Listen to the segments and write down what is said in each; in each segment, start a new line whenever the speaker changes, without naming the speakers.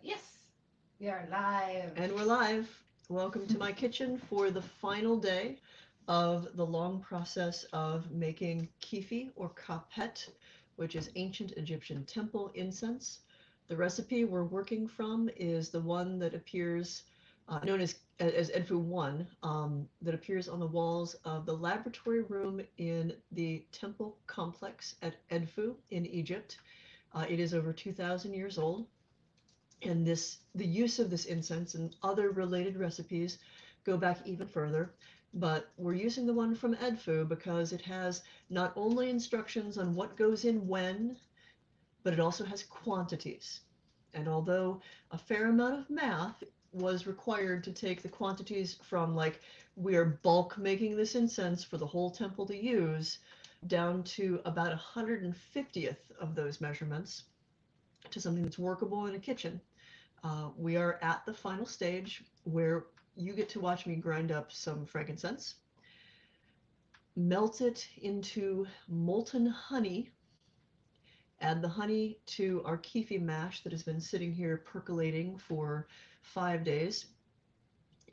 Yes, we are live.
And we're live. Welcome to my kitchen for the final day of the long process of making Kifi or kapet, which is ancient Egyptian temple incense. The recipe we're working from is the one that appears, known as Edfu 1, that appears on the walls of the laboratory room in the temple complex at Edfu in Egypt. It is over 2,000 years old. And the use of this incense and other related recipes go back even further. But we're using the one from Edfu because it has not only instructions on what goes in when, but it also has quantities. And although a fair amount of math was required to take the quantities from, like, we are bulk making this incense for the whole temple to use, down to about 150th of those measurements, to something that's workable in a kitchen. We are at the final stage where you get to watch me grind up some frankincense, melt it into molten honey, add the honey to our Kifi mash that has been sitting here percolating for 5 days,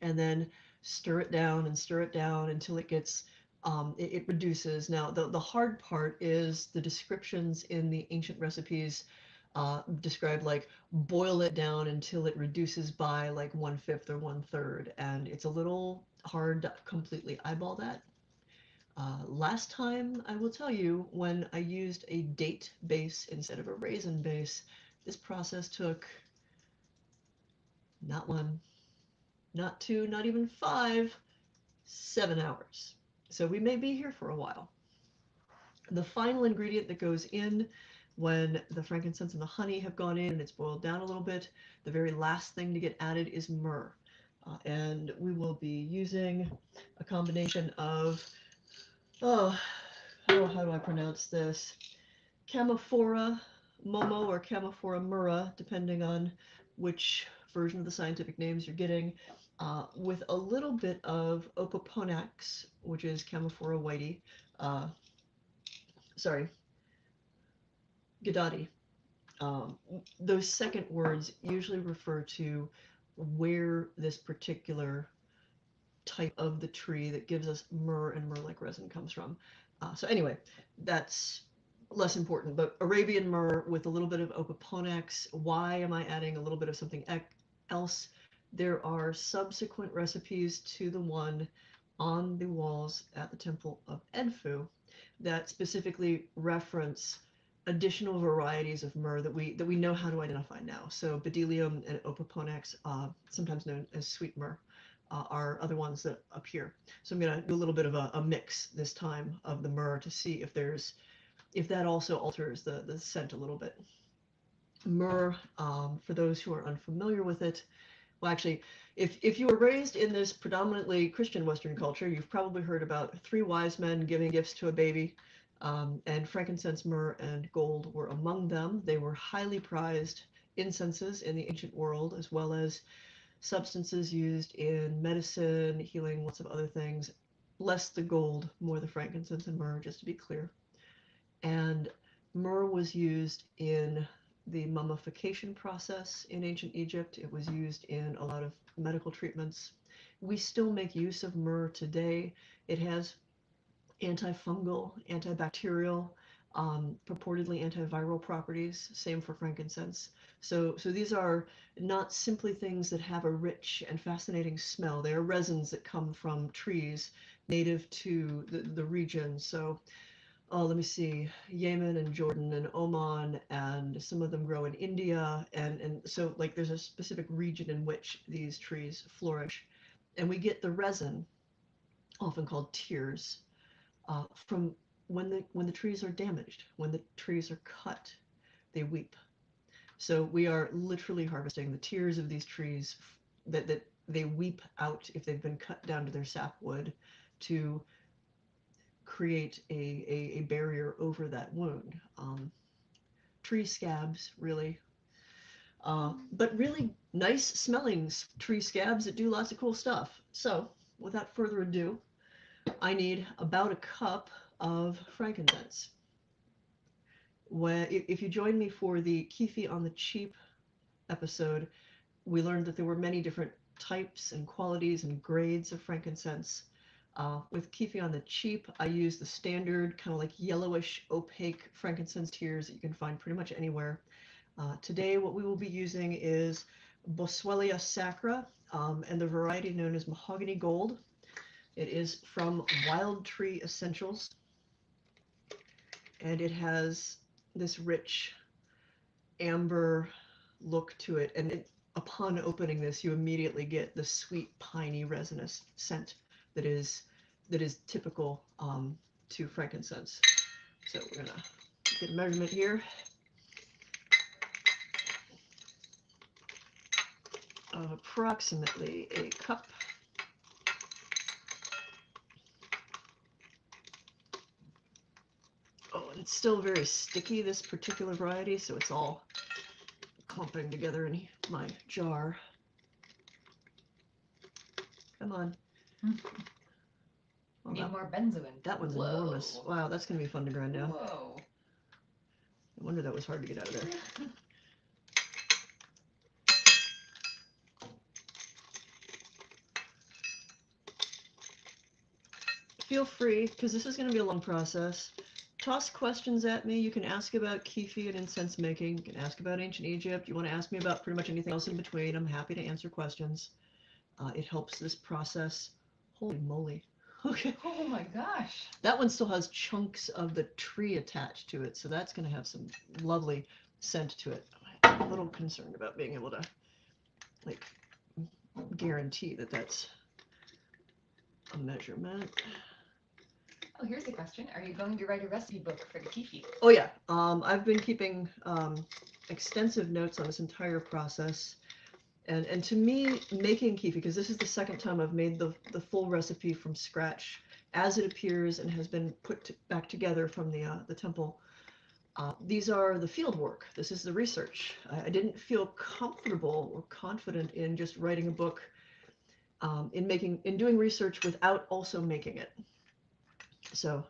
and then stir it down and stir it down until it gets it reduces. Now, the hard part is the descriptions in the ancient recipes describe, like, boil it down until it reduces by like 1/5 or 1/3, and it's a little hard to completely eyeball that. Last time, I will tell you, when I used a date base instead of a raisin base, this process took not one, not two, not even five, 7 hours. So we may be here for a while. The final ingredient that goes in when the frankincense and the honey have gone in and it's boiled down a little bit, the very last thing to get added is myrrh. And we will be using a combination of, oh, how do I pronounce this? Camophora momo or Camophora myrrha, depending on which version of the scientific names you're getting, with a little bit of opoponax, which is Camophora whitey. Uh, sorry, Gadati. Um, those second words usually refer to where this particular type of the tree that gives us myrrh and myrrh-like resin comes from. So anyway, that's less important. But Arabian myrrh with a little bit of opoponax. Why am I adding a little bit of something else? There are subsequent recipes to the one on the walls at the Temple of Edfu that specifically reference additional varieties of myrrh that we know how to identify now. So bdellium and opoponax, sometimes known as sweet myrrh, are other ones that appear. So I'm going to do a little bit of a mix this time of the myrrh to see if that also alters the scent a little bit. Myrrh, for those who are unfamiliar with it, well, actually, if you were raised in this predominantly Christian Western culture, you've probably heard about three wise men giving gifts to a baby, and frankincense, myrrh, and gold were among them. They were highly prized incenses in the ancient world, as well as substances used in medicine, healing, lots of other things. Less the gold, more the frankincense and myrrh, just to be clear. And myrrh was used in the mummification process in ancient Egypt. It was used in a lot of medical treatments. We still make use of myrrh today. It has antifungal, antibacterial, purportedly antiviral properties. Same for frankincense. So these are not simply things that have a rich and fascinating smell. They are resins that come from trees native to the region. So let me see, Yemen and Jordan and Oman, and some of them grow in India. And so, like, there's a specific region in which these trees flourish. And we get the resin, often called tears, from when the trees are damaged, when the trees are cut, they weep. So we are literally harvesting the tears of these trees that they weep out if they've been cut down to their sapwood to create a barrier over that wound. Tree scabs, really. But really nice smelling tree scabs that do lots of cool stuff. So without further ado, I need about a cup of frankincense. If you join me for the Kifi on the cheap episode, we learned that there were many different types and qualities and grades of frankincense. With Kifi on the cheap, I use the standard kind of like yellowish opaque frankincense tiers that you can find pretty much anywhere. Today, what we will be using is Boswellia sacra and the variety known as mahogany gold. It is from Wild Tree Essentials, and it has this rich amber look to it. And upon opening this, you immediately get the sweet, piney, resinous scent that is typical to frankincense. So we're gonna get a measurement here. Of approximately a cup. Oh, and it's still very sticky, this particular variety, so it's all clumping together in my jar. Come on.
Well, need more benzoin.
That one's enormous. Wow, that's going to be fun to grind down.
Whoa.
No wonder that was hard to get out of there. Feel free, because this is going to be a long process. Toss questions at me. You can ask about Kifi and incense making. You can ask about ancient Egypt. You want to ask me about pretty much anything else in between. I'm happy to answer questions. It helps this process. Holy moly. Okay.
Oh my gosh.
That one still has chunks of the tree attached to it, so that's going to have some lovely scent to it. I'm a little concerned about being able to, like, guarantee that that's a measurement.
Oh, here's the question. Are you going to write a recipe book for the Kifi?
Oh, yeah. I've been keeping extensive notes on this entire process. And to me, making Kifi, because this is the second time I've made the full recipe from scratch as it appears and has been put back together from the temple. These are the field work. This is the research. I didn't feel comfortable or confident in just writing a book, in doing research without also making it. So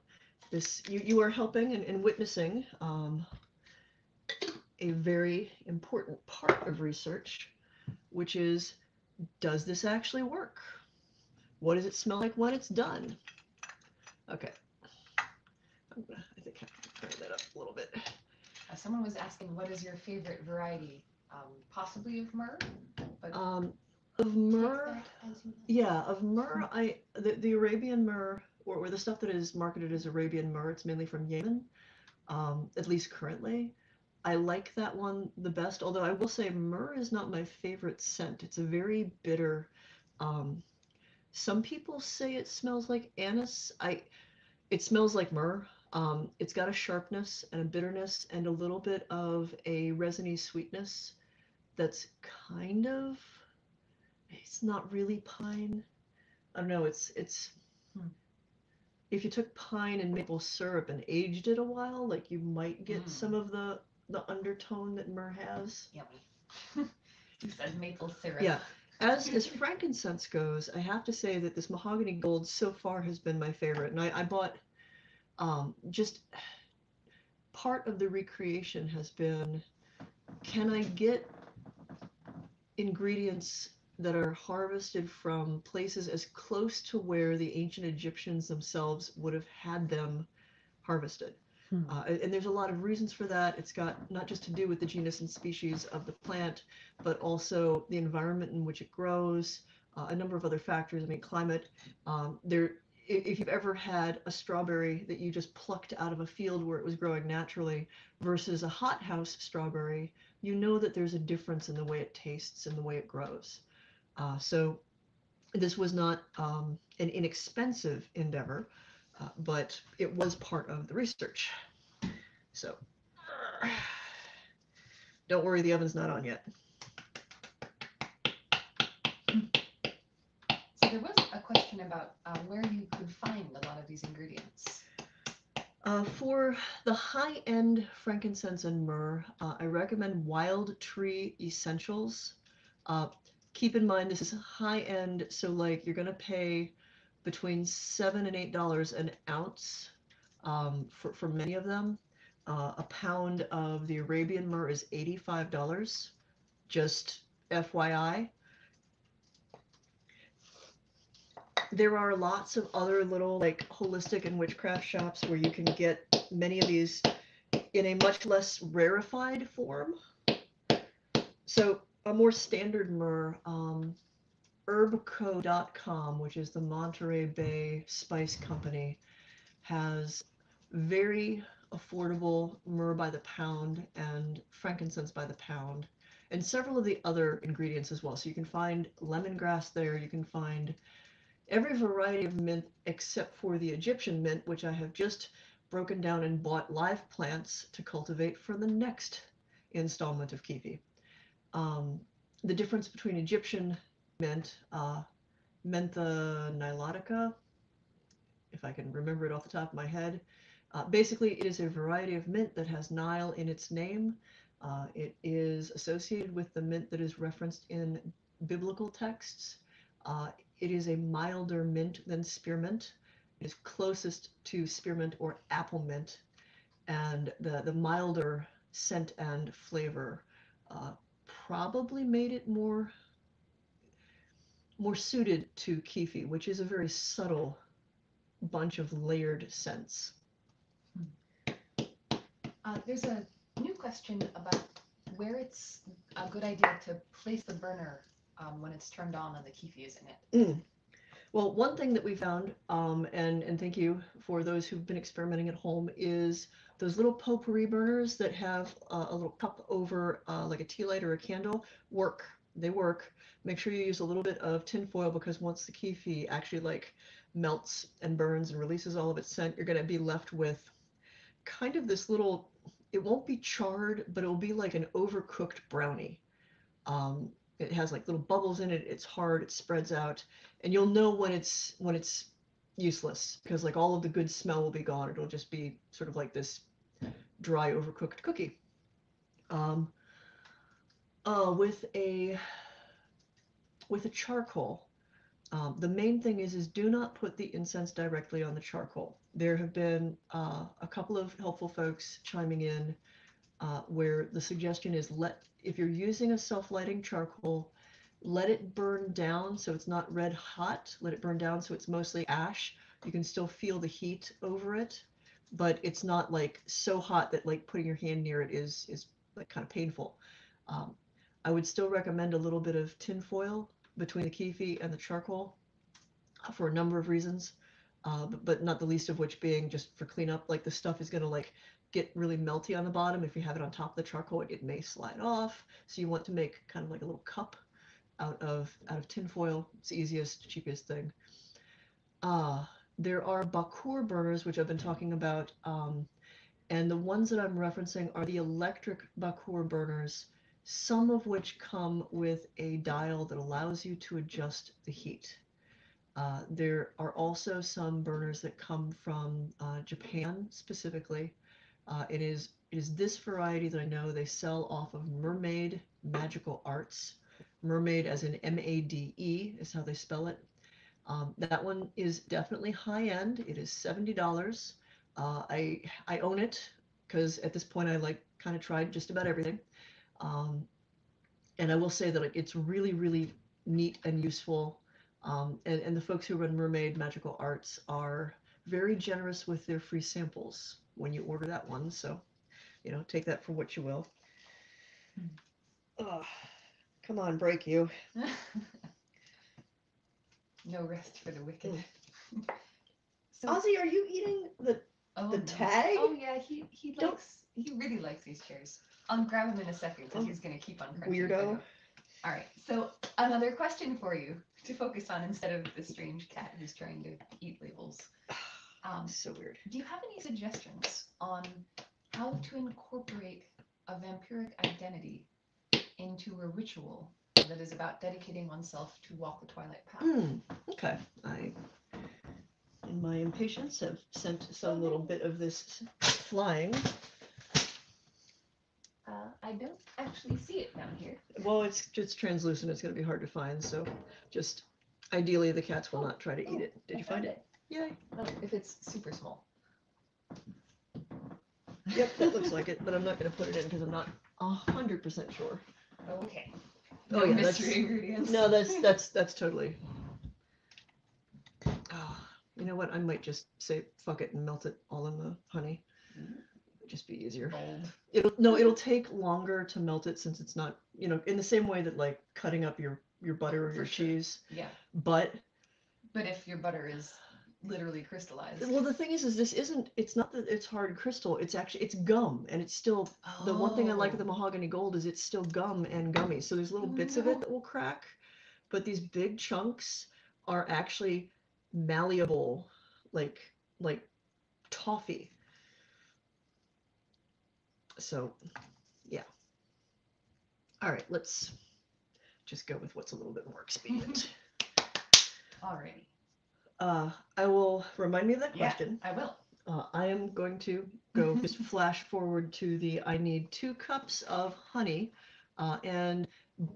this you are helping and witnessing a very important part of research, which is, does this actually work? What does it smell like when it's done? Okay. I think I can turn that up a little bit.
Someone was asking, what is your favorite variety? Possibly of myrrh? But
of myrrh, yeah, of myrrh, the Arabian myrrh, or the stuff that is marketed as Arabian myrrh, it's mainly from Yemen, at least currently. I like that one the best, although I will say myrrh is not my favorite scent. It's a very bitter. Some people say it smells like anise. It smells like myrrh. It's got a sharpness and a bitterness and a little bit of a resiny sweetness that's kind of, it's not really pine. I don't know, it's if you took pine and maple syrup and aged it a while, like, you might get some of the undertone that myrrh has.
Yummy. You said maple syrup.
Yeah. As frankincense goes, I have to say that this mahogany gold so far has been my favorite. And I bought, just part of the recreation has been, can I get ingredients that are harvested from places as close to where the ancient Egyptians themselves would have had them harvested? And there's a lot of reasons for that. It's got not just to do with the genus and species of the plant, but also the environment in which it grows, a number of other factors. I mean, climate. If you've ever had a strawberry that you just plucked out of a field where it was growing naturally versus a hothouse strawberry, you know that there's a difference in the way it tastes and the way it grows. So this was not an inexpensive endeavor, but it was part of the research. So don't worry, the oven's not on yet.
So there was a question about where you could find a lot of these ingredients.
For the high-end frankincense and myrrh, I recommend Wild Tree Essentials. Keep in mind, this is high-end, so like you're going to pay between $7 and $8 an ounce for many of them. A pound of the Arabian myrrh is $85. Just FYI. There are lots of other little like holistic and witchcraft shops where you can get many of these in a much less rarefied form. So a more standard myrrh, herbco.com, which is the Monterey Bay Spice Company, has very affordable myrrh by the pound and frankincense by the pound, and several of the other ingredients as well. So you can find lemongrass there, you can find every variety of mint except for the Egyptian mint, which I have just broken down and bought live plants to cultivate for the next installment of Kifi. The difference between Egyptian mint, Mentha nilotica, if I can remember it off the top of my head. Basically, it is a variety of mint that has Nile in its name. It is associated with the mint that is referenced in biblical texts. It is a milder mint than spearmint. It is closest to spearmint or apple mint, and the milder scent and flavor probably made it more suited to Kifi, which is a very subtle bunch of layered scents.
There's a new question about where it's a good idea to place the burner when it's turned on the Kifi, isn't it?
Well, one thing that we found, and thank you for those who've been experimenting at home, is those little potpourri burners that have a little cup over like a tea light or a candle work. They work. Make sure you use a little bit of tin foil, because once the Kifi actually like melts and burns and releases all of its scent, you're going to be left with kind of this little, it won't be charred, but it will be like an overcooked brownie. It has like little bubbles in it. It's hard. It spreads out, and you'll know when it's useless, because like all of the good smell will be gone. It'll just be sort of like this dry, overcooked cookie. With a charcoal, the main thing is do not put the incense directly on the charcoal. There have been a couple of helpful folks chiming in where the suggestion is if you're using a self-lighting charcoal, let it burn down so it's not red hot. Let it burn down so it's mostly ash. You can still feel the heat over it, but it's not like so hot that like putting your hand near it is like kind of painful. I would still recommend a little bit of tin foil between the Kifi and the charcoal for a number of reasons, but not the least of which being just for cleanup. Like the stuff is going to like get really melty on the bottom. If you have it on top of the charcoal, it may slide off. So you want to make kind of like a little cup out of tin foil. It's the easiest, cheapest thing. There are Bakur burners, which I've been talking about, and the ones that I'm referencing are the electric Bakur burners, some of which come with a dial that allows you to adjust the heat. There are also some burners that come from Japan specifically. It is this variety that I know they sell off of Mermaid Magical Arts. Mermaid as in M-A-D-E is how they spell it. That one is definitely high end. It is $70. I own it because at this point I like kind of tried just about everything. And I will say that it's really, really neat and useful. And the folks who run Mermaid Magical Arts are very generous with their free samples when you order that one. So, take that for what you will. Come on, break you.
No rest for the wicked.
So, Ozzy, are you eating the tag?
Oh yeah, he really likes these chairs. I'll grab him in a second because he's gonna keep on crunching.
Weirdo.
All right, so another question for you to focus on instead of the strange cat who's trying to eat labels.
So weird.
Do you have any suggestions on how to incorporate a vampiric identity into a ritual that is about dedicating oneself to walk the twilight path?
Okay. I, in my impatience, have sent some little bit of this flying.
I don't actually see it down here.
Well, it's translucent. It's going to be hard to find. So just ideally the cats will not try to eat it. Did you find it? Yay.
Well, if it's super small.
Yep, that looks like it, but I'm not going to put it in because I'm not 100% sure.
Okay. No
Oh yeah,
mystery ingredients.
no, that's totally. You know what? I might just say fuck it and melt it all in the honey. It'd just be easier.
Bold.
It'll take longer to melt it since it's not, in the same way that like cutting up your butter or
For
your
sure.
cheese.
Yeah.
But
if your butter is literally crystallized.
well, the thing is it's not that it's hard crystal. It's gum, and it's still the one thing I like of the mahogany gold is it's still gum and gummy. So there's little bits of it that will crack, but these big chunks are actually malleable, like toffee. So, yeah. All right, let's just go with what's a little bit more expedient.
Alrighty.
I will remind me of that question.
Yeah, I will.
I am going to go just flash forward to I need 2 cups of honey, and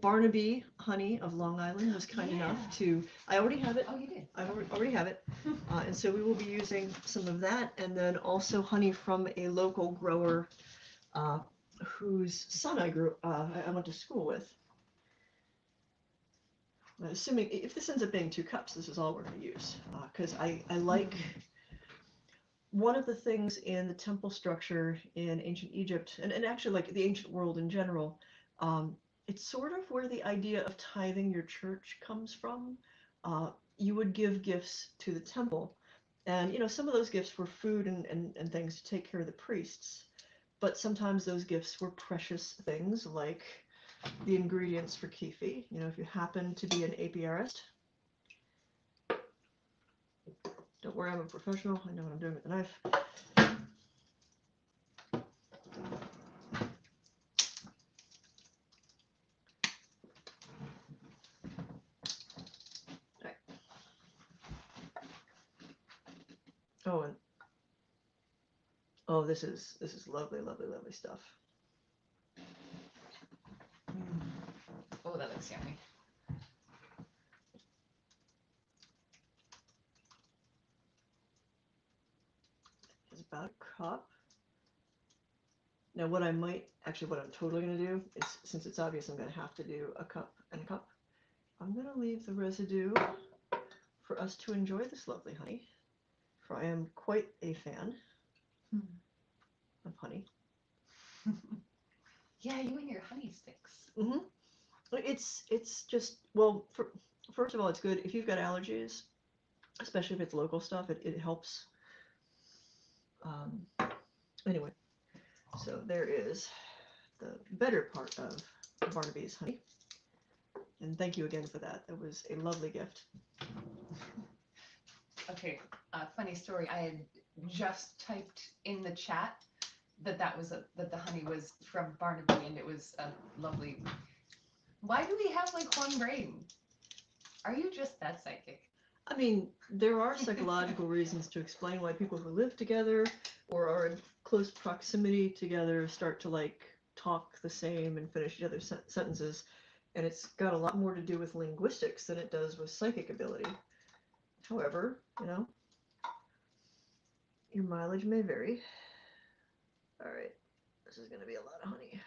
Barnaby Honey of Long Island was kind enough to, I already have it.
Oh, you did?
I already have it. And so we will be using some of that, and then also honey from a local grower whose son I went to school with. Assuming if this ends up being 2 cups, this is all we're going to use, because I like one of the things in the temple structure in ancient Egypt, and actually like the ancient world in general, it's sort of where the idea of tithing your church comes from. You would give gifts to the temple, and some of those gifts were food and things to take care of the priests, but sometimes those gifts were precious things like the ingredients for Kifi. If you happen to be an apiarist, don't worry, I'm a professional. I know what I'm doing with the knife. Right. Oh, this is lovely, lovely, lovely stuff.
Oh, that looks yummy.
It's about a cup. Now, what I'm totally going to do is, since it's obvious I'm going to have to do a cup and a cup, I'm going to leave the residue for us to enjoy this lovely honey, for I am quite a fan of honey.
Yeah, you and your honey sticks.
Mm-hmm. It's just, well, first of all, it's good if you've got allergies, especially if it's local stuff. It helps. Anyway, so there is the better part of Barnaby's honey, and thank you again for that. That was a lovely gift.
Okay, funny story. I had just typed in the chat that the honey was from Barnaby, and it was a lovely. Why do we have like one brain? Are you just that psychic?
I mean, there are psychological reasons to explain why people who live together or are in close proximity together start to like talk the same and finish each other's sentences, and it's got a lot more to do with linguistics than it does with psychic ability. However, your mileage may vary. All right, this is going to be a lot of honey.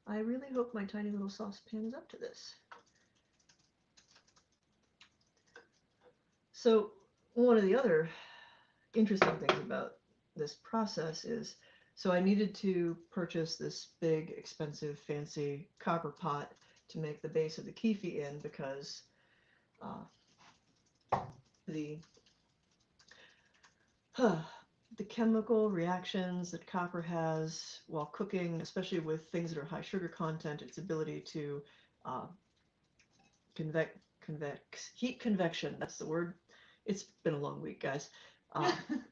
I really hope my tiny little saucepan is up to this. So one of the other interesting things about this process is, so I needed to purchase this big, expensive, fancy copper pot to make the base of the Kifi in, because the chemical reactions that copper has while cooking, especially with things that are high sugar content, its ability to heat convection, that's the word. It's been a long week, guys.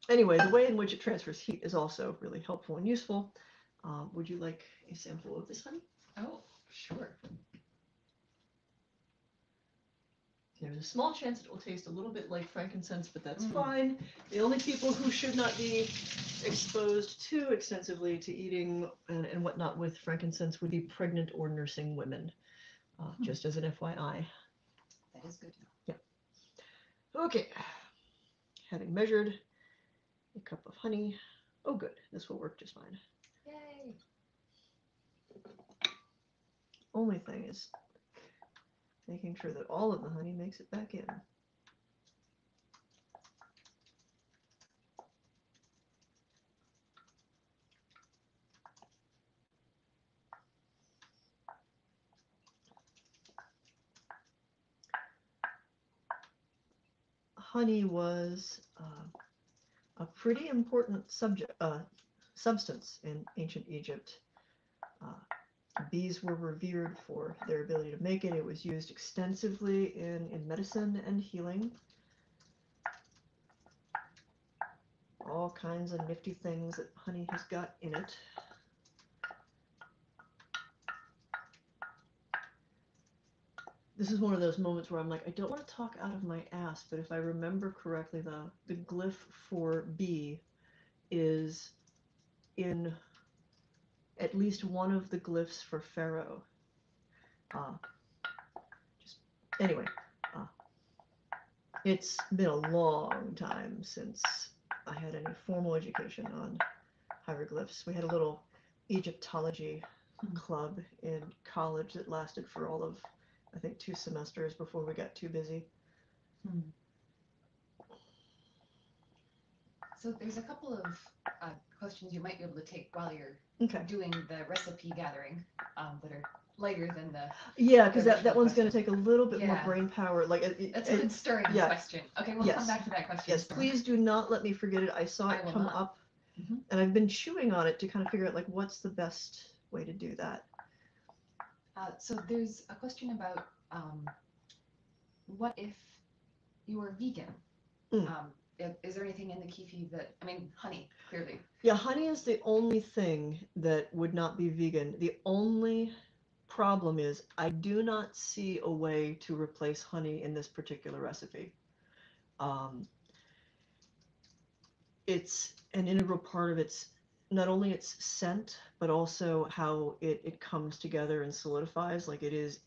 Anyway, the way in which it transfers heat is also really helpful and useful. Would you like a sample of this honey?
Oh, sure.
There's a small chance it will taste a little bit like frankincense, but that's fine. The only people who should not be exposed too extensively to eating and whatnot with frankincense would be pregnant or nursing women, just as an FYI.
That is good to know.
Yeah. Okay. Having measured a cup of honey. Oh, good. This will work just fine.
Yay.
Only thing is, making sure that all of the honey makes it back in. Honey was a pretty important substance in ancient Egypt. Bees were revered for their ability to make it. It was used extensively in medicine and healing. All kinds of nifty things that honey has got in it. This is one of those moments where I'm like, I don't want to talk out of my ass, but if I remember correctly, the glyph for bee is in at least one of the glyphs for pharaoh. Anyway, it's been a long time since I had any formal education on hieroglyphs. We had a little Egyptology club in college that lasted for all of, I think, 2 semesters before we got too busy.
So there's a couple of questions you might be able to take while you're doing the recipe gathering that are lighter than the...
Yeah, because that one's going to take a little bit more brain power. Like
that's a good stirring question. Okay, we'll come back to that question.
Yes, please do not let me forget it. I saw it come up, and I've been chewing on it to kind of figure out, like, what's the best way to do that.
So there's a question about what if you were vegan? Is there anything in the Kifi that, I mean, honey, clearly.
Yeah, honey is the only thing that would not be vegan. The only problem is I do not see a way to replace honey in this particular recipe. It's an integral part of its, not only its scent, but also how it comes together and solidifies. Like it is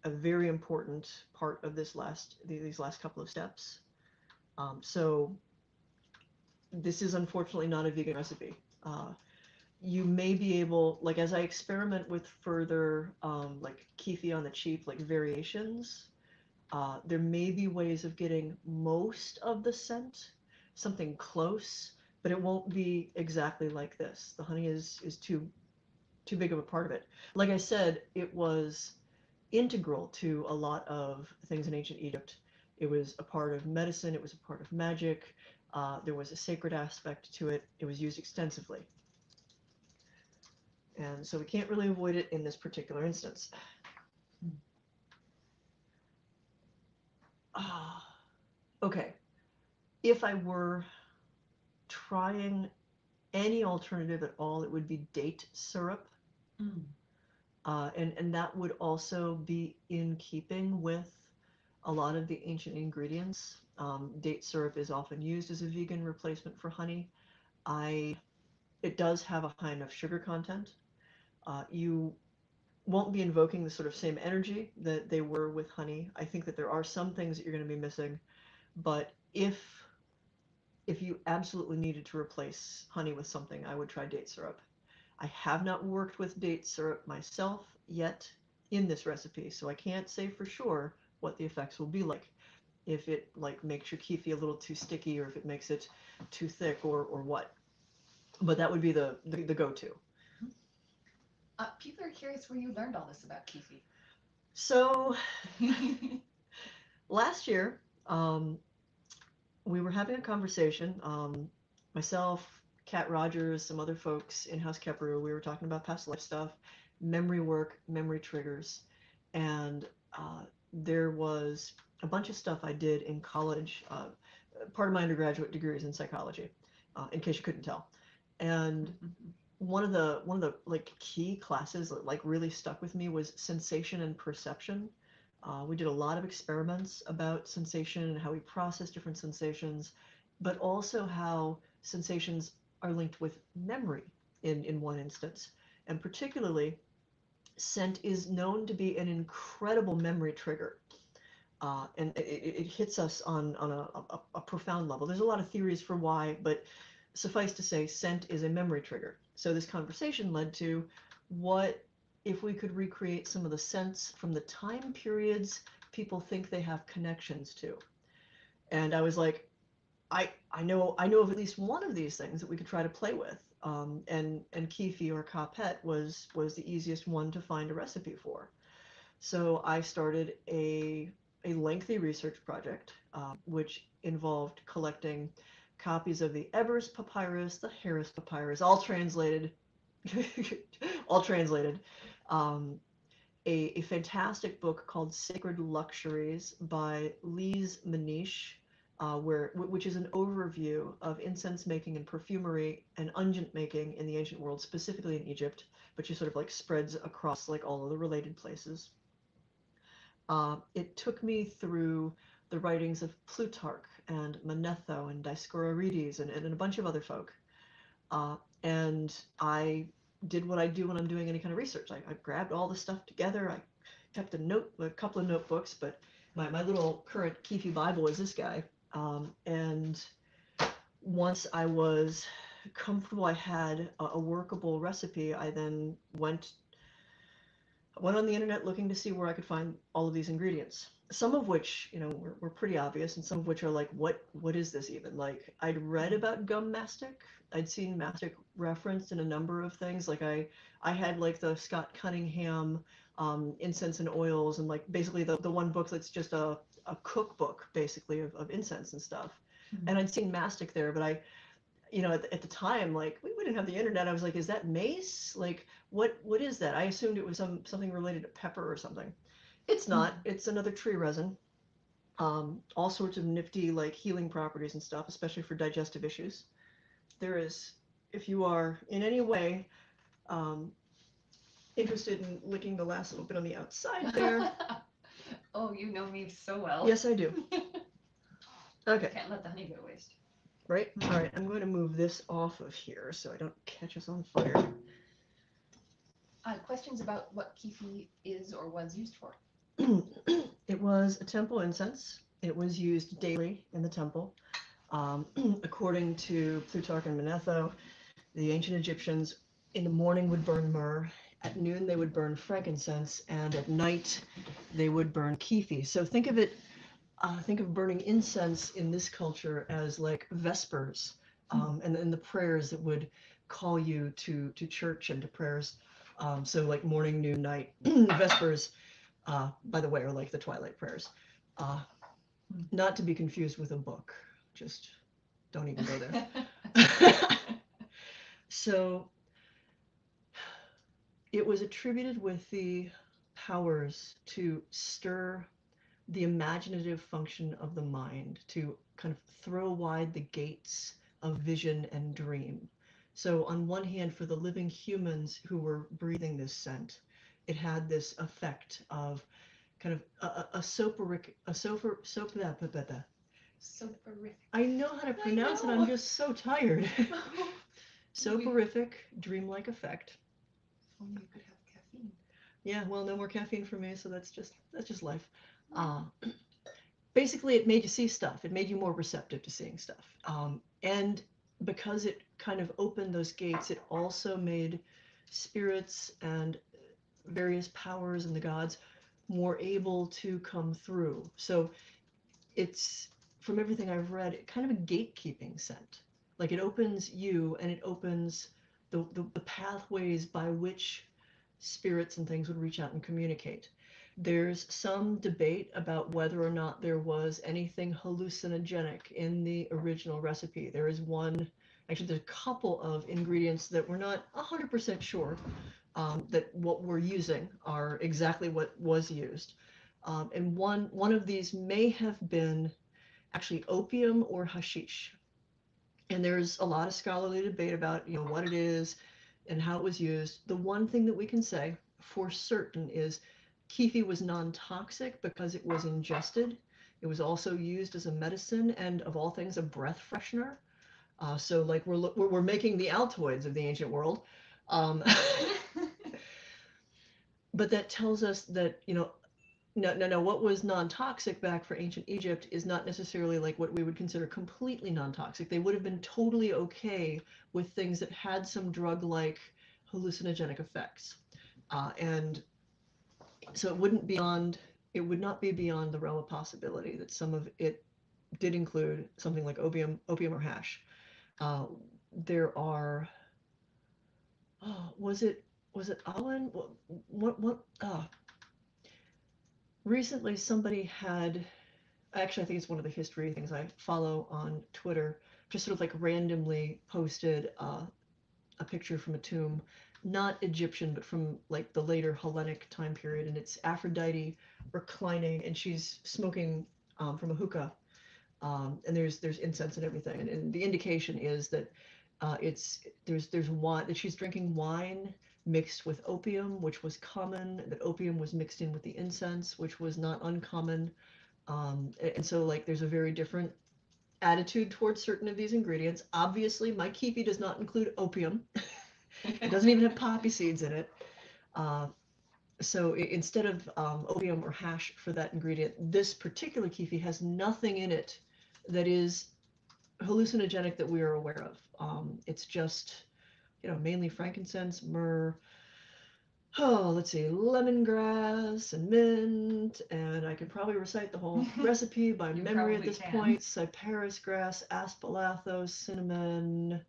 a very important part of these last couple of steps. So this is unfortunately not a vegan recipe. You may be able, like as I experiment with further like Kifi on the cheap, like variations, there may be ways of getting most of the scent, something close, but it won't be exactly like this. The honey is too big of a part of it. Like I said, it was integral to a lot of things in ancient Egypt. It was a part of medicine. It was a part of magic. There was a sacred aspect to it. It was used extensively. And so we can't really avoid it in this particular instance. Okay. If I were trying any alternative at all, it would be date syrup. And that would also be in keeping with a lot of the ancient ingredients. Date syrup is often used as a vegan replacement for honey. It does have a high enough sugar content. You won't be invoking the sort of same energy that they were with honey. I think that there are some things that you're going to be missing, but if you absolutely needed to replace honey with something, I would try date syrup. I have not worked with date syrup myself yet in this recipe, so I can't say for sure what the effects will be like. If it like makes your Kifi a little too sticky, or if it makes it too thick, or what. But that would be the go-to.
People are curious where you learned all this about Kifi.
So last year, we were having a conversation. Myself, Kat Rogers, some other folks in House Kefir, we were talking about past life stuff, memory work, memory triggers, and there was a bunch of stuff I did in college. Part of my undergraduate degree is in psychology, in case you couldn't tell. And one of the like key classes that like really stuck with me was sensation and perception. We did a lot of experiments about sensation and how we process different sensations, but also how sensations are linked with memory in one instance. And particularly, scent is known to be an incredible memory trigger. And it hits us on a profound level. There's a lot of theories for why, but suffice to say, scent is a memory trigger. So this conversation led to what if we could recreate some of the scents from the time periods people think they have connections to. And I was like, I know of at least one of these things that we could try to play with. And Kifi or Kapet was the easiest one to find a recipe for. So I started a lengthy research project, which involved collecting copies of the Ebers Papyrus, the Harris Papyrus, all translated, all translated. A fantastic book called Sacred Luxuries by Lise Manish, which is an overview of incense making and perfumery and unguent making in the ancient world, specifically in Egypt, but she sort of like spreads across like all of the related places. It took me through the writings of Plutarch and Manetho and Dioscorides and a bunch of other folk. And I did what I do when I'm doing any kind of research. I grabbed all the stuff together. I kept a couple of notebooks, but my little current Kifi Bible is this guy. And once I was comfortable, I had a workable recipe, I then went on the internet looking to see where I could find all of these ingredients. Some of which, were pretty obvious, and some of which are like, what is this even? Like, I'd read about gum mastic. I'd seen mastic referenced in a number of things. Like I had like the Scott Cunningham Incense and Oils, and like basically the one book that's just a cookbook basically of incense and stuff. Mm-hmm. And I'd seen mastic there, but at the time, like we didn't have the internet. I was like, is that mace? Like, what is that? I assumed it was something related to pepper or something. It's not. It's another tree resin. All sorts of nifty like healing properties and stuff, especially for digestive issues. There is, if you are in any way interested in licking the last little bit on the outside there.
Oh, you know me so well.
Yes, I do. Okay.
Can't let the honey go to waste.
Right? All right, I'm going to move this off of here so I don't catch us on fire.
Questions about what Kifi is or was used for?
It was a temple incense. It was used daily in the temple. According to Plutarch and Manetho, the ancient Egyptians in the morning would burn myrrh, at noon they would burn frankincense, and at night they would burn Kifi. So think of burning incense in this culture as like vespers, and then the prayers that would call you to church and to prayers. So like morning, noon, night. Vespers, by the way, are like the twilight prayers. Not to be confused with a book. Just don't even go there. So it was attributed with the powers to stir the imaginative function of the mind, to kind of throw wide the gates of vision and dream. So on one hand, for the living humans who were breathing this scent, it had this effect of kind of a soporific. I know how to pronounce it, I'm just so tired. Soporific, dreamlike effect.
If only you could have caffeine.
Yeah, well, no more caffeine for me, so that's just life. Basically, it made you see stuff. It made you more receptive to seeing stuff. And because it kind of opened those gates, it also made spirits and various powers and the gods more able to come through. So it's, from everything I've read, kind of a gatekeeping scent. Like it opens you, and it opens the pathways by which spirits and things would reach out and communicate. There's some debate about whether or not there was anything hallucinogenic in the original recipe. There is there's a couple of ingredients that we're not 100% sure that what we're using are exactly what was used. And one of these may have been actually opium or hashish. And there's a lot of scholarly debate about, what it is and how it was used. The one thing that we can say for certain is Kifi was non-toxic because it was ingested. It was also used as a medicine and, of all things, a breath freshener. So like we're making the Altoids of the ancient world. But that tells us that, no, what was non-toxic back for ancient Egypt is not necessarily like what we would consider completely non-toxic. They would have been totally okay with things that had some drug-like hallucinogenic effects. And so it would not be beyond the realm of possibility that some of it did include something like opium or hash. There are, was it Alan? Recently somebody had, actually I think it's one of the history things I follow on Twitter, just sort of like randomly posted a picture from a tomb, not Egyptian, but from like the later Hellenic time period, and it's Aphrodite reclining, and she's smoking from a hookah, and there's incense and everything, and the indication is that there's wine, that she's drinking wine mixed with opium, which was common, that opium was mixed in with the incense, which was not uncommon, and so like there's a very different attitude towards certain of these ingredients. Obviously, my Kifi does not include opium. It doesn't even have poppy seeds in it. So instead of opium or hash for that ingredient, this particular Kifi has nothing in it that is hallucinogenic that we are aware of. It's just, mainly frankincense, myrrh, let's see, lemongrass and mint, and I could probably recite the whole recipe by memory at this point. Cyperus grass, aspalathos, cinnamon,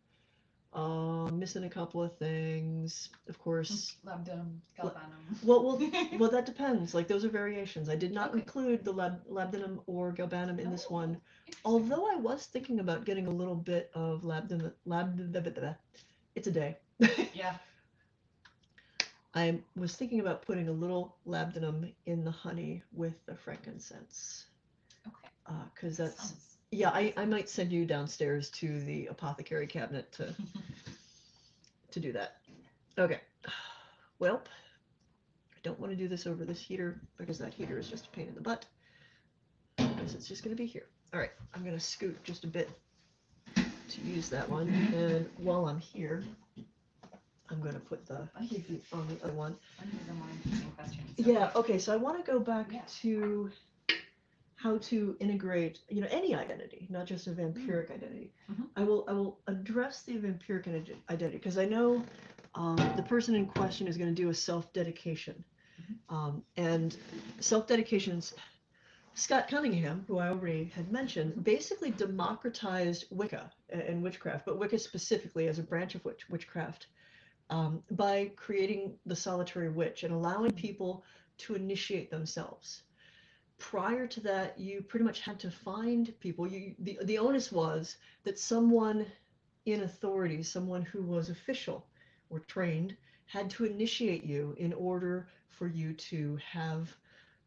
missing a couple of things, of course.
Labdanum, galbanum.
Well, that depends. Like those are variations. I did not include the labdanum or galbanum in this one, although I was thinking about getting a little bit of labdanum. It's a day.
Yeah.
I was thinking about putting a little labdanum in the honey with the frankincense.
Okay.
Because that's, yeah, I might send you downstairs to the apothecary cabinet to do that. Okay. Well, I don't want to do this over this heater because that heater is just a pain in the butt. Because it's just going to be here. All right, I'm going to scoot just a bit to use that one. And while I'm here, I'm going to put the Kifi on the other one. Yeah, okay, so I want to go back to how to integrate, any identity, not just a vampiric identity. I will address the vampiric identity because I know the person in question is going to do a self-dedication. And self-dedications, Scott Cunningham, who I already had mentioned, basically democratized Wicca and witchcraft, but Wicca specifically as a branch of witchcraft, by creating the solitary witch and allowing people to initiate themselves. Prior to that, you pretty much had to find people. The onus was that someone in authority, someone who was official or trained, had to initiate you in order for you to have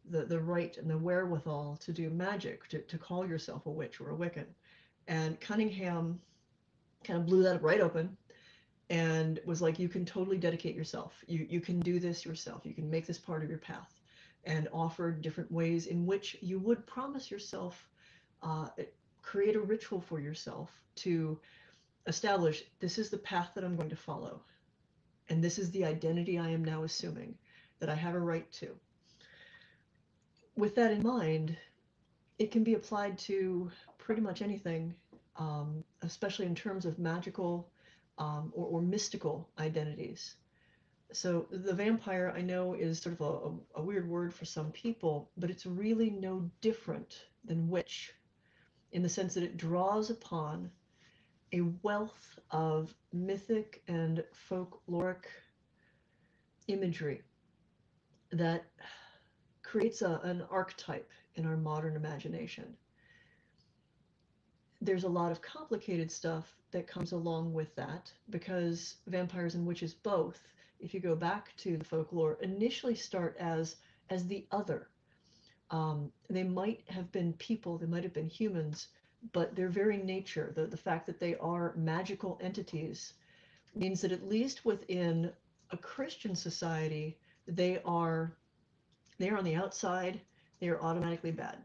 the right and the wherewithal to do magic, to call yourself a witch or a Wiccan. And Cunningham kind of blew that right open and was like, you can totally dedicate yourself. You can do this yourself. You can make this part of your path, and offered different ways in which you would promise yourself, create a ritual for yourself to establish, this is the path that I'm going to follow. And this is the identity I am now assuming that I have a right to. With that in mind, it can be applied to pretty much anything, especially in terms of magical or mystical identities. So the vampire, I know, is sort of a weird word for some people, but it's really no different than witch in the sense that it draws upon a wealth of mythic and folkloric imagery that creates an archetype in our modern imagination. There's a lot of complicated stuff that comes along with that because vampires and witches both, if you go back to the folklore, initially start as the other. They might have been people, they might have been humans, but their very nature, the fact that they are magical entities, means that at least within a Christian society, they are on the outside, they are automatically bad.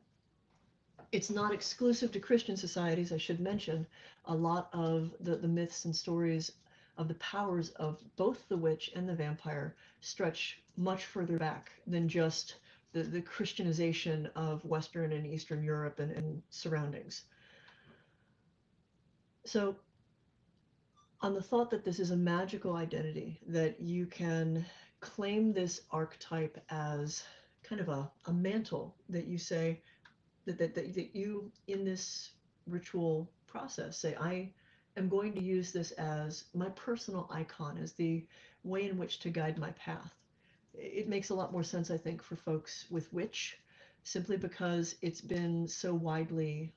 It's not exclusive to Christian societies, I should mention. A lot of the myths and stories of the powers of both the witch and the vampire stretch much further back than just the Christianization of Western and Eastern Europe and surroundings. So on the thought that this is a magical identity that you can claim this archetype as kind of a mantle that you say that you in this ritual process say, I am going to use this as my personal icon, as the way in which to guide my path. It makes a lot more sense, I think, for folks with witch, simply because it's been so widely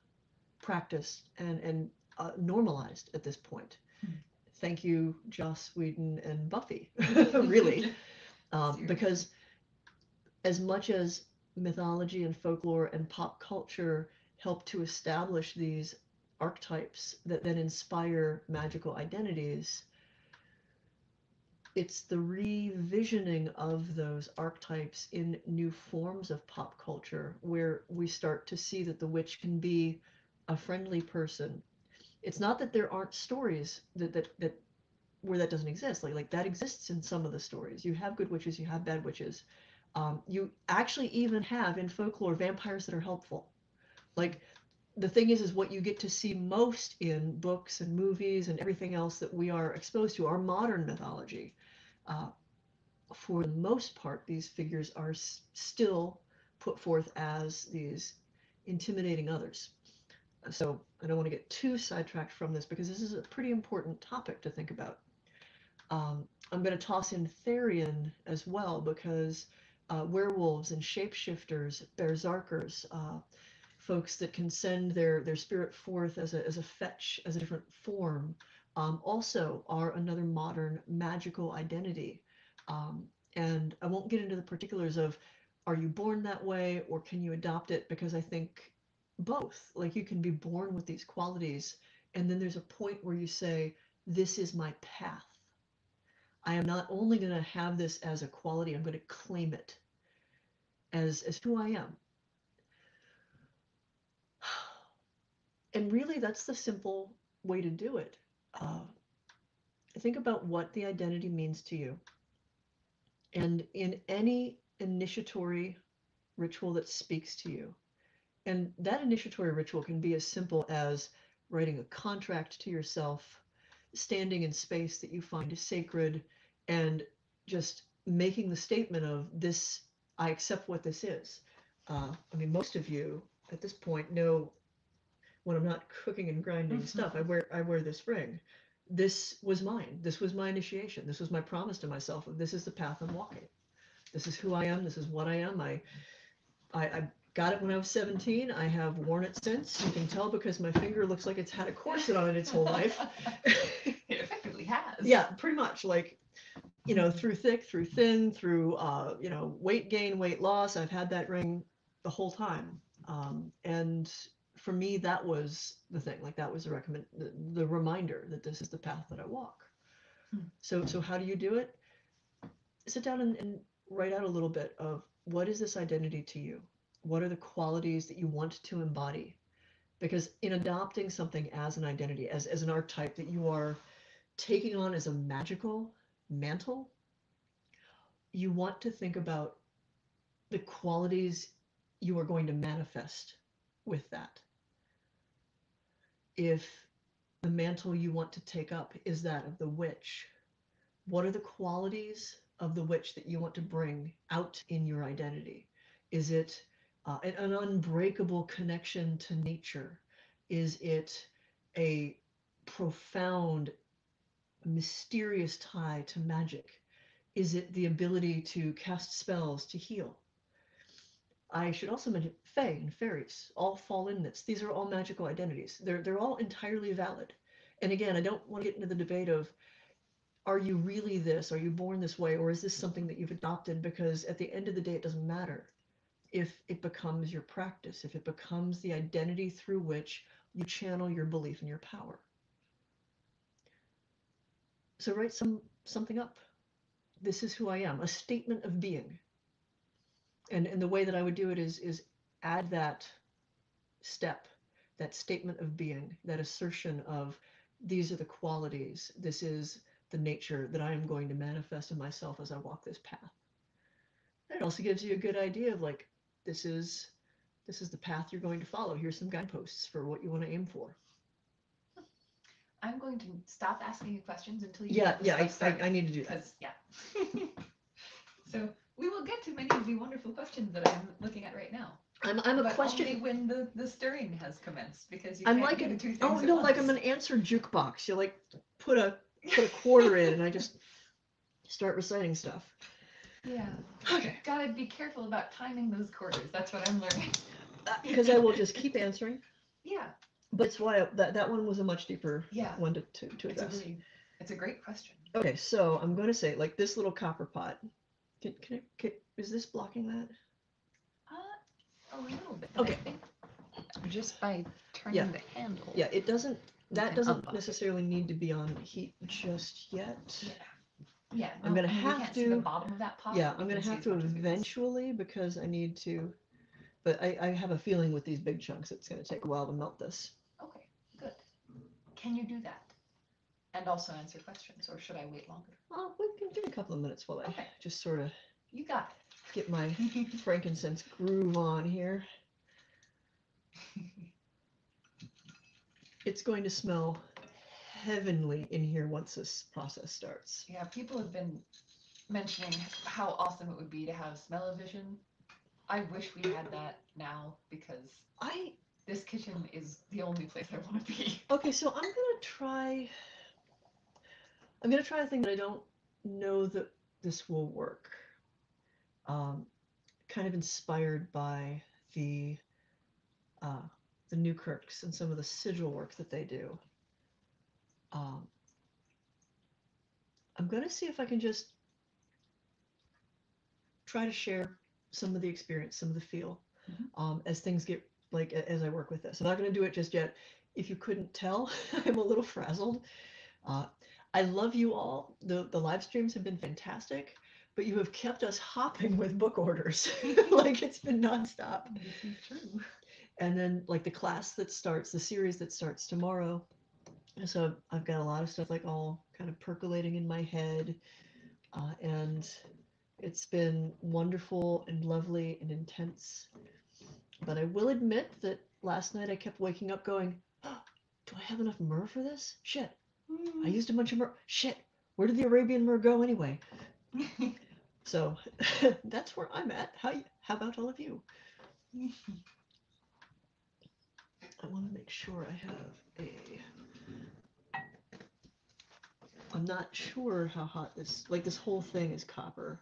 practiced and normalized at this point. Thank you, Joss Whedon and Buffy, really, because as much as mythology and folklore and pop culture help to establish these archetypes that then inspire magical identities, it's the revisioning of those archetypes in new forms of pop culture where we start to see that the witch can be a friendly person. It's not that there aren't stories that where that doesn't exist. Like that exists in some of the stories. You have good witches, you have bad witches. You actually even have in folklore vampires that are helpful. Like the thing is what you get to see most in books and movies and everything else that we are exposed to, our modern mythology. For the most part, these figures are still put forth as these intimidating others. So I don't want to get too sidetracked from this because this is a pretty important topic to think about. I'm going to toss in Therian as well because werewolves and shapeshifters, berserkers, folks that can send their spirit forth as a fetch, as a different form, also are another modern magical identity. And I won't get into the particulars of are you born that way or can you adopt it, because I think both. Like you can be born with these qualities and then there's a point where you say, this is my path. I am not only going to have this as a quality, I'm going to claim it as who I am. And really, that's the simple way to do it. Think about what the identity means to you. And in any initiatory ritual that speaks to you, and that initiatory ritual can be as simple as writing a contract to yourself, standing in space that you find sacred, and just making the statement of this, I accept what this is. I mean, most of you at this point know when I'm not cooking and grinding stuff, I wear this ring. This was mine. This was my initiation. This was my promise to myself of this is the path I'm walking. This is who I am. This is what I am. I got it when I was 17. I have worn it since. You can tell because my finger looks like it's had a corset on it its whole life.
It effectively has.
Yeah, pretty much. Like, you know, through thick, through thin, through, you know, weight gain, weight loss. I've had that ring the whole time. And for me, that was the thing. Like that was the reminder that this is the path that I walk. So how do you do it? Sit down and write out a little bit of what is this identity to you? What are the qualities that you want to embody? Because in adopting something as an identity, as an archetype that you are taking on as a magical mantle, you want to think about the qualities you are going to manifest with that. If the mantle you want to take up is that of the witch, what are the qualities of the witch that you want to bring out in your identity? Is it an unbreakable connection to nature? Is it a profound, mysterious tie to magic? Is it the ability to cast spells to heal? I should also mention fae and fairies all fall in this. These are all magical identities. They're all entirely valid. And again, I don't want to get into the debate of, are you really this? Are you born this way? Or is this something that you've adopted? Because at the end of the day, it doesn't matter if it becomes your practice, if it becomes the identity through which you channel your belief in your power. So write something up. This is who I am, a statement of being. And the way that I would do it is add that step, that statement of being, that assertion of these are the qualities, this is the nature that I am going to manifest in myself as I walk this path. And it also gives you a good idea of like, this is the path you're going to follow. Here's some guideposts for what you want to aim for.
I'm going to stop asking you questions until you
Yeah, I need to do that.
Yeah. So we will get to many of the wonderful questions that I'm looking at right now.
I'm a
But
question.
only when the stirring has commenced, because you
I'm
can't
like
do
an
two things
oh
at
no, like
once.
I'm an answer jukebox. You like put a quarter in, and I just start reciting stuff.
Yeah.
Okay.
Gotta be careful about timing those quarters. That's what I'm learning.
Because I will just keep answering.
Yeah.
But it's why that one was a much deeper one to address.
It's a great question.
Okay, so I'm going to say, like, this little copper pot. Is this blocking that?
A little bit.
Okay.
I think just by turning the handle.
Yeah, it doesn't. That
can
doesn't
unlock
necessarily need to be on heat just yet.
Yeah.
I'm gonna
we
have
can't
to.
see the bottom of that pot.
Yeah,
but we
I'm
can
gonna
see
have
as
to
much as it is.
eventually because I need to. But I have a feeling with these big chunks, it's gonna take a while to melt this.
Okay, good. Can you do that? And also answer questions, or should I wait longer?
Oh, we can give it a couple of minutes while I just sort of.
You got it.
Get my frankincense groove on here. It's going to smell heavenly in here once this process starts.
Yeah, people have been mentioning how awesome it would be to have smell-o-vision. I wish we had that now, because this kitchen is the only place I want to be.
Okay, so I'm gonna try a thing that I don't know that this will work. Kind of inspired by the Newkirks and some of the sigil work that they do. I'm going to see if I can just try to share some of the experience, some of the feel, as things get, like, as I work with this. I'm not going to do it just yet. If you couldn't tell, I'm a little frazzled. I love you all. The live streams have been fantastic, but you have kept us hopping with book orders. Like, it's been nonstop.
This is true.
And then, like, the series that starts tomorrow. So I've got a lot of stuff, like, all kind of percolating in my head. And it's been wonderful and lovely and intense. But I will admit that last night I kept waking up going, oh, do I have enough myrrh for this? Shit. I used a bunch of myrrh. Shit. Where did the Arabian myrrh go anyway? So that's where I'm at. How about all of you? I want to make sure I have I'm not sure how hot this whole thing is copper.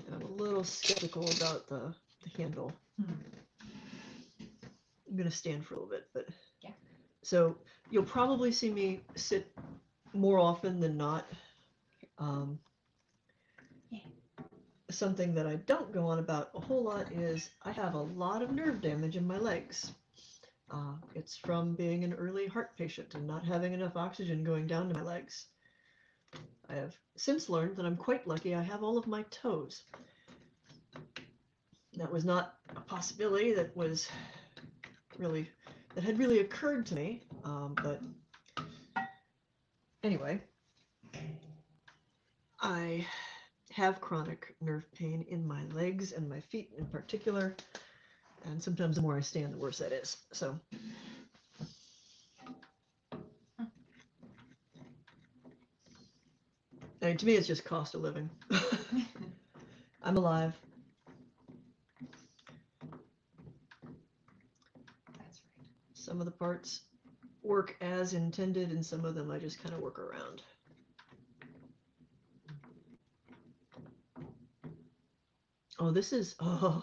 And I'm a little skeptical about the handle. I'm going to stand for a little bit, but
yeah.
So you'll probably see me sit more often than not. Something that I don't go on about a whole lot is I have a lot of nerve damage in my legs. It's from being an early heart patient and not having enough oxygen going down to my legs. I have since learned that I'm quite lucky I have all of my toes. That was not a possibility that had really occurred to me, but anyway, I have chronic nerve pain in my legs and my feet in particular, and sometimes the more I stand, the worse that is. So I mean, to me, it's just cost of living. I'm alive.
That's right.
Some of the parts work as intended, and some of them I just kind of work around. Oh, this is going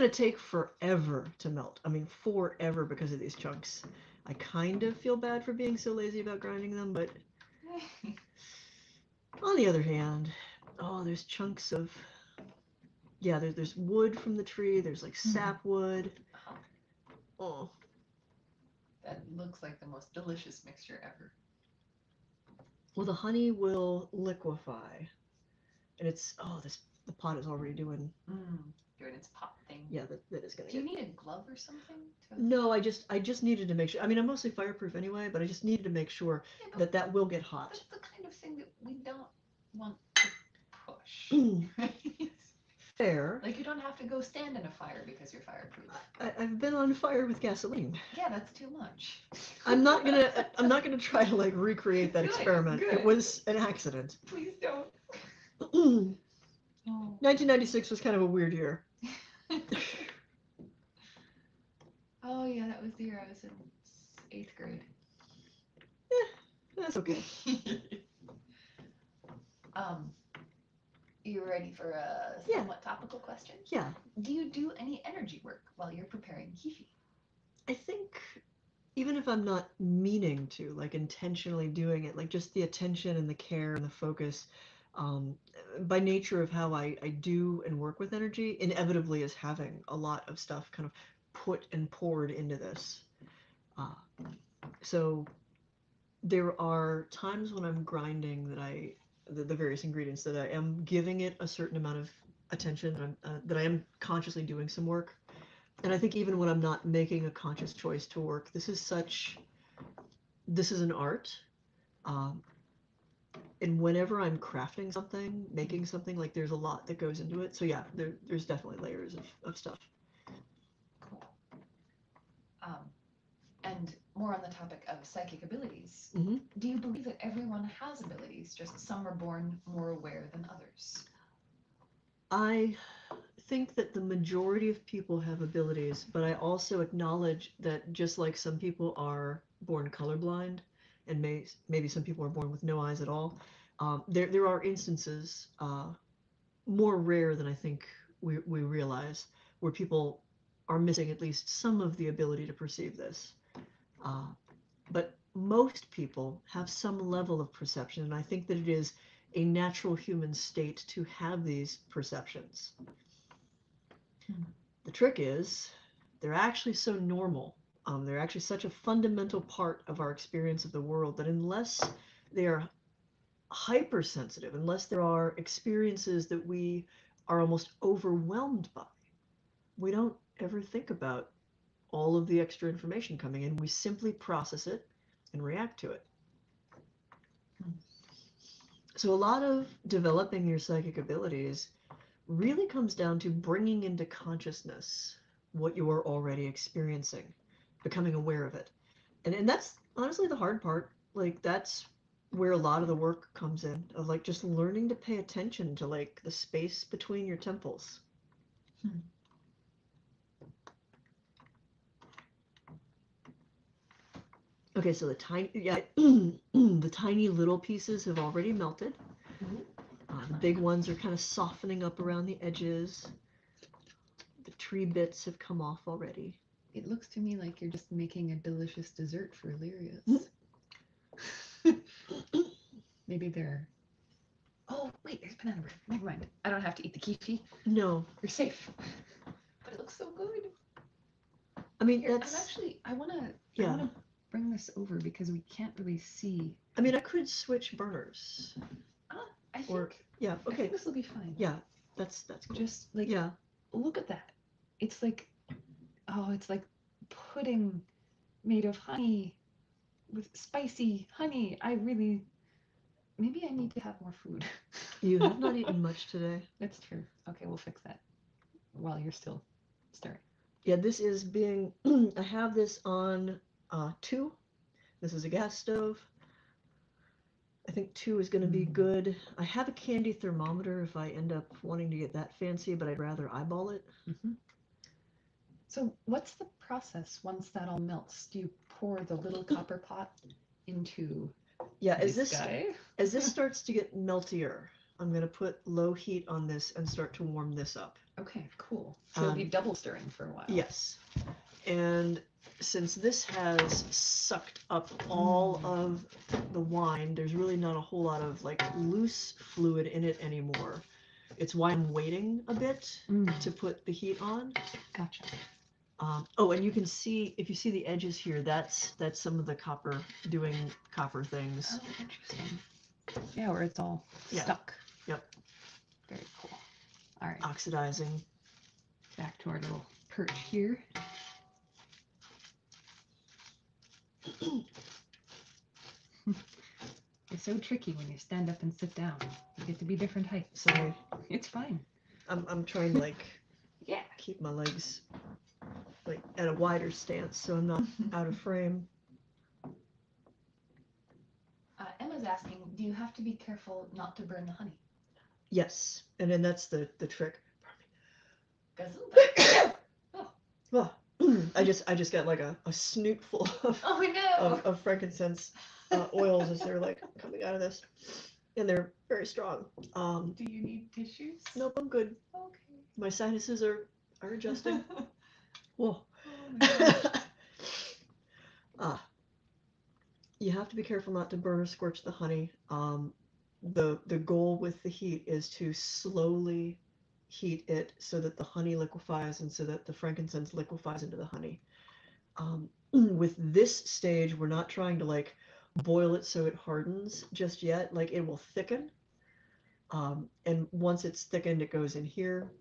to take forever to melt. I mean, forever because of these chunks. I kind of feel bad for being so lazy about grinding them, but on the other hand, there's chunks of, there's wood from the tree. There's like sapwood. Oh.
That looks like the most delicious mixture ever.
Well, the honey will liquefy, and the pot is already doing
its pot thing.
Yeah, that is going to.
Do you need a glove or something?
No, I just needed to make sure. I mean, I'm mostly fireproof anyway, but I just needed to make sure that will get hot.
That's the kind of thing that we don't want to push.
Fair.
Like, you don't have to go stand in a fire because you're fireproof.
I've been on fire with gasoline.
Yeah, that's too much.
I'm not gonna try to, like, recreate that experiment. Good. It was an accident.
Please don't. Oh.
1996 was kind of a weird year.
Oh yeah, that was the year I was in 8th grade.
That's okay.
You ready for a somewhat topical question?
Yeah.
Do you do any energy work while you're preparing Kifi?
I think even if I'm not meaning to, like intentionally doing it, like just the attention and the care and the focus, by nature of how I do and work with energy, inevitably is having a lot of stuff kind of put and poured into this. So there are times when I'm grinding that the various ingredients that I am giving it a certain amount of attention, that I am consciously doing some work. And I think even when I'm not making a conscious choice to work, this is an art. And whenever I'm crafting something, making something, like there's a lot that goes into it. So yeah, there's definitely layers of stuff.
Cool. And more on the topic of psychic abilities, do you believe that everyone has abilities, just some are born more aware than others? I
think that the majority of people have abilities, but I also acknowledge that just like some people are born colorblind, and maybe some people are born with no eyes at all, there are instances, more rare than I think we realize, where people are missing at least some of the ability to perceive this. But most people have some level of perception, and I think that it is a natural human state to have these perceptions. The trick is, they're actually so normal. They're actually such a fundamental part of our experience of the world that unless they are hypersensitive, unless there are experiences that we are almost overwhelmed by, we don't ever think about all of the extra information coming in. We simply process it and react to it. So a lot of developing your psychic abilities really comes down to bringing into consciousness what you are already experiencing, becoming aware of it. And that's honestly the hard part. Like, that's where a lot of the work comes in, of like just learning to pay attention to like the space between your temples. Okay, so the tiny little pieces have already melted. The big ones are kind of softening up around the edges. The tree bits have come off already.
It looks to me like you're just making a delicious dessert for Illyrius. Maybe they're... Oh, wait, there's banana bread. Never mind. I don't have to eat the Kifi.
No.
You're safe. But it looks so good.
I mean,
Here,
that's...
I want to bring this over because we can't really see.
I mean, I could switch burners.
I think...
Yeah, okay.
I think this will be fine.
Yeah, that's cool.
Just, like, look at that. It's like... Oh, it's like pudding made of honey with spicy honey. Maybe I need to have more food.
You have not eaten much today.
That's true. Okay, we'll fix that while you're still stirring.
Yeah, this is being... I have this on 2. This is a gas stove. I think 2 is going to be good. I have a candy thermometer if I end up wanting to get that fancy, but I'd rather eyeball it.
So what's the process once that all melts? Do you pour the little copper pot into
as this starts to get meltier, I'm going to put low heat on this and start to warm this up.
Okay, cool. So you'll be double stirring for a while.
Yes. And since this has sucked up all of the wine, there's really not a whole lot of like loose fluid in it anymore. It's why I'm waiting a bit to put the heat on.
Gotcha.
And you can see, if you see the edges here, that's some of the copper doing copper things.
Oh, interesting. Yeah, where it's all stuck.
Yep.
Very cool. All right.
Oxidizing.
Back to our little perch here. It's so tricky when you stand up and sit down. You get to be different heights.
Sorry.
It's fine.
I'm trying to like keep my legs like at a wider stance so I'm not out of frame.
Emma's asking, do you have to be careful not to burn the honey?
Yes, and then that's the trick.
Guzzle. Oh.
Oh, I just got like a snoot full of
Oh no.
of frankincense oils as they're like coming out of this, and they're very strong.
Do you need tissues?
Nope, I'm good.
Okay.
My sinuses are adjusting. Whoa.
Oh my gosh.
You have to be careful not to burn or scorch the honey. The goal with the heat is to slowly heat it so that the honey liquefies and so that the frankincense liquefies into the honey. With this stage, we're not trying to like boil it so it hardens just yet. Like it will thicken. And once it's thickened, it goes in here.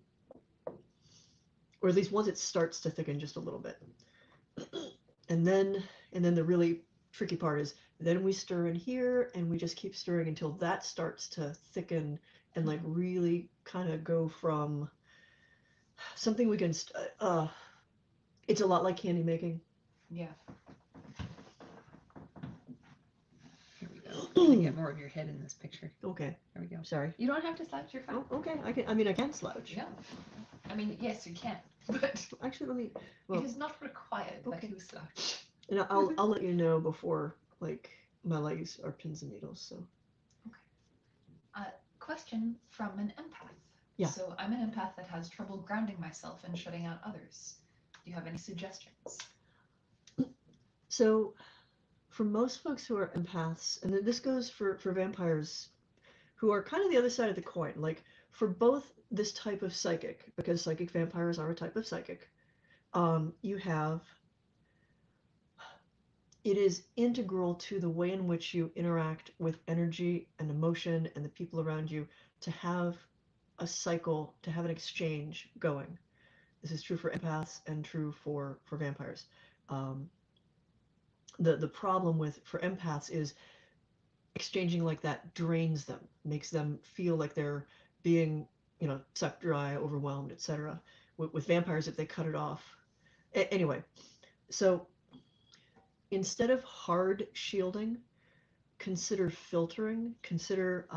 Or at least once it starts to thicken just a little bit. And then the really tricky part is then we stir in here and we just keep stirring until that starts to thicken and like really kind of go from something we can it's a lot like candy making.
Yeah.
Here we go. I'm gonna get more of your head in this picture.
Okay.
There we go.
Sorry.
You don't have to slouch. You're fine.
Oh, okay. I can slouch.
Yeah. I mean, yes, you can, but
Actually, let me. Well,
it is not required that
okay.
you slouch.
and I'll let you know before like my legs are pins and needles. So.
Question from an empath.
Yeah.
So I'm an empath that has trouble grounding myself and shutting out others. Do you have any suggestions?
So, for most folks who are empaths, and this goes for vampires who are kind of the other side of the coin, like for both this type of psychic, because psychic vampires are a type of psychic, it is integral to the way in which you interact with energy and emotion and the people around you to have a cycle, to have an exchange going. This is true for empaths and true for vampires. The problem for empaths is exchanging like that drains them, makes them feel like they're being, sucked dry, overwhelmed, etc. With vampires, if they cut it off. Anyway, so instead of hard shielding, consider filtering. Consider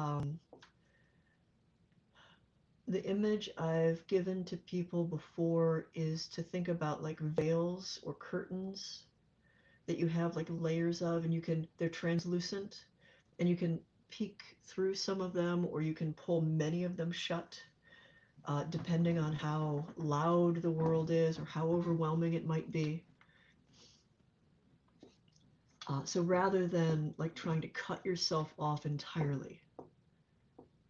the image I've given to people before is to think about like veils or curtains that you have like layers of, and they're translucent, and you can peek through some of them, or you can pull many of them shut, depending on how loud the world is or how overwhelming it might be. So rather than like trying to cut yourself off entirely,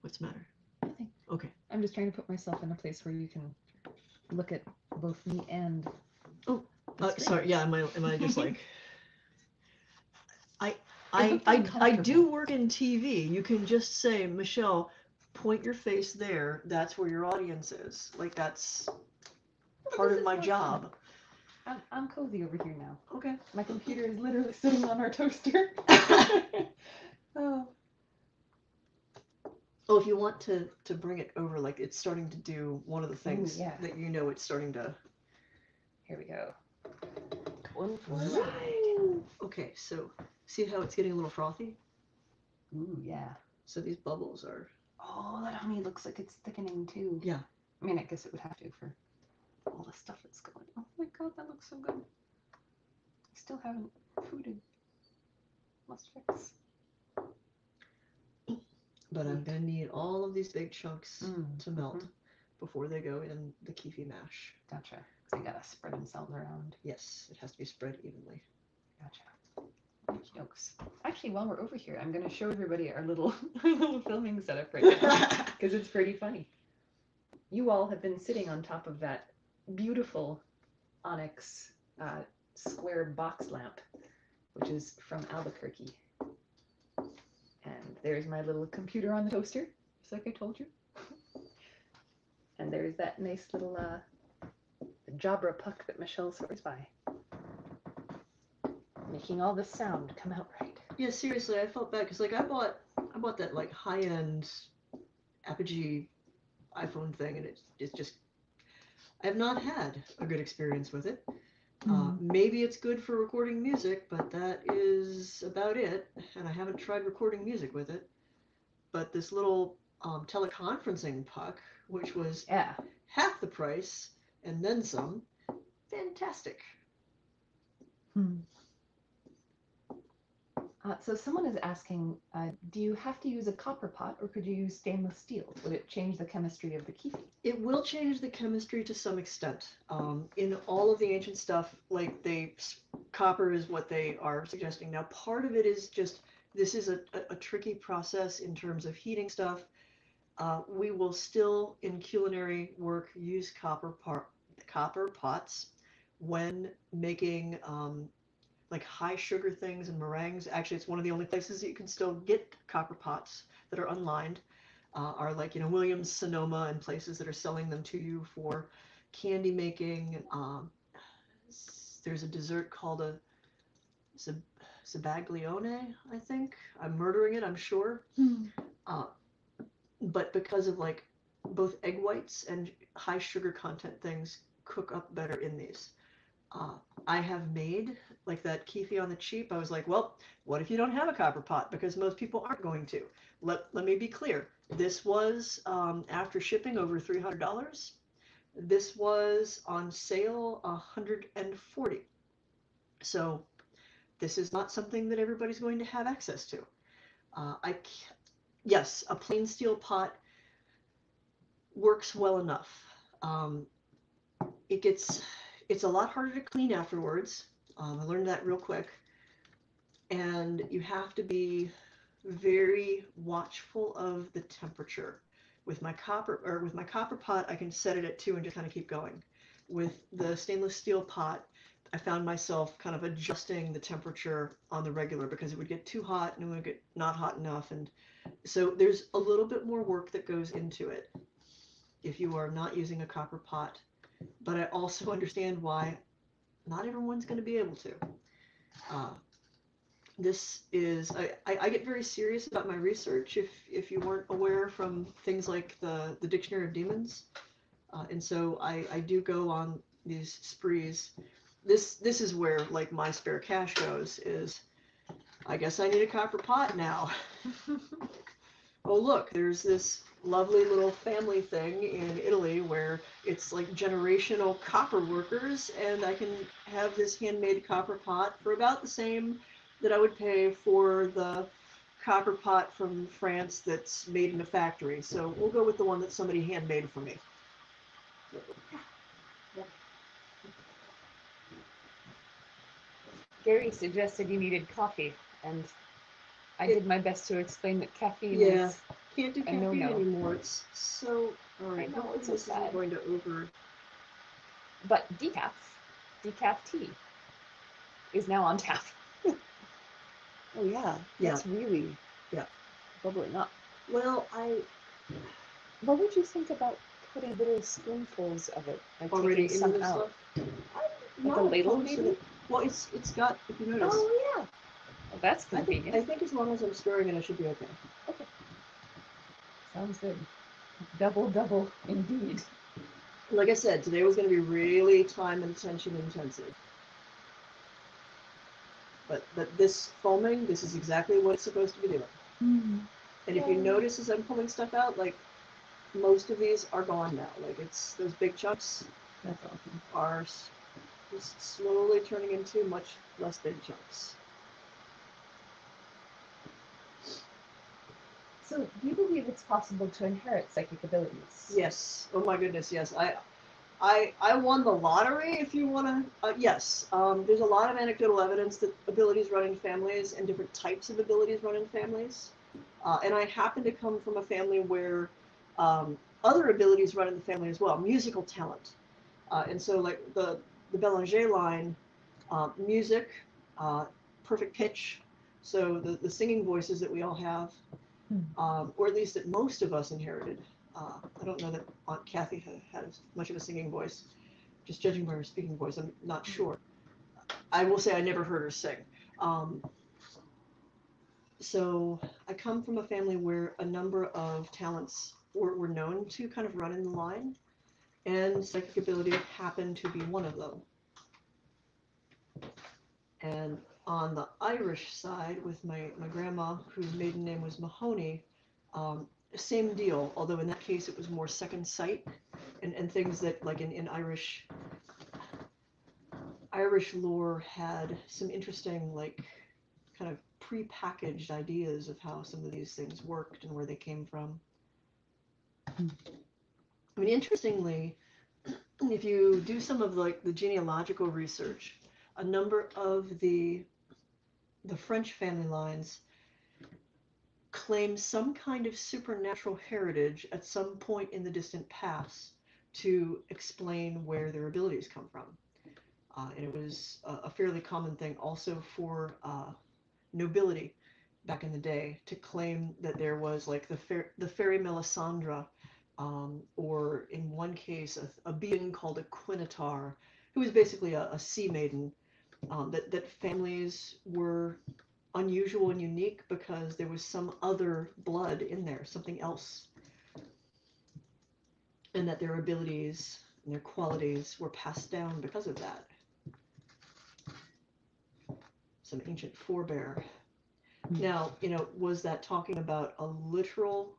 what's the matter?
Nothing.
Okay.
I'm just trying to put myself in a place where you can look at both me and.
Oh, sorry. Yeah. Am I just like?
looked
I
uncomfortable.
do work in TV. You can just say, Michelle, point your face there. That's where your audience is. Like that's part of my job.
I'm cozy over here now.
Okay.
My computer is literally sitting on our toaster. Oh.
Oh, if you want to bring it over, like it's starting to do one of the things
yeah.
that it's starting to.
Here we go. Going for a ride.
Okay, so see how it's getting a little frothy?
Ooh, yeah.
So these bubbles are.
Oh, that honey looks like it's thickening too.
Yeah.
I mean, I guess it would have to for all the stuff that's going. Oh my god, that looks so good. I still haven't fooded. Must fix.
But I'm gonna need all of these big chunks to melt
Mhm.
before they go in the Kifi mash.
Gotcha. So you gotta spread themselves around.
Yes, it has to be spread evenly.
Gotcha. Okey-dokes. Actually, while we're over here, I'm gonna show everybody our little little filming setup right now because it's pretty funny. You all have been sitting on top of that beautiful onyx square box lamp, which is from Albuquerque. And there's my little computer on the toaster, just like I told you. And there's that nice little Jabra puck that Michelle swears by. Making all this sound come out right.
Yeah, seriously, I felt bad because like I bought that like high-end Apogee iPhone thing, and it's just I have not had a good experience with it. Maybe it's good for recording music, but that is about it. And I haven't tried recording music with it. But this little teleconferencing puck, which was
Yeah.
half the price and then some. Fantastic.
So someone is asking, do you have to use a copper pot or could you use stainless steel? Would it change the chemistry of the Kifi?
It will change the chemistry to some extent. In all of the ancient stuff, like copper is what they are suggesting. Now, part of it is just, this is a tricky process in terms of heating stuff. We will still, in culinary work, use copper pots when making like high sugar things and meringues. Actually, it's one of the only places that you can still get copper pots that are unlined. Are like, Williams, Sonoma, and places that are selling them to you for candy making. There's a dessert called a Sabaglione, I think. I'm murdering it, I'm sure. But because of like both egg whites and high sugar content things cook up better in these. I have made like that Kifi on the cheap. I was like, well, what if you don't have a copper pot? Because most people aren't going to. Let me be clear. This was after shipping over $300. This was on sale $140. So this is not something that everybody's going to have access to. Yes, a plain steel pot works well enough. It's a lot harder to clean afterwards. I learned that real quick. And you have to be very watchful of the temperature. With my copper pot, I can set it at 2 and just kind of keep going. With the stainless steel pot, I found myself kind of adjusting the temperature on the regular because it would get too hot and it would get not hot enough. And so there's a little bit more work that goes into it if you are not using a copper pot. But I also understand why not everyone's going to be able to. This is, I get very serious about my research if you weren't aware from things like the Dictionary of Demons. And so I do go on these sprees. This is where like my spare cash goes is, I guess I need a copper pot now. Oh look, there's this lovely little family thing in Italy where it's like generational copper workers, and I can have this handmade copper pot for about the same that I would pay for the copper pot from France that's made in a factory. So we'll go with the one that somebody handmade for me.
Gary suggested you needed coffee, and I did my best to explain that caffeine
Yeah.
is
Can't do
a
caffeine
no-no.
anymore. It's so, all right,
I know,
hopefully
it's so
this
sad.
isn't going to over.
But decaf tea is now on tap.
Oh yeah. Yeah.
It's really bubbling up.
Well,
What would you think about putting little spoonfuls of it, like
already
taking
into
some
this
out?
stuff.
Like a ladle, maybe?
Well, it's got, if you notice.
Oh yeah. Well, that's
I
convenient.
think as long as I'm stirring it, I should be okay.
Okay. Sounds good. Double indeed.
Like I said, today was going to be really time and attention intensive. But this foaming, this is exactly what it's supposed to be doing.
Mm.
And if you notice as I'm pulling stuff out, like most of these are gone now. Like it's those big chunks
That's awesome.
are just slowly turning into much less big chunks.
So, do you believe it's possible to inherit psychic abilities?
Yes. Oh my goodness. Yes. I won the lottery. If you want to, yes. There's a lot of anecdotal evidence that abilities run in families and different types of abilities run in families. And I happen to come from a family where other abilities run in the family as well. Musical talent. And so like the Belanger line, music, perfect pitch. So the singing voices that we all have, or at least that most of us inherited. I don't know that Aunt Kathy had as much of a singing voice. Just judging by her speaking voice, I'm not sure. I will say I never heard her sing. So I come from a family where a number of talents were known to kind of run in the line, and psychic ability happened to be one of them. And on the Irish side, with my grandma, whose maiden name was Mahoney, same deal, although in that case it was more second sight, and things that, like in Irish lore, had some interesting, like, kind of pre-packaged ideas of how some of these things worked and where they came from. I mean, interestingly, if you do some of, like, the genealogical research, a number of the French family lines claim some kind of supernatural heritage at some point in the distant past to explain where their abilities come from. And it was a fairly common thing also for nobility back in the day to claim that there was, like, the fairy Melisandre, or in one case a being called a Quinatar, who was basically a sea maiden, that families were unusual and unique because there was some other blood in there, something else, and that their abilities and their qualities were passed down because of that. Some ancient forebear. Now, was that talking about a literal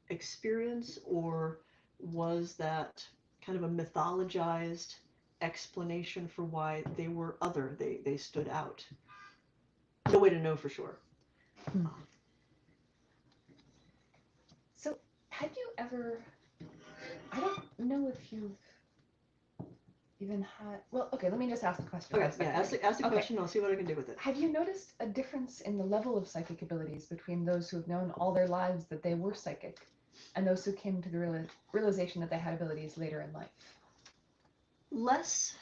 experience, or was that kind of a mythologized explanation for why they were other, they stood out? No way to know for sure.
So, had you ever, I don't know if you've even had, well, okay, let me just ask the question.
Okay, yeah, ask the question, I'll see what I can do with it.
Have you noticed a difference in the level of psychic abilities between those who have known all their lives that they were psychic and those who came to the realization that they had abilities later in life?
Less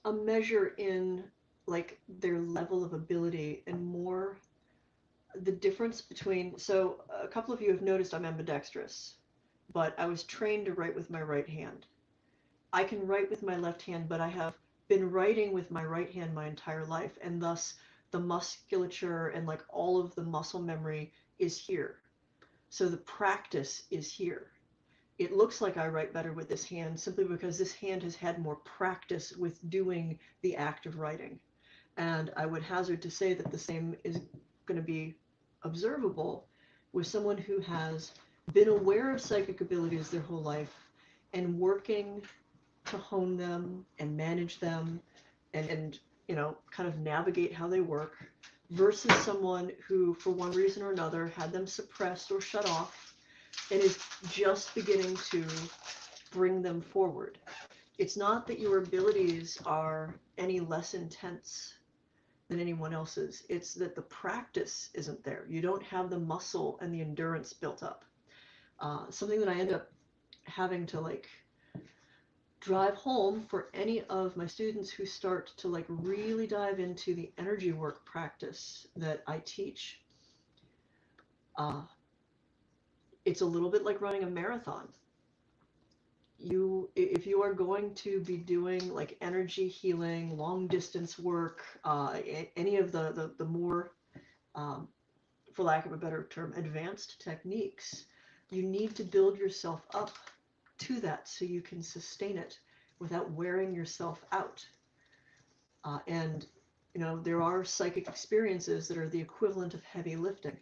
a measure in, like, their level of ability and more the difference between, so a couple of you have noticed I'm ambidextrous, but I was trained to write with my right hand. I can write with my left hand, but I have been writing with my right hand my entire life, and thus the musculature and, like, all of the muscle memory is here. So the practice is here. It looks like I write better with this hand simply because this hand has had more practice with doing the act of writing. And I would hazard to say that the same is going to be observable with someone who has been aware of psychic abilities their whole life and working to hone them and manage them and kind of navigate how they work, versus someone who, for one reason or another, had them suppressed or shut off and is just beginning to bring them forward. It's not that your abilities are any less intense than anyone else's. It's that the practice isn't there. You don't have the muscle and the endurance built up. Something that I end up having to, like, drive home for any of my students who start to, like, really dive into the energy work practice that I teach. It's a little bit like running a marathon. If you are going to be doing, like, energy healing, long distance work, any of the more, for lack of a better term, advanced techniques, you need to build yourself up to that so you can sustain it without wearing yourself out. And there are psychic experiences that are the equivalent of heavy lifting.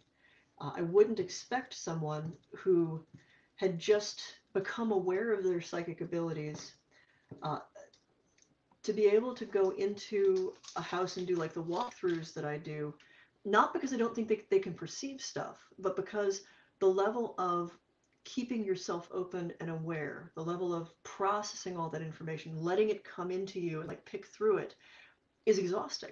I wouldn't expect someone who had just become aware of their psychic abilities to be able to go into a house and do, like, the walkthroughs that I do, not because I don't think they can perceive stuff, but because the level of keeping yourself open and aware, the level of processing all that information, letting it come into you and, like, pick through it, is exhausting.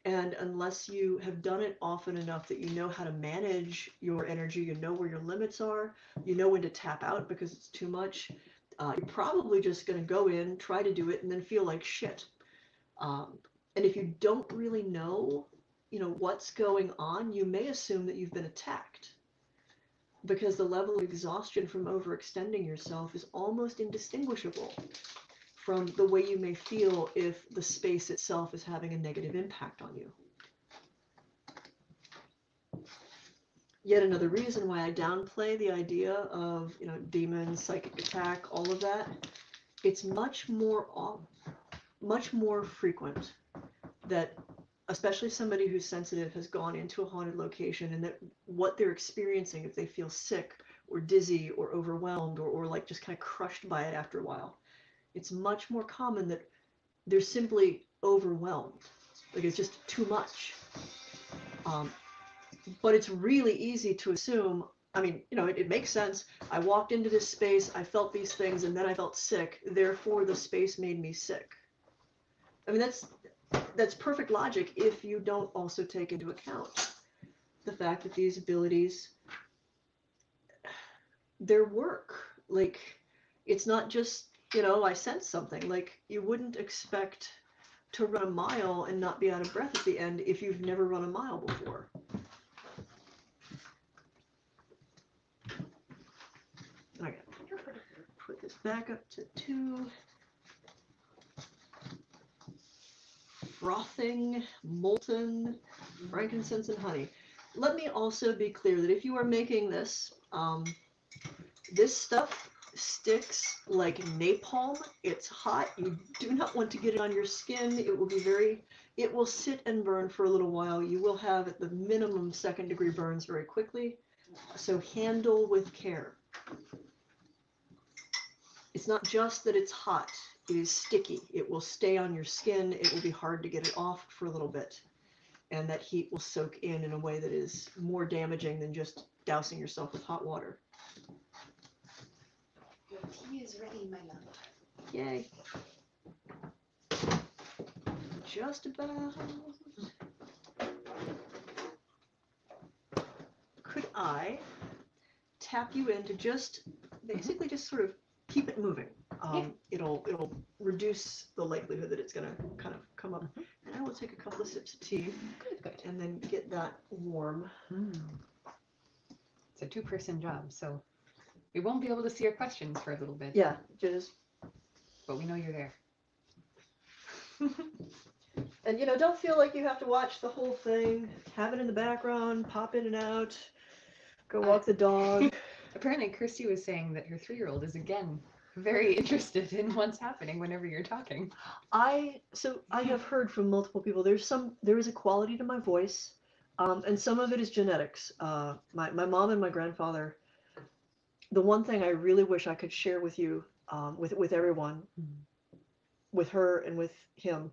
And unless you have done it often enough that you know how to manage your energy, you know where your limits are, you know when to tap out because it's too much, you're probably just going to go in, try to do it, and then feel like shit. And if you don't really know, what's going on, you may assume that you've been attacked, because the level of exhaustion from overextending yourself is almost indistinguishable from the way you may feel if the space itself is having a negative impact on you. Yet another reason why I downplay the idea of, demons, psychic attack, all of that. It's much more frequent that, especially somebody who's sensitive, has gone into a haunted location, and that what they're experiencing, if they feel sick or dizzy or overwhelmed or like just kind of crushed by it after a while. It's much more common that they're simply overwhelmed. Like it's just too much. But it's really easy to assume, I mean, you know, it makes sense. I walked into this space, I felt these things, and then I felt sick. Therefore, the space made me sick. I mean, that's perfect logic if you don't also take into account the fact that these abilities, their work. Like, it's not just, you know, I sense something. Like, you wouldn't expect to run a mile and not be out of breath at the end if you've never run a mile before. Okay, put this back up to 2. Frothing, molten, frankincense, and honey. Let me also be clear that if you are making this, this stuff sticks like napalm. It's hot. You do not want to get it on your skin. It will be it will sit and burn for a little while. You will have at the minimum 2nd-degree burns very quickly. So handle with care. It's not just that it's hot. It is sticky. It will stay on your skin. It will be hard to get it off for a little bit. And that heat will soak in a way that is more damaging than just dousing yourself with hot water.
Your tea is ready, my love.
Yay. Just about. Could I tap you in to just basically just sort of keep it moving? It'll reduce the likelihood that it's going to kind of come up. And I will take a couple of sips of tea.
Good.
And then get that warm.
It's a 2-person job, so we won't be able to see your questions for a little bit.
Yeah, just.
But we know you're there.
And you know, don't feel like you have to watch the whole thing. Have it in the background, pop in and out, go walk the dog.
Apparently, Kirsty was saying that her 3-year-old is again very interested in what's happening whenever you're talking.
I have heard from multiple people. There is a quality to my voice, and some of it is genetics. My mom and my grandfather. The one thing I really wish I could share with you, with everyone, with her and with him,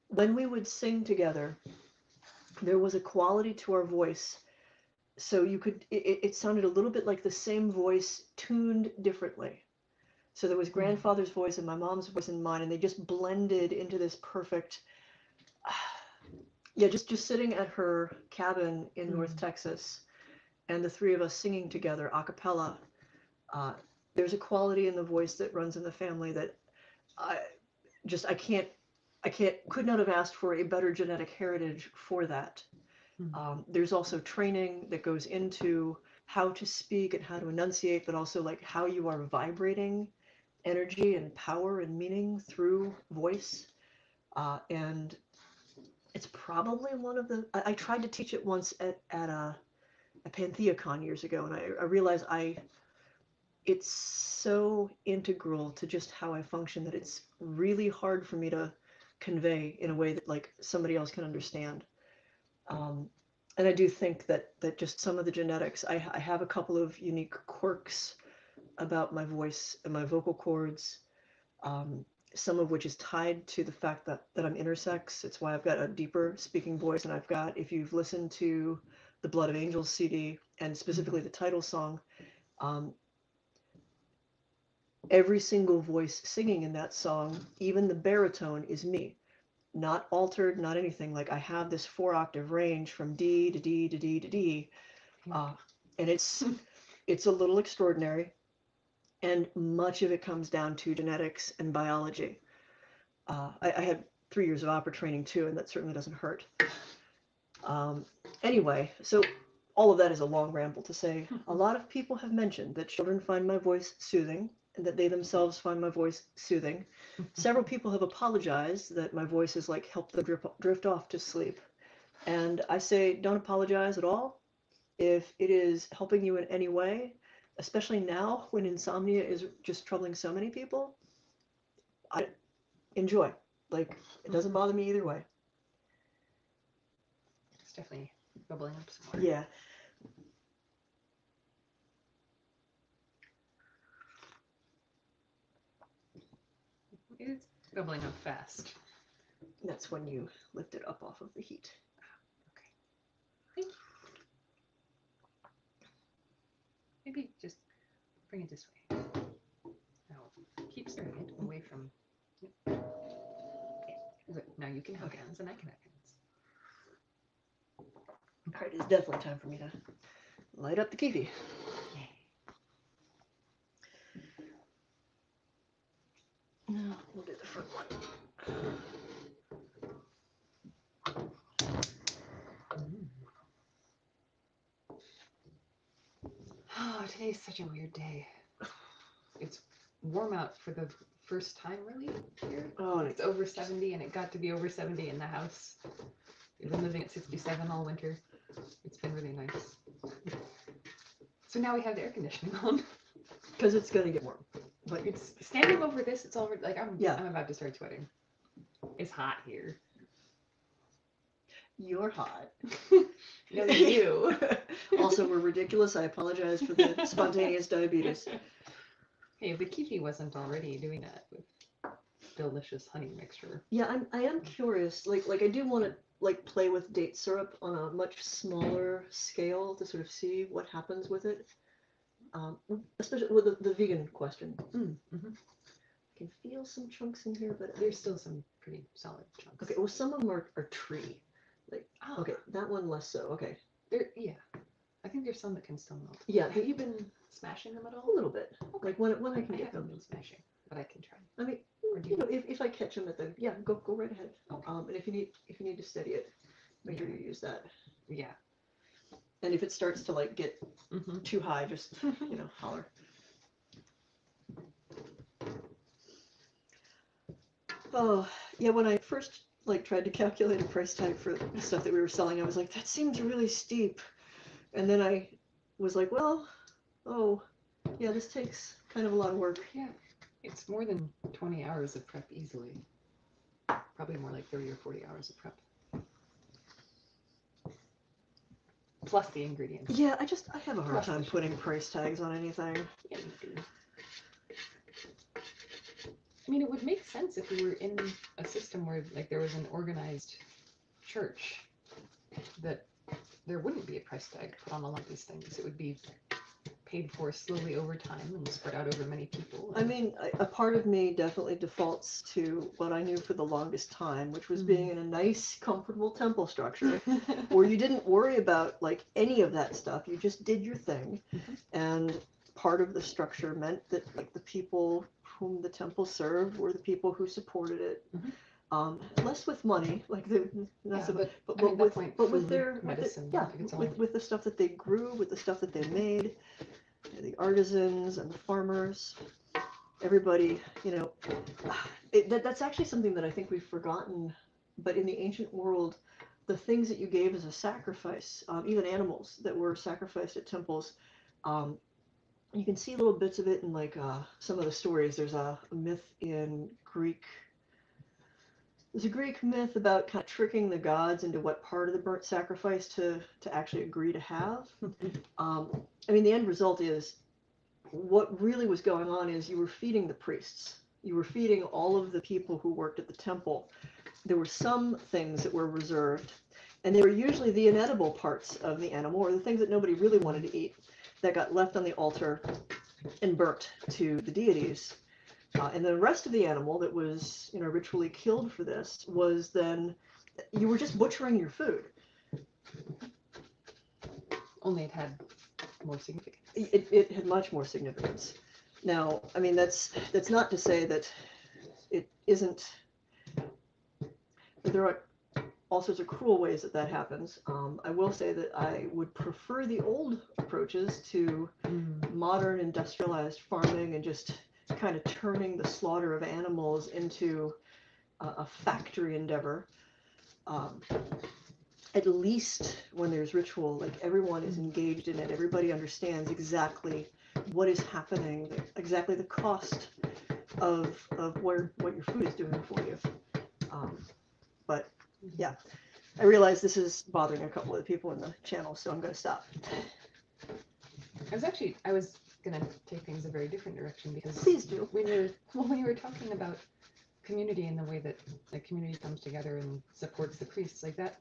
when we would sing together, there was a quality to our voice. So you could, it sounded a little bit like the same voice tuned differently. So there was grandfather's voice and my mom's voice and mine, and they just blended into this perfect, just sitting at her cabin in North Texas, and the 3 of us singing together a cappella. There's a quality in the voice that runs in the family that could not have asked for a better genetic heritage for that. There's also training that goes into how to speak and how to enunciate, but also like how you are vibrating energy and power and meaning through voice. And it's probably one of the, I tried to teach it once at a Pantheacon years ago, and I realized it's so integral to just how I function that it's really hard for me to convey in a way that like somebody else can understand. And I do think that just some of the genetics, I have a couple of unique quirks about my voice and my vocal cords, some of which is tied to the fact that I'm intersex. It's why I've got a deeper speaking voice, and I've got, if you've listened to the Blood of Angels CD, and specifically the title song, every single voice singing in that song, even the baritone, is me. Not altered, not anything. Like I have this 4-octave range from D to D to D to D, and it's a little extraordinary, and much of it comes down to genetics and biology. I had 3 years of opera training too, and that certainly doesn't hurt. Anyway, so all of that is a long ramble to say a lot of people have mentioned that children find my voice soothing, and that they themselves find my voice soothing. Several people have apologized that my voice has like helped them drift off to sleep. And I say, don't apologize at all. If it is helping you in any way, especially now when insomnia is just troubling so many people, I enjoy. Like, it doesn't bother me either way.
It's definitely bubbling up some more.
Yeah.
It's bubbling up fast.
That's when you lift it up off of the heat.
Okay. Thank you. Maybe just bring it this way. Now, keep stirring it away from... Yep. Okay. Good. Now you can have hands and I can have hands.
All right, it's definitely time for me to light up the Kifi. No, we'll do the front one.
Oh, today's such a weird day. It's warm out for the first time, really, here.
Oh,
It's over 70, and it got to be over 70 in the house. We've been living at 67 all winter. It's been really nice. So now we have the air conditioning on.
because it's gonna get warm.
But it's standing over this, it's already, like, I'm
Yeah.
about to start sweating. It's hot here.
You're hot.
No, you.
Also, we're ridiculous. I apologize for the spontaneous diabetes.
Hey, but Kifi wasn't already doing that with delicious honey mixture.
Yeah, I am curious. Like I do want to like play with date syrup on a much smaller scale to sort of see what happens with it. Especially with the vegan question.
Mm-hmm.
I can feel some chunks in here, but
There's still some pretty solid chunks.
okay. Well, some of them are tree.
Oh,
Okay, that one less so. Okay.
yeah. I think there's some that can still melt.
Yeah,
Have you been smashing them at
a
all?
little bit.
Okay.
Like when I can
I
get
haven't
them.
been smashing, but I can try.
I mean,
Or do
you know, if I catch them at the go right ahead.
Okay.
And if you need to steady it, make sure you use that.
Yeah.
And if it starts to like get
Mm-hmm.
too high, just holler. Oh yeah, when I first like tried to calculate a price tag for the stuff that we were selling, I was like, that seems really steep. And then I was like, well, oh yeah, this takes kind of a lot of work.
Yeah. It's more than 20 hours of prep easily. Probably more like 30 or 40 hours of prep. Plus the ingredients.
Yeah, I have a hard
Plus
time
the
putting price tags on anything.
Yeah, you do. I mean, it would make sense if we were in a system where like there was an organized church that there wouldn't be a price tag put on all of these things. It would be paid for slowly over time and spread out over many people.
I mean, a part of me definitely defaults to what I knew for the longest time, which was being in a nice, comfortable temple structure where you didn't worry about like any of that stuff. You just did your thing. And part of the structure meant that like the people whom the temple served were the people who supported it. Less with money, like but with their
medicine,
with the stuff that they grew, with the stuff that they made, the artisans and the farmers, everybody, that's actually something that I think we've forgotten. But in the ancient world, the things that you gave as a sacrifice, even animals that were sacrificed at temples, you can see little bits of it in like some of the stories. There's a myth in Greek. There's a Greek myth about kind of tricking the gods into what part of the burnt sacrifice to actually agree to have. I mean, the end result is what really was going on is you were feeding the priests. You were feeding all of the people who worked at the temple. There were some things that were reserved, and they were usually the inedible parts of the animal, or the things that nobody really wanted to eat, that got left on the altar and burnt to the deities. And the rest of the animal that was, ritually killed for this was then, you were just butchering your food.
Only it had more significance.
It had much more significance. Now, I mean, that's not to say that it isn't, there are all sorts of cruel ways that happens. I will say that I would prefer the old approaches to modern industrialized farming and just kind of turning the slaughter of animals into a factory endeavor. At least when there's ritual, like everyone is engaged in it. Everybody understands exactly what is happening, exactly the cost of what your food is doing for you. But yeah, I realize this is bothering a couple of people in the channel, so I'm going to stop.
I was gonna take things a very different direction because
Please do.
when you were talking about community and the way that the community comes together and supports the priests like that.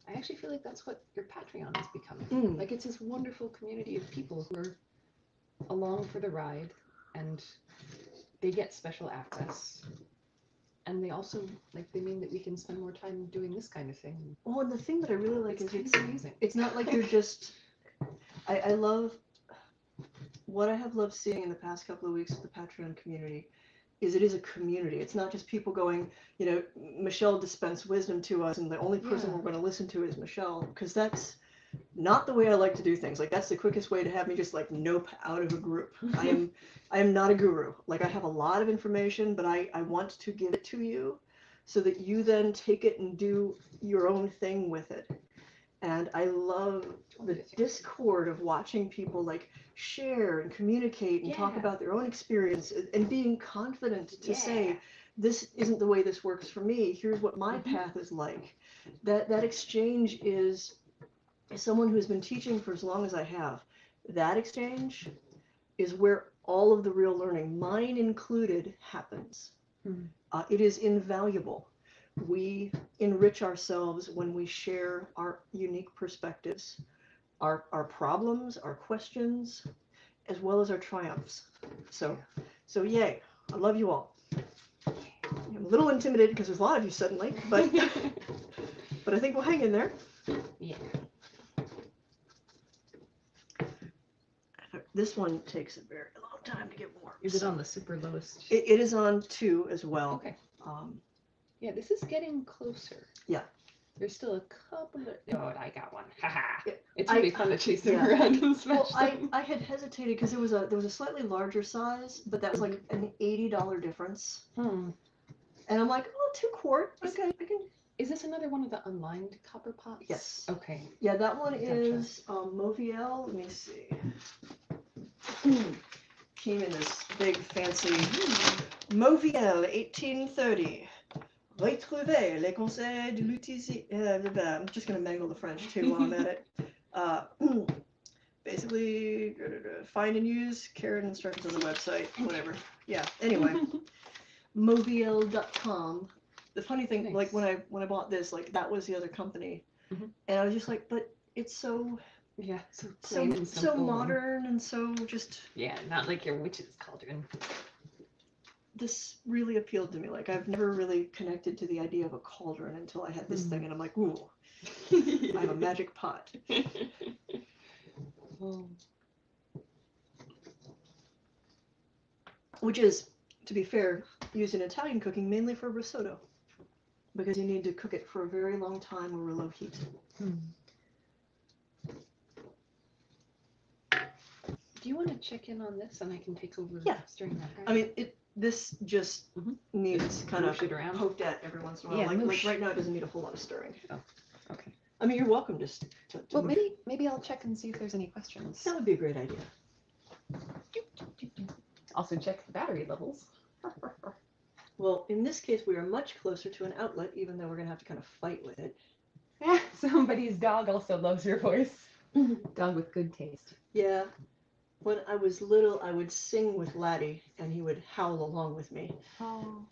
I actually feel like that's what your Patreon is becoming. Like it's this wonderful community of people who are along for the ride, and they get special access. And they also they mean that we can spend more time doing this kind of thing.
Well, and the thing that I really like
It's
is
kind of amazing.
it's not like you're just. I love what I have loved seeing in the past couple of weeks with the Patreon community is it is a community. It's not just people going, you know, Michelle dispensed wisdom to us and the only person we're going to listen to is Michelle, because that's not the way I like to do things. Like that's the quickest way to have me just like nope out of a group. I am not a guru. Like I have a lot of information, but I want to give it to you so that you then take it and do your own thing with it. And I love the discord of watching people like share and communicate and talk about their own experience and being confident to say, this isn't the way this works for me. Here's what my path is like. That exchange is, as someone who's been teaching for as long as I have, that exchange is where all of the real learning, mine included, happens. It is invaluable. We enrich ourselves when we share our unique perspectives, our problems, our questions, as well as our triumphs. So yay, I love you all. I'm a little intimidated because there's a lot of you suddenly, but I think we'll hang in there.
Yeah.
This one takes a very long time to get warm.
Is it on the super lowest?
It is on 2 as well.
Okay. Yeah, this is getting closer.
Yeah.
There's still a couple of... Oh, I got one. Haha.
Yeah,
It's really fun to chase them around and smash them.
I had hesitated because there was a slightly larger size, but that was like an $80 difference. And I'm like, oh, 2 quart. Okay, I can.
Is this another one of the unlined copper pots?
Yes.
Okay.
Yeah, that one is Moviel. Let me see. Came in this big fancy Moviel 1830. Retrouvez les conseils de l'utiliser. I'm just going to mangle the French too while I'm at it. Basically, find and use carrot instructions on the website, whatever. Yeah, anyway. Moviel.com. The funny thing, like when I bought this, like that was the other company. And I was just like, but it's so so modern and so just
not like your witch's cauldron.
This really appealed to me. Like I've never really connected to the idea of a cauldron until I had this thing, and I'm like, ooh, I have a magic pot. Which is, to be fair, used in Italian cooking mainly for risotto, because you need to cook it for a very long time over low heat.
Do you want to check in on this, and I can take over stirring that?
I mean, this just needs kind of
it around.
poked at every once in a while. Like right now, it doesn't need a whole lot of stirring.
Oh, okay.
I mean, you're welcome to
well, maybe I'll check and see if there's any questions.
That would be a great idea.
Also check the battery levels.
Well, in this case, we are much closer to an outlet, even though we're going to have to kind of fight with it.
Somebody's dog also loves your voice. Dog with good taste.
Yeah. When I was little, I would sing with Laddie, and he would howl along with me.
Oh.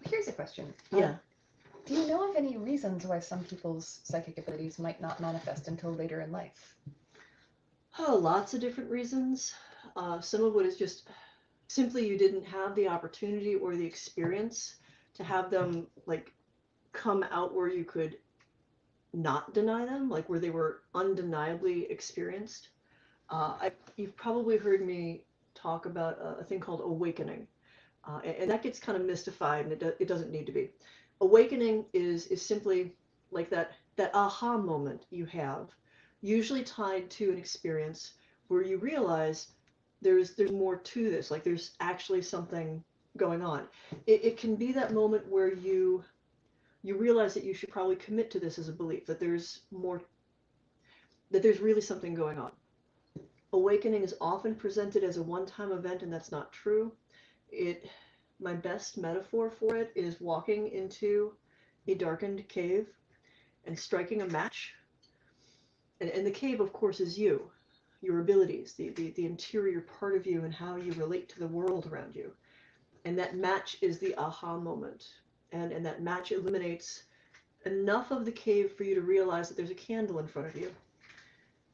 Here's a question.
Yeah.
Do you know of any reasons why some people's psychic abilities might not manifest until later in life?
Oh, lots of different reasons. Some of it is just simply you didn't have the opportunity or the experience to have them like come out where you could not deny them, like where they were undeniably experienced. You've probably heard me talk about a thing called awakening, and that gets kind of mystified, and it doesn't need to be. Awakening is simply like that aha moment you have, usually tied to an experience where you realize there's more to this, like there's actually something going on. It can be that moment where you realize that you should probably commit to this as a belief, that there's more, that there's really something going on. Awakening is often presented as a one-time event, and that's not true. My best metaphor for it is walking into a darkened cave and striking a match. And the cave, of course, is you, your abilities, the interior part of you and how you relate to the world around you. And that match is the aha moment. And that match illuminates enough of the cave for you to realize that there's a candle in front of you.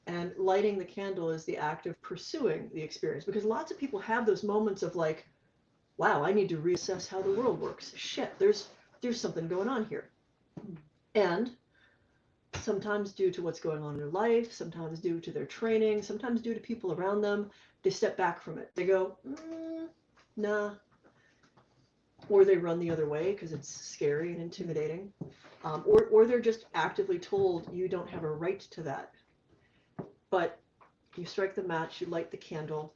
And lighting the candle is the act of pursuing the experience. Because lots of people have those moments of like, wow, I need to reassess how the world works. Shit, there's something going on here. And sometimes due to what's going on in their life, sometimes due to their training, sometimes due to people around them, they step back from it. They go, nah. Or they run the other way because it's scary and intimidating. Or they're just actively told you don't have a right to that. But you strike the match, you light the candle.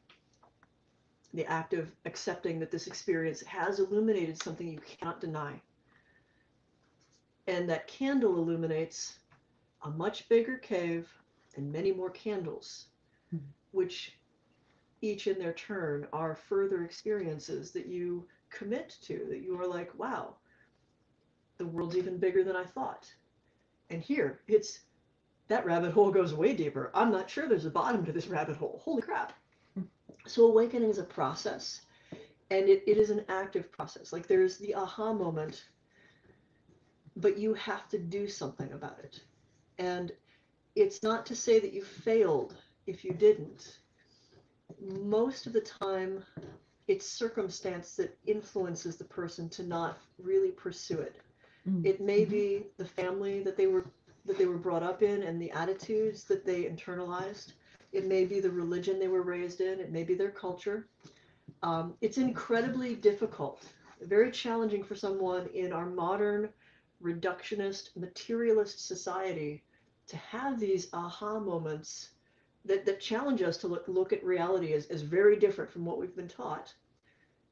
The act of accepting that this experience has illuminated something you cannot deny. And that candle illuminates a much bigger cave and many more candles, which each in their turn are further experiences that you commit to, that you are like, wow, the world's even bigger than I thought. And here, it's, that rabbit hole goes way deeper. I'm not sure there's a bottom to this rabbit hole. Holy crap. So awakening is a process, and it is an active process. Like there's the aha moment, but you have to do something about it. And it's not to say that you failed if you didn't. Most of the time, it's circumstance that influences the person to not really pursue it. It may be the family that they were brought up in and the attitudes that they internalized. It may be the religion they were raised in. It may be their culture. It's incredibly difficult, very challenging for someone in our modern reductionist, materialist society to have these aha moments that challenge us to look at reality as very different from what we've been taught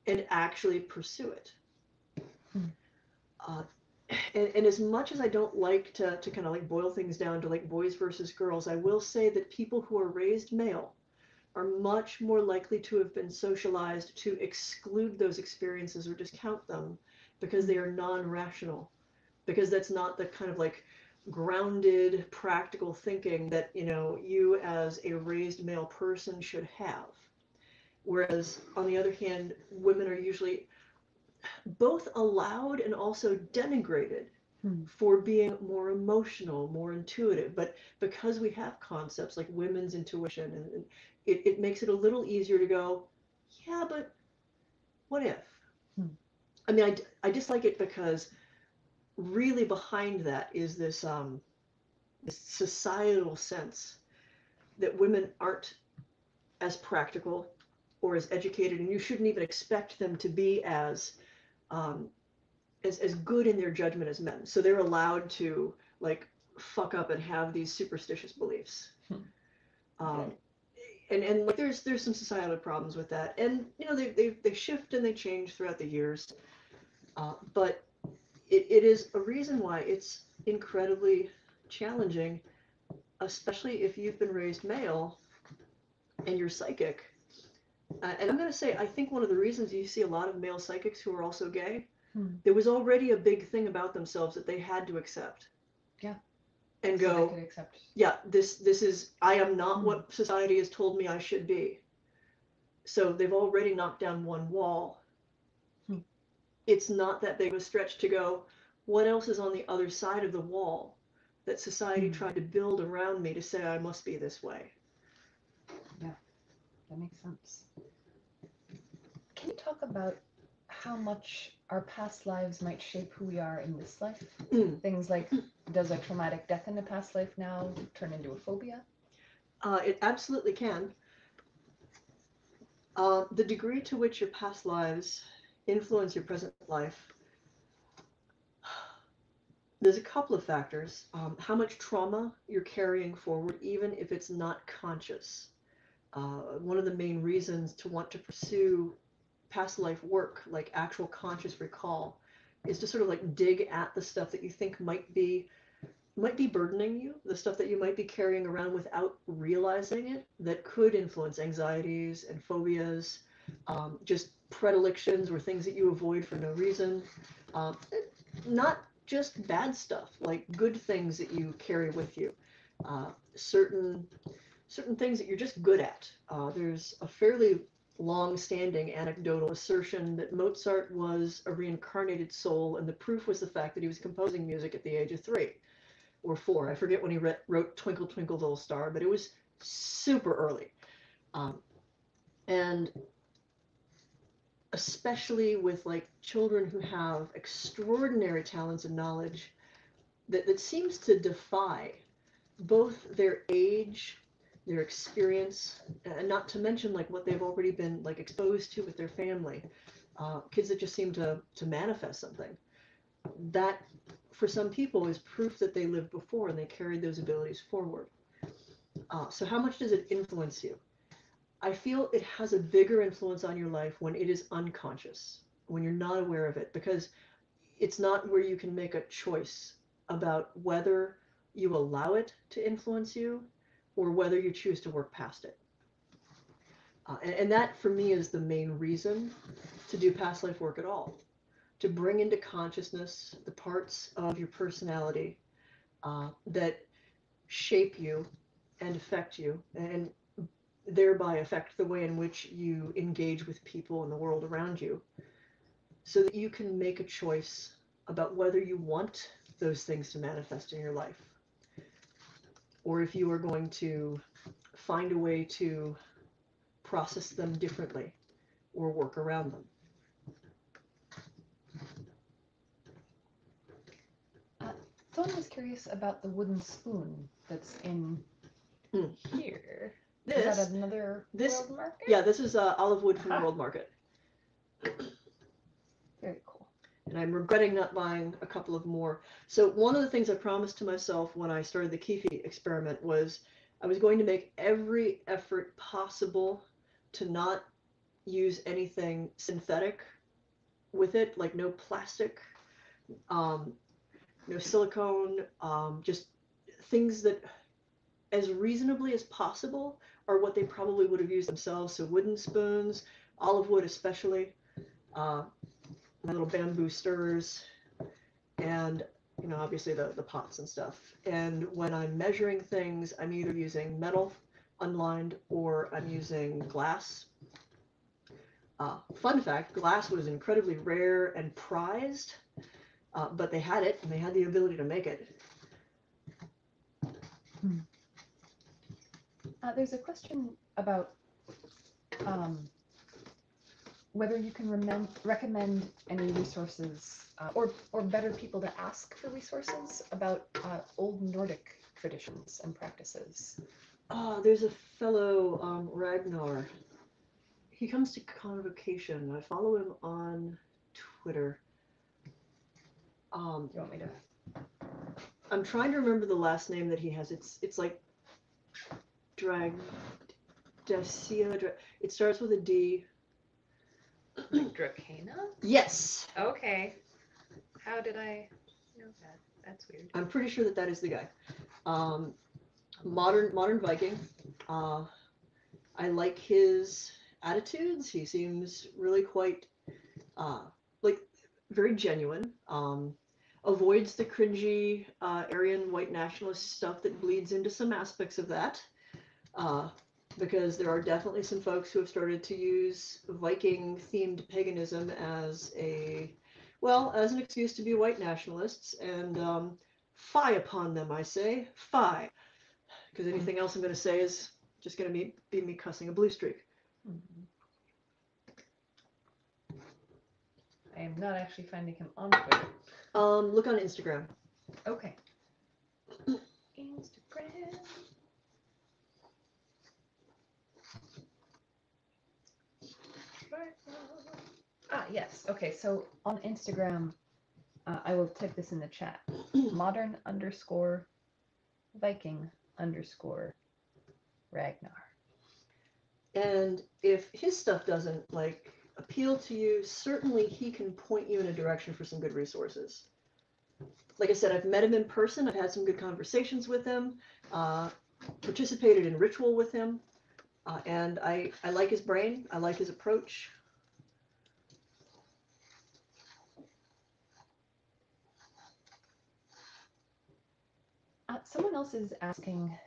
and actually pursue it. And as much as I don't like to kind of like boil things down to like boys versus girls, I will say that people who are raised male are much more likely to have been socialized to exclude those experiences or discount them because they are non-rational, because that's not the kind of like grounded, practical thinking that, you know, you as a raised male person should have. Whereas on the other hand, women are usually both allowed and also denigrated for being more emotional, more intuitive. But because we have concepts like women's intuition, and it makes it a little easier to go, yeah, but what if? I mean, I dislike it because really behind that is this societal sense that women aren't as practical or as educated, and you shouldn't even expect them to be as good in their judgment as men. So they're allowed to like fuck up and have these superstitious beliefs. And like there's some societal problems with that, and you know they shift and they change throughout the years. But it is a reason why it's incredibly challenging, especially if you've been raised male and you're psychic. And I'm going to say, I think one of the reasons you see a lot of male psychics who are also gay, there was already a big thing about themselves that they had to accept.
Yeah.
And
So
go,
they could accept.
yeah, this is, I am not what society has told me I should be. So they've already knocked down one wall. It's not that big of a stretch to go, what else is on the other side of the wall that society tried to build around me to say I must be this way?
Yeah, that makes sense. Can you talk about how much our past lives might shape who we are in this life? Things like, does a traumatic death in a past life now turn into a phobia?
It absolutely can. The degree to which your past lives influence your present life, there's a couple of factors. How much trauma you're carrying forward, even if it's not conscious. One of the main reasons to want to pursue past life work, like actual conscious recall, is to sort of like dig at the stuff that you think might be burdening you, the stuff that you might be carrying around without realizing it, that could influence anxieties and phobias, just predilections or things that you avoid for no reason. Not just bad stuff, like good things that you carry with you. Certain things that you're just good at. There's a fairly long-standing anecdotal assertion that Mozart was a reincarnated soul, and the proof was the fact that he was composing music at the age of 3 or 4. I forget when he wrote Twinkle Twinkle Little Star, but it was super early. And especially with like children who have extraordinary talents and knowledge that seems to defy both their age, their experience, and not to mention like what they've already been like exposed to with their family. Kids that just seem to manifest something. That for some people is proof that they lived before and they carried those abilities forward. So how much does it influence you? I feel it has a bigger influence on your life when it is unconscious, when you're not aware of it, because it's not where you can make a choice about whether you allow it to influence you or whether you choose to work past it. And that for me is the main reason to do past life work at all, to bring into consciousness the parts of your personality that shape you and affect you, and thereby affect the way in which you engage with people in the world around you, so that you can make a choice about whether you want those things to manifest in your life, or if you are going to find a way to process them differently or work around them.
Someone was curious about the wooden spoon that's in here. Is that another world market?
Yeah, this is olive wood from the World Market.
Very cool.
And I'm regretting not buying a couple of more. So one of the things I promised to myself when I started the Kifi experiment was I was going to make every effort possible to not use anything synthetic with it, like no plastic, no silicone, just things that as reasonably as possible are what they probably would have used themselves. So wooden spoons, olive wood especially, my little bamboo stirrers, and obviously the pots and stuff. And when I'm measuring things, I'm either using metal unlined or I'm using glass. Fun fact, glass was incredibly rare and prized, but they had it and they had the ability to make it.
There's a question about whether you can recommend any resources or better people to ask for resources about old Nordic traditions and practices.
There's a fellow, Ragnar. He comes to Convocation. I follow him on Twitter.
Do you want me to?
I'm trying to remember the last name that he has. It's like Dacia. It starts with a D.
Like Dracana?
Yes.
Okay. How did I know that? That's weird.
I'm pretty sure that is the guy. Modern Viking. I like his attitudes. He seems really quite like very genuine. Avoids the cringy Aryan white nationalist stuff that bleeds into some aspects of that. Because there are definitely some folks who have started to use Viking-themed paganism as an excuse to be white nationalists, and fie upon them, I say, fie. Because anything else I'm going to say is just going to be me cussing a blue streak.
I am not actually finding him on Twitter.
Look on Instagram.
Okay. Instagram. Yes. Okay. So on Instagram, I will type this in the chat. modern_Viking_Ragnar.
And if his stuff doesn't appeal to you, certainly he can point you in a direction for some good resources. Like I said, I've met him in person. I've had some good conversations with him, participated in ritual with him, and I like his brain. I like his approach.
Someone else is asking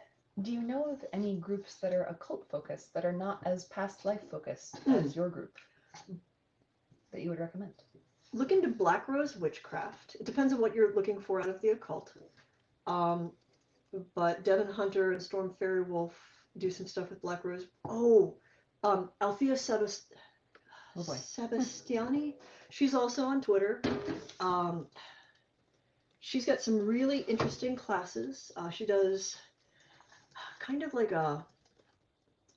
Do you know of any groups that are occult focused that are not as past life focused as your group that you would recommend?
Look into Black Rose witchcraft. It depends on what you're looking for out of the occult. But Devon Hunter and Storm Fairy Wolf do some stuff with Black Rose. Althea Sebastiani. She's also on Twitter. She's got some really interesting classes. She does kind of like I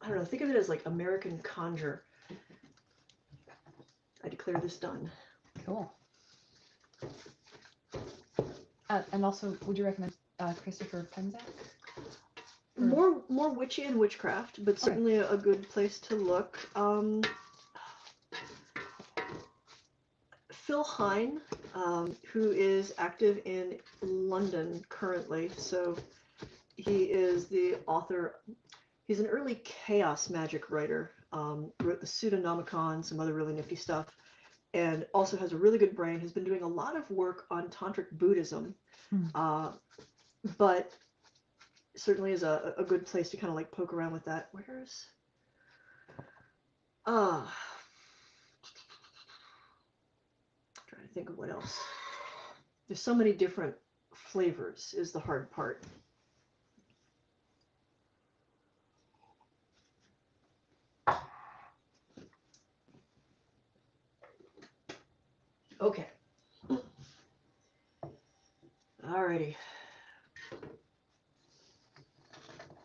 don't know, think of it as like American Conjure. I declare this done.
Cool. And also, would you recommend Christopher Penzak?
More witchy and witchcraft, but certainly a good place to look. Phil Hine, who is active in London currently, so he is the author. He's an early chaos magic writer. Wrote the Pseudonomicon, some other really nifty stuff, and also has a really good brain. Has been doing a lot of work on tantric Buddhism, but certainly is a good place to kind of like poke around with that. Where's trying to think of what else. There's so many different flavors is the hard part. Okay. Alrighty.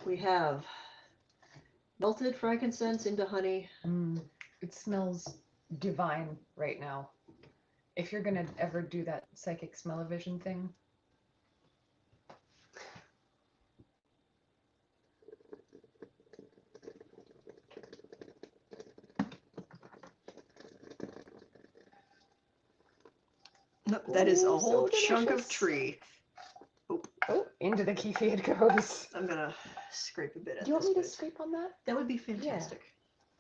We have melted frankincense into honey.
It smells divine right now. If you're gonna ever do that psychic smell-o-vision thing.
Nope, that is a
Ooh,
whole
so
chunk of
delicious.
tree.
Oh, into the Kifi it goes.
I'm gonna scrape a bit at
Do you want
this
me to
bit.
scrape on that?
That would be fantastic.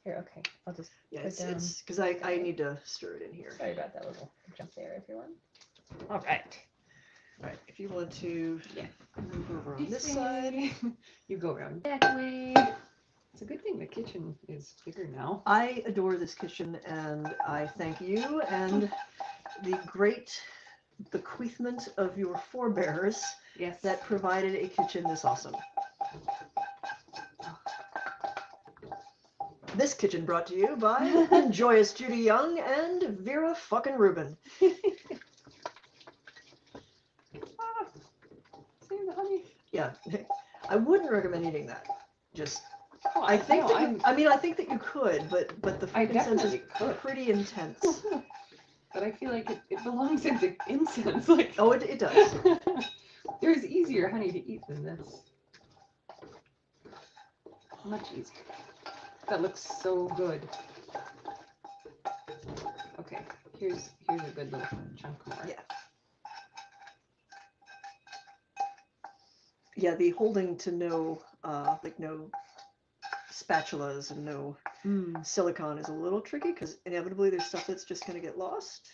Here, okay. I'll just
Yeah,
put down.
it's because I need to stir it in here.
Sorry about that little jump there, everyone. All right.
All right, if you want to move over on this
This
side.
way. You go around that way. It's a good thing the kitchen is bigger now.
I adore this kitchen, and I thank you and the great bequeathment of your forebears
Yes.
that provided a kitchen this awesome. This kitchen brought to you by Joyous Judy Young and Vera fucking Rubin.
Save the honey.
Yeah, I wouldn't recommend eating that. Just,
Oh,
I think
no,
that
I'm-
you, I mean, I think that you could, but the
I
frankincense is
definitely could.
pretty intense.
But I feel like it belongs in the incense. Like,
Oh, it does.
there's easier honey to eat than this. Much easier. That looks so good. Okay, here's a good little chunk more.
Yeah. Yeah, the holding to no, like no spatulas and no silicone is a little tricky because inevitably there's stuff that's just going to get lost.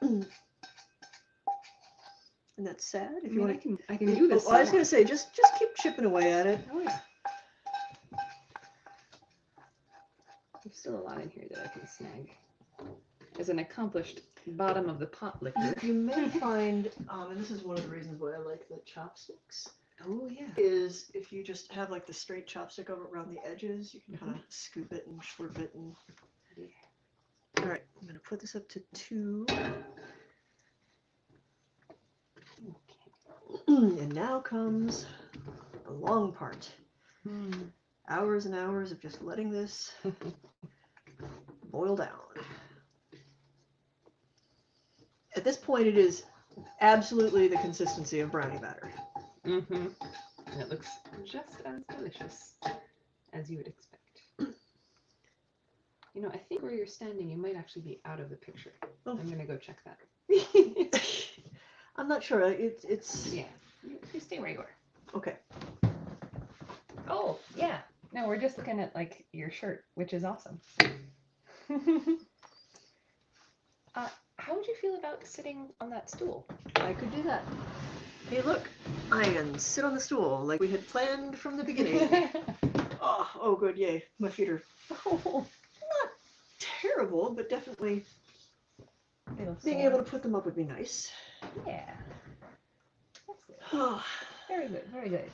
And that's sad. If you want to,
I can do this.
I was going to say, just keep chipping away at it.
Oh yeah. There's still a lot in here that I can snag. As an accomplished bottom of the pot licker.
You may find, and this is one of the reasons why I like the chopsticks,
Oh yeah.
is if you just have like the straight chopstick over around the edges, you can kind of scoop it and slurp it. And all right, I'm going to put this up to 2. And now comes the long part. Hours and hours of just letting this boil down. At this point, it is absolutely the consistency of brownie batter.
And it looks just as delicious as you would expect. You know, I think where you're standing, you might actually be out of the picture.
Oh.
I'm gonna go check that.
I'm not sure. It's
Yeah, you stay where you are.
okay.
Oh, yeah. No, we're just looking at like your shirt, which is awesome. How would you feel about sitting on that stool?
I could do that. Hey, look, I can sit on the stool like we had planned from the beginning. Oh, good, yay. My feet are not terrible, but definitely being able to put them up would be nice.
Yeah. Excellent. Very good, very good.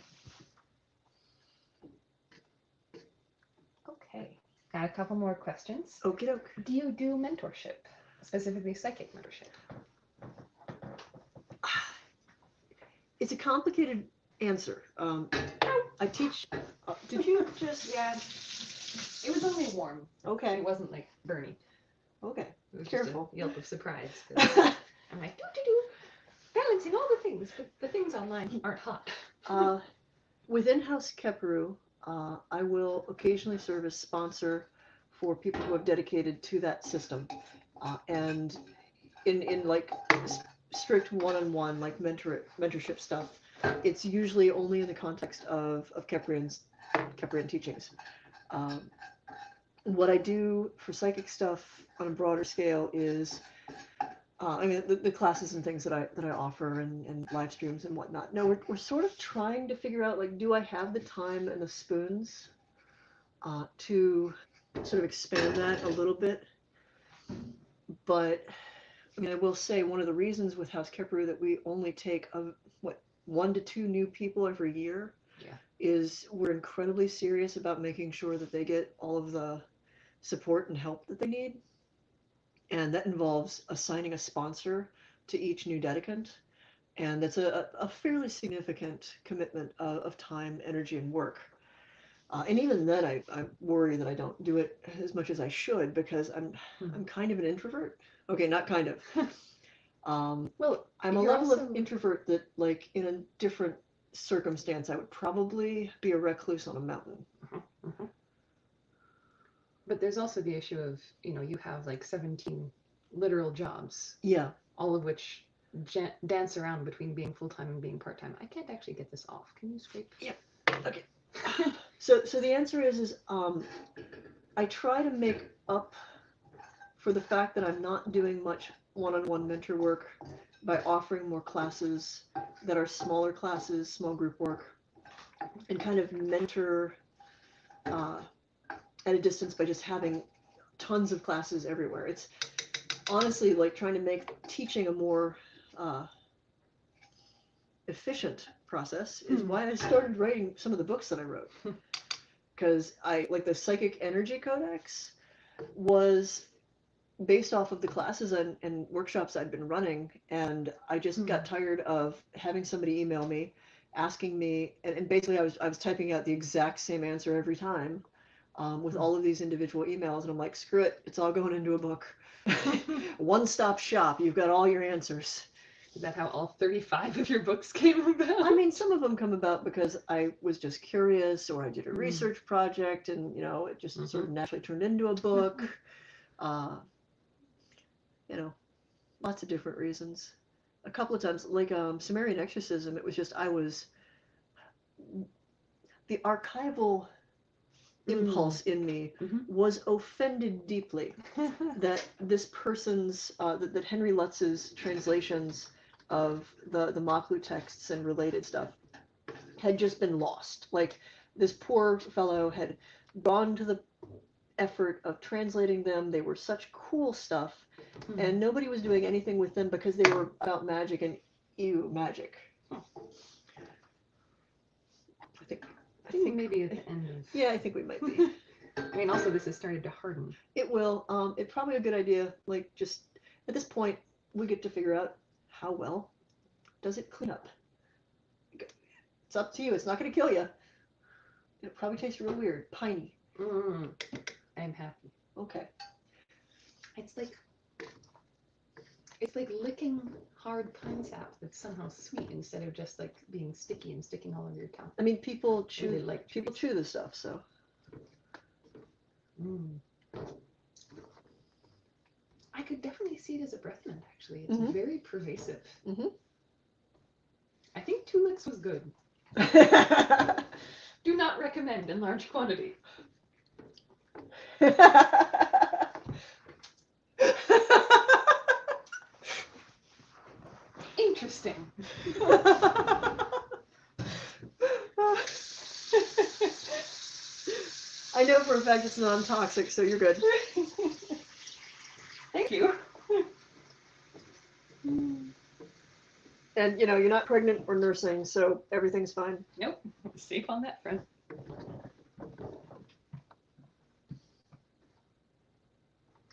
Okay, got a couple more questions.
Okie doke.
Do you do mentorship, specifically psychic mentorship?
It's a complicated answer. I teach. Did you just?
Yeah. It was only warm.
Okay.
It wasn't like burny.
Okay.
It was
Careful.
Just a yelp of surprise. I'm like, do, balancing all the things, but the things online aren't hot.
Within House Kefir, I will occasionally serve as sponsor for people who have dedicated to that system, and in like strict one-on-one like mentorship stuff, it's usually only in the context of Kefirian teachings. What I do for psychic stuff on a broader scale is, I mean, the classes and things that I offer and live streams and whatnot. No, we're sort of trying to figure out, like, do I have the time and the spoons to sort of expand that a little bit? But I mean, I will say one of the reasons with House Kefir that we only take 1 to 2 new people every year is we're incredibly serious about making sure that they get all of the support and help that they need. And that involves assigning a sponsor to each new dedicant. And that's a fairly significant commitment of time, energy, and work. And even then, I worry that I don't do it as much as I should because I'm kind of an introvert. Okay, not kind of. Well, I'm a level of introvert that, like, in a different circumstance, I would probably be a recluse on a mountain.
But there's also the issue of, you have like 17 literal jobs.
Yeah.
All of which dance around between being full-time and being part-time. I can't actually get this off. Can you scrape?
Yeah. Okay. So the answer is I try to make up for the fact that I'm not doing much one-on-one mentor work by offering more classes that are smaller classes, small group work, and kind of mentor at a distance by just having tons of classes everywhere. It's honestly like trying to make teaching a more efficient process is why I started writing some of the books that I wrote. Because like the Psychic Energy Codex was based off of the classes and workshops I'd been running, and I just got tired of having somebody email me asking me, and basically I was typing out the exact same answer every time with all of these individual emails, and I'm like, screw it, it's all going into a book. One-stop shop, you've got all your answers.
Is that how all 35 of your books came about?
I mean, some of them come about because I was just curious, or I did a research project, and it just sort of naturally turned into a book. Lots of different reasons. A couple of times, like Sumerian exorcism, it was just the archival impulse in me was offended deeply that this person's that Henry Lutz's translations of the Maklu texts and related stuff had just been lost. Like, this poor fellow had gone to the effort of translating them. They were such cool stuff, and nobody was doing anything with them because they were about magic, and magic. I think
maybe at the end of...
Yeah, I think we might be.
I mean, also this has started to harden.
It will. It's probably a good idea. Like, just at this point, we get to figure out how well does it clean up. It's up to you. It's not going to kill you. It probably tastes real weird, piney.
I'm happy.
Okay.
It's like licking hard pine sap that's somehow sweet instead of just like being sticky and sticking all over your tongue.
I mean, people chew
Really
chew this stuff, so.
I could definitely see it as a breath mint, actually. It's very pervasive. I think 2 licks was good. Do not recommend in large quantity.
Interesting.
I know for a fact it's non-toxic, so you're good.
Thank you.
And, you know, you're not pregnant or nursing, so everything's fine.
Nope. Safe on that front.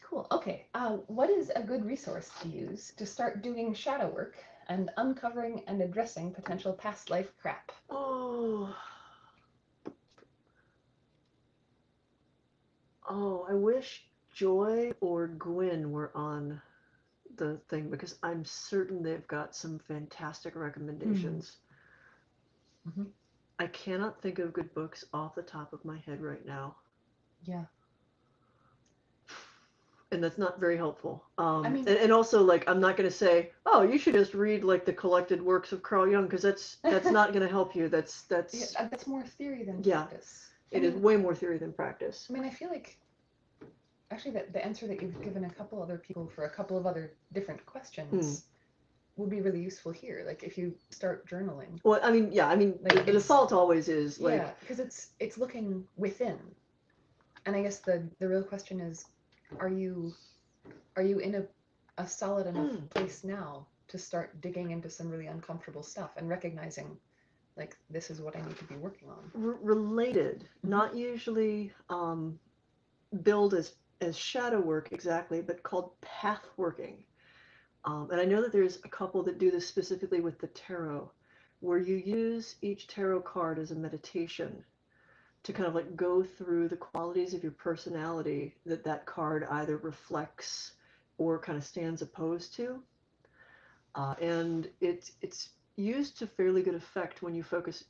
Cool. Okay. What is a good resource to use to start doing shadow work and uncovering and addressing potential past life crap?
Oh. Oh, I wish Joy or Gwyn were on the thing because I'm certain they've got some fantastic recommendations.
Mm-hmm.
I cannot think of good books off the top of my head right now.
Yeah.
And that's not very helpful.
I mean-
and also, like, I'm not going to say, oh, you should just read, like, the collected works of Carl Jung, because that's not going to help you. That's
Yeah, that's more theory than
Yeah.
practice.
It is way more theory than practice.
I mean, I feel like actually the answer that you've given a couple other people for a couple of other different questions would be really useful here. Like if you start journaling.
Well, I mean, yeah, I mean,
Like,
the
it's-
default always is, like...
Yeah, because it's looking within. And I guess the real question is, are you in a solid enough place now to start digging into some really uncomfortable stuff and recognizing, like, this is what I need to be working on?
Related, not usually billed as shadow work exactly, but called pathworking. And I know that there's a couple that do this specifically with the tarot, where you use each tarot card as a meditation to kind of like go through the qualities of your personality that card either reflects or kind of stands opposed to. And it's used to fairly good effect when you focus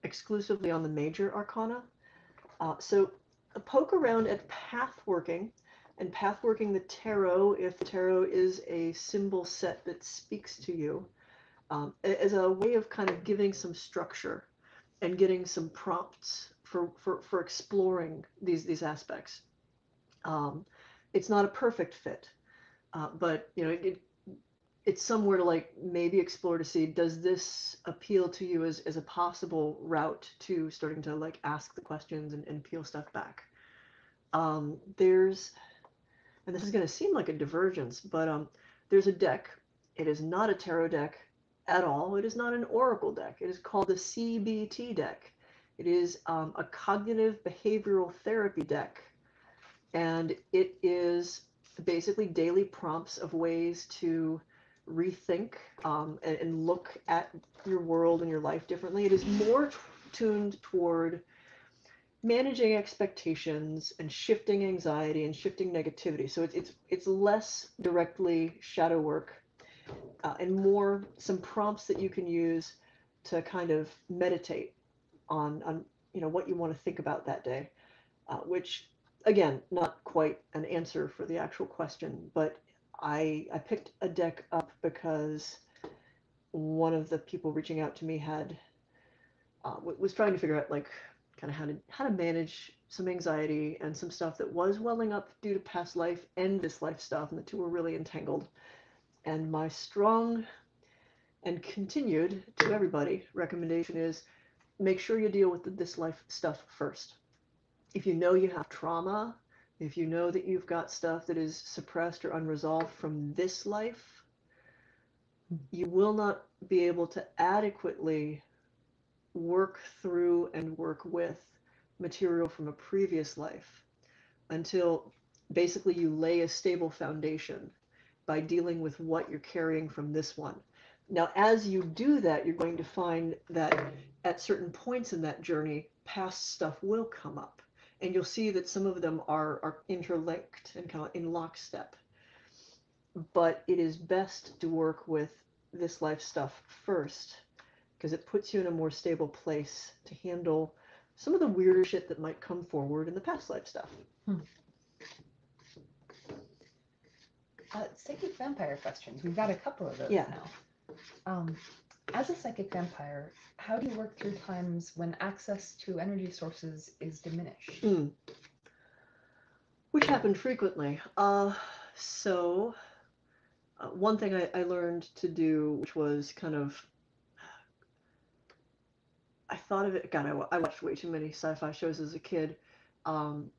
exclusively on the major arcana. So poke around at pathworking, and pathworking the tarot, if tarot is a symbol set that speaks to you, as a way of kind of giving some structure and getting some prompts for exploring these aspects. It's not a perfect fit, but you know it's somewhere to like maybe explore to see, does this appeal to you as a possible route to starting to like ask the questions and peel stuff back. There's, and this is going to seem like a divergence, but there's a deck. It is not a tarot deck at all. It is not an oracle deck. It is called the CBT deck. It is a cognitive behavioral therapy deck, and it is basically daily prompts of ways to rethink and look at your world and your life differently. It is more tuned toward managing expectations and shifting anxiety and shifting negativity. So it's less directly shadow work and more some prompts that you can use to kind of meditate on you know what you want to think about that day, which again, not quite an answer for the actual question, but I picked a deck up because one of the people reaching out to me had was trying to figure out like kind of how to manage some anxiety and some stuff that was welling up due to past life and this life stuff, and the two were really entangled. And my strong and continued to everybody recommendation is make sure you deal with this life stuff first. If you know you have trauma, if you know that you've got stuff that is suppressed or unresolved from this life, you will not be able to adequately work through and work with material from a previous life until basically you lay a stable foundation by dealing with what you're carrying from this one. Now, as you do that, you're going to find that at certain points in that journey, past stuff will come up. And you'll see that some of them are interlinked and kind of in lockstep. But it is best to work with this life stuff first, because it puts you in a more stable place to handle some of the weirder shit that might come forward in the past life stuff.
Psychic vampire questions. We've got a couple of those now. As a psychic vampire, how do you work through times when access to energy sources is diminished?
Which happened frequently. So one thing I learned to do, which was kind of I thought of it. God, I watched way too many sci-fi shows as a kid. You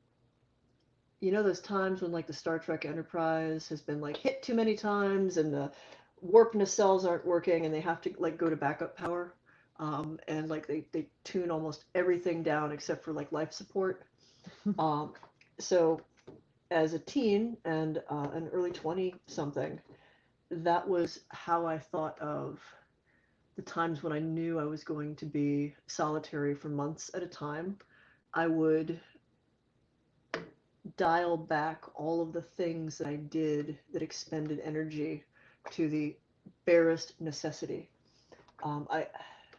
know those times when like the Star Trek Enterprise has been like hit too many times and the warp nacelles aren't working and they have to like go to backup power, and like they tune almost everything down except for like life support. So as a teen and an early 20 something, that was how I thought of the times when I knew I was going to be solitary for months at a time. I would dial back all of the things that I did that expended energy to the barest necessity. I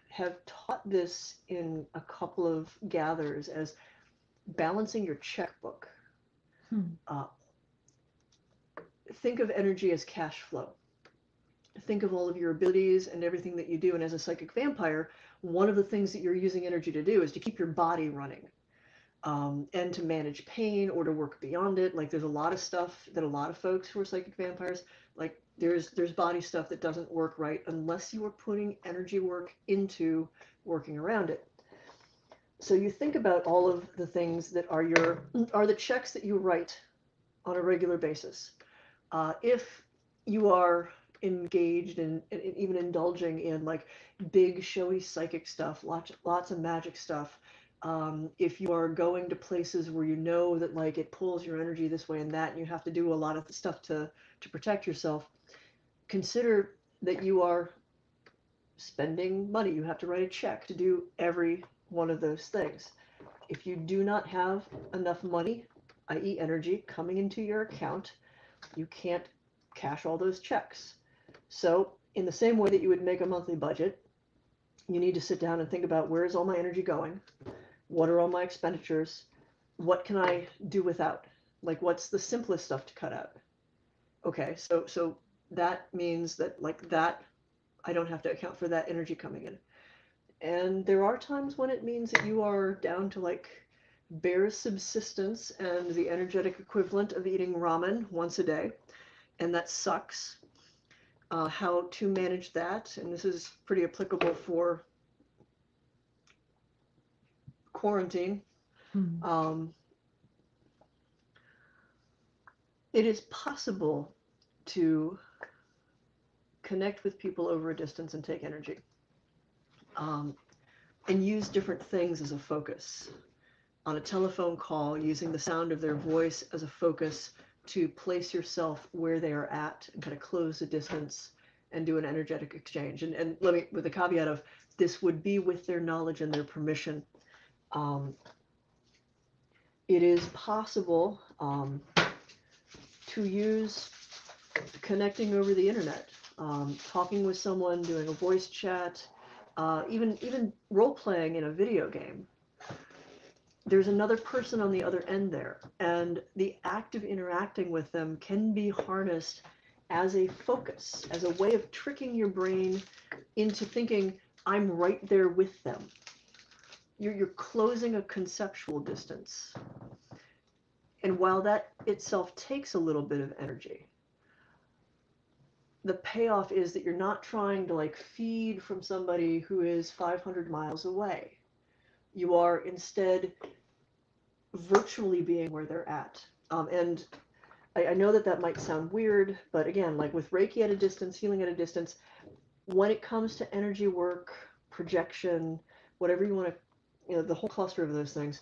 have taught this in a couple of gathers as balancing your checkbook. Think of energy as cash flow. Think of all of your abilities and everything that you do. And as a psychic vampire, one of the things that you're using energy to do is to keep your body running, and to manage pain or to work beyond it. Like there's a lot of stuff that a lot of folks who are psychic vampires, like there's body stuff that doesn't work right unless you are putting energy work into working around it. So you think about all of the things that are the checks that you write on a regular basis. If you are engaged in even indulging in like big showy psychic stuff, lots of magic stuff, if you are going to places where you know that like it pulls your energy this way and that, and you have to do a lot of stuff to protect yourself, consider that you are spending money. You have to write a check to do every one of those things. If you do not have enough money, i.e. energy, coming into your account, you can't cash all those checks. So in the same way that you would make a monthly budget, you need to sit down and think about, where is all my energy going? What are all my expenditures? What can I do without? Like, what's the simplest stuff to cut out? Okay, so that means that like that, I don't have to account for that energy coming in. And there are times when it means that you are down to like bare subsistence and the energetic equivalent of eating ramen once a day, and that sucks. How to manage that, and this is pretty applicable for quarantine. It is possible to connect with people over a distance and take energy, and use different things as a focus. On a telephone call, using the sound of their voice as a focus to place yourself where they are at and kind of close the distance and do an energetic exchange. And let me, with the caveat of, this would be with their knowledge and their permission. It is possible to use connecting over the internet, talking with someone, doing a voice chat, even role-playing in a video game. There's another person on the other end there, and the act of interacting with them can be harnessed as a focus, as a way of tricking your brain into thinking, I'm right there with them. You're closing a conceptual distance. And while that itself takes a little bit of energy, the payoff is that you're not trying to like feed from somebody who is 500 miles away. You are instead virtually being where they're at. And I know that might sound weird, but again, like with Reiki at a distance, healing at a distance, when it comes to energy work, projection, whatever you want to, the whole cluster of those things,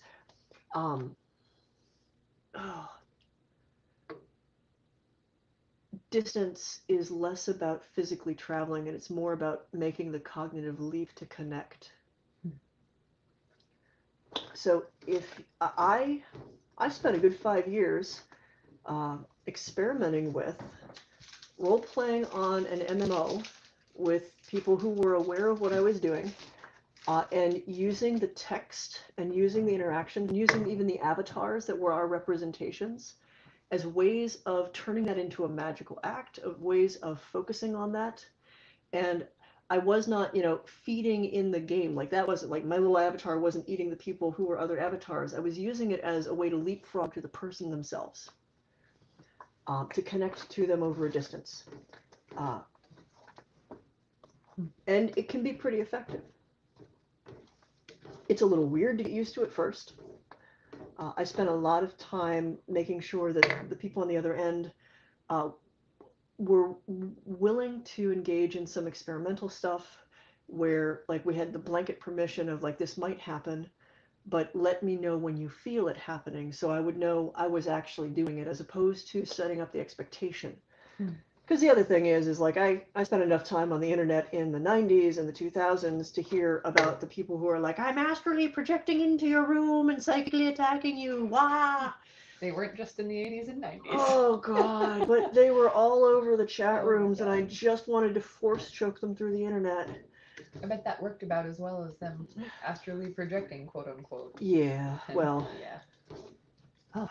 distance is less about physically traveling, and it's more about making the cognitive leap to connect. So if I spent a good 5 years experimenting with role-playing on an MMO with people who were aware of what I was doing, and using the text and using the interaction, and using even the avatars that were our representations as ways of turning that into a magical act, of ways of focusing on that. And I was not, feeding in the game. Like that wasn't like my little avatar wasn't eating the people who were other avatars. I was using it as a way to leapfrog to the person themselves, to connect to them over a distance. And it can be pretty effective. It's a little weird to get used to at first. I spent a lot of time making sure that the people on the other end were willing to engage in some experimental stuff where, like, we had the blanket permission of, like, this might happen, but let me know when you feel it happening so I would know I was actually doing it, as opposed to setting up the expectation. Because the other thing is like, I spent enough time on the internet in the 90s and the 2000s to hear about the people who are like, I'm astrally projecting into your room and psychically attacking you. Wah!
They weren't just in the 80s and 90s.
Oh, God. But they were all over the chat
Oh my
rooms, and I
God.
just wanted to force choke them through the internet.
I bet that worked about as well as them astrally projecting, quote unquote.
Yeah, well,
Yeah.
oh,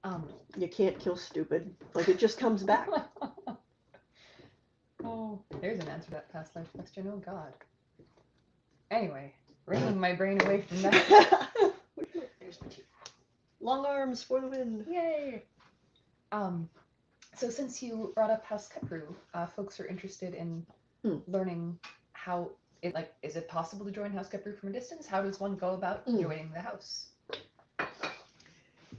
Um.
you can't kill stupid. Like, it just comes back.
Oh, there's an answer to that past life question. Oh God. Anyway, wringing my brain away from that.
Long arms for the win.
Yay. So since you brought up House Kefir, folks are interested in learning how it, like, is it possible to join House Kefir from a distance? How does one go about joining the house?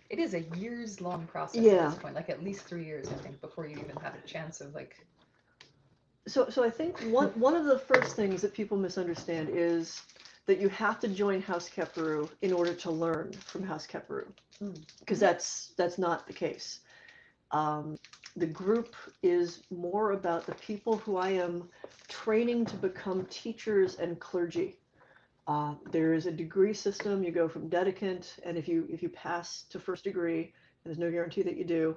It is a years-long process at this point, like at least 3 years, I think, before you even have a chance of like.
So I think one of the first things that people misunderstand is that you have to join House Kefir in order to learn from House Kefir, because that's not the case. The group is more about the people who I am training to become teachers and clergy. There is a degree system. You go from dedicant, and if you pass to first degree, there's no guarantee that you do.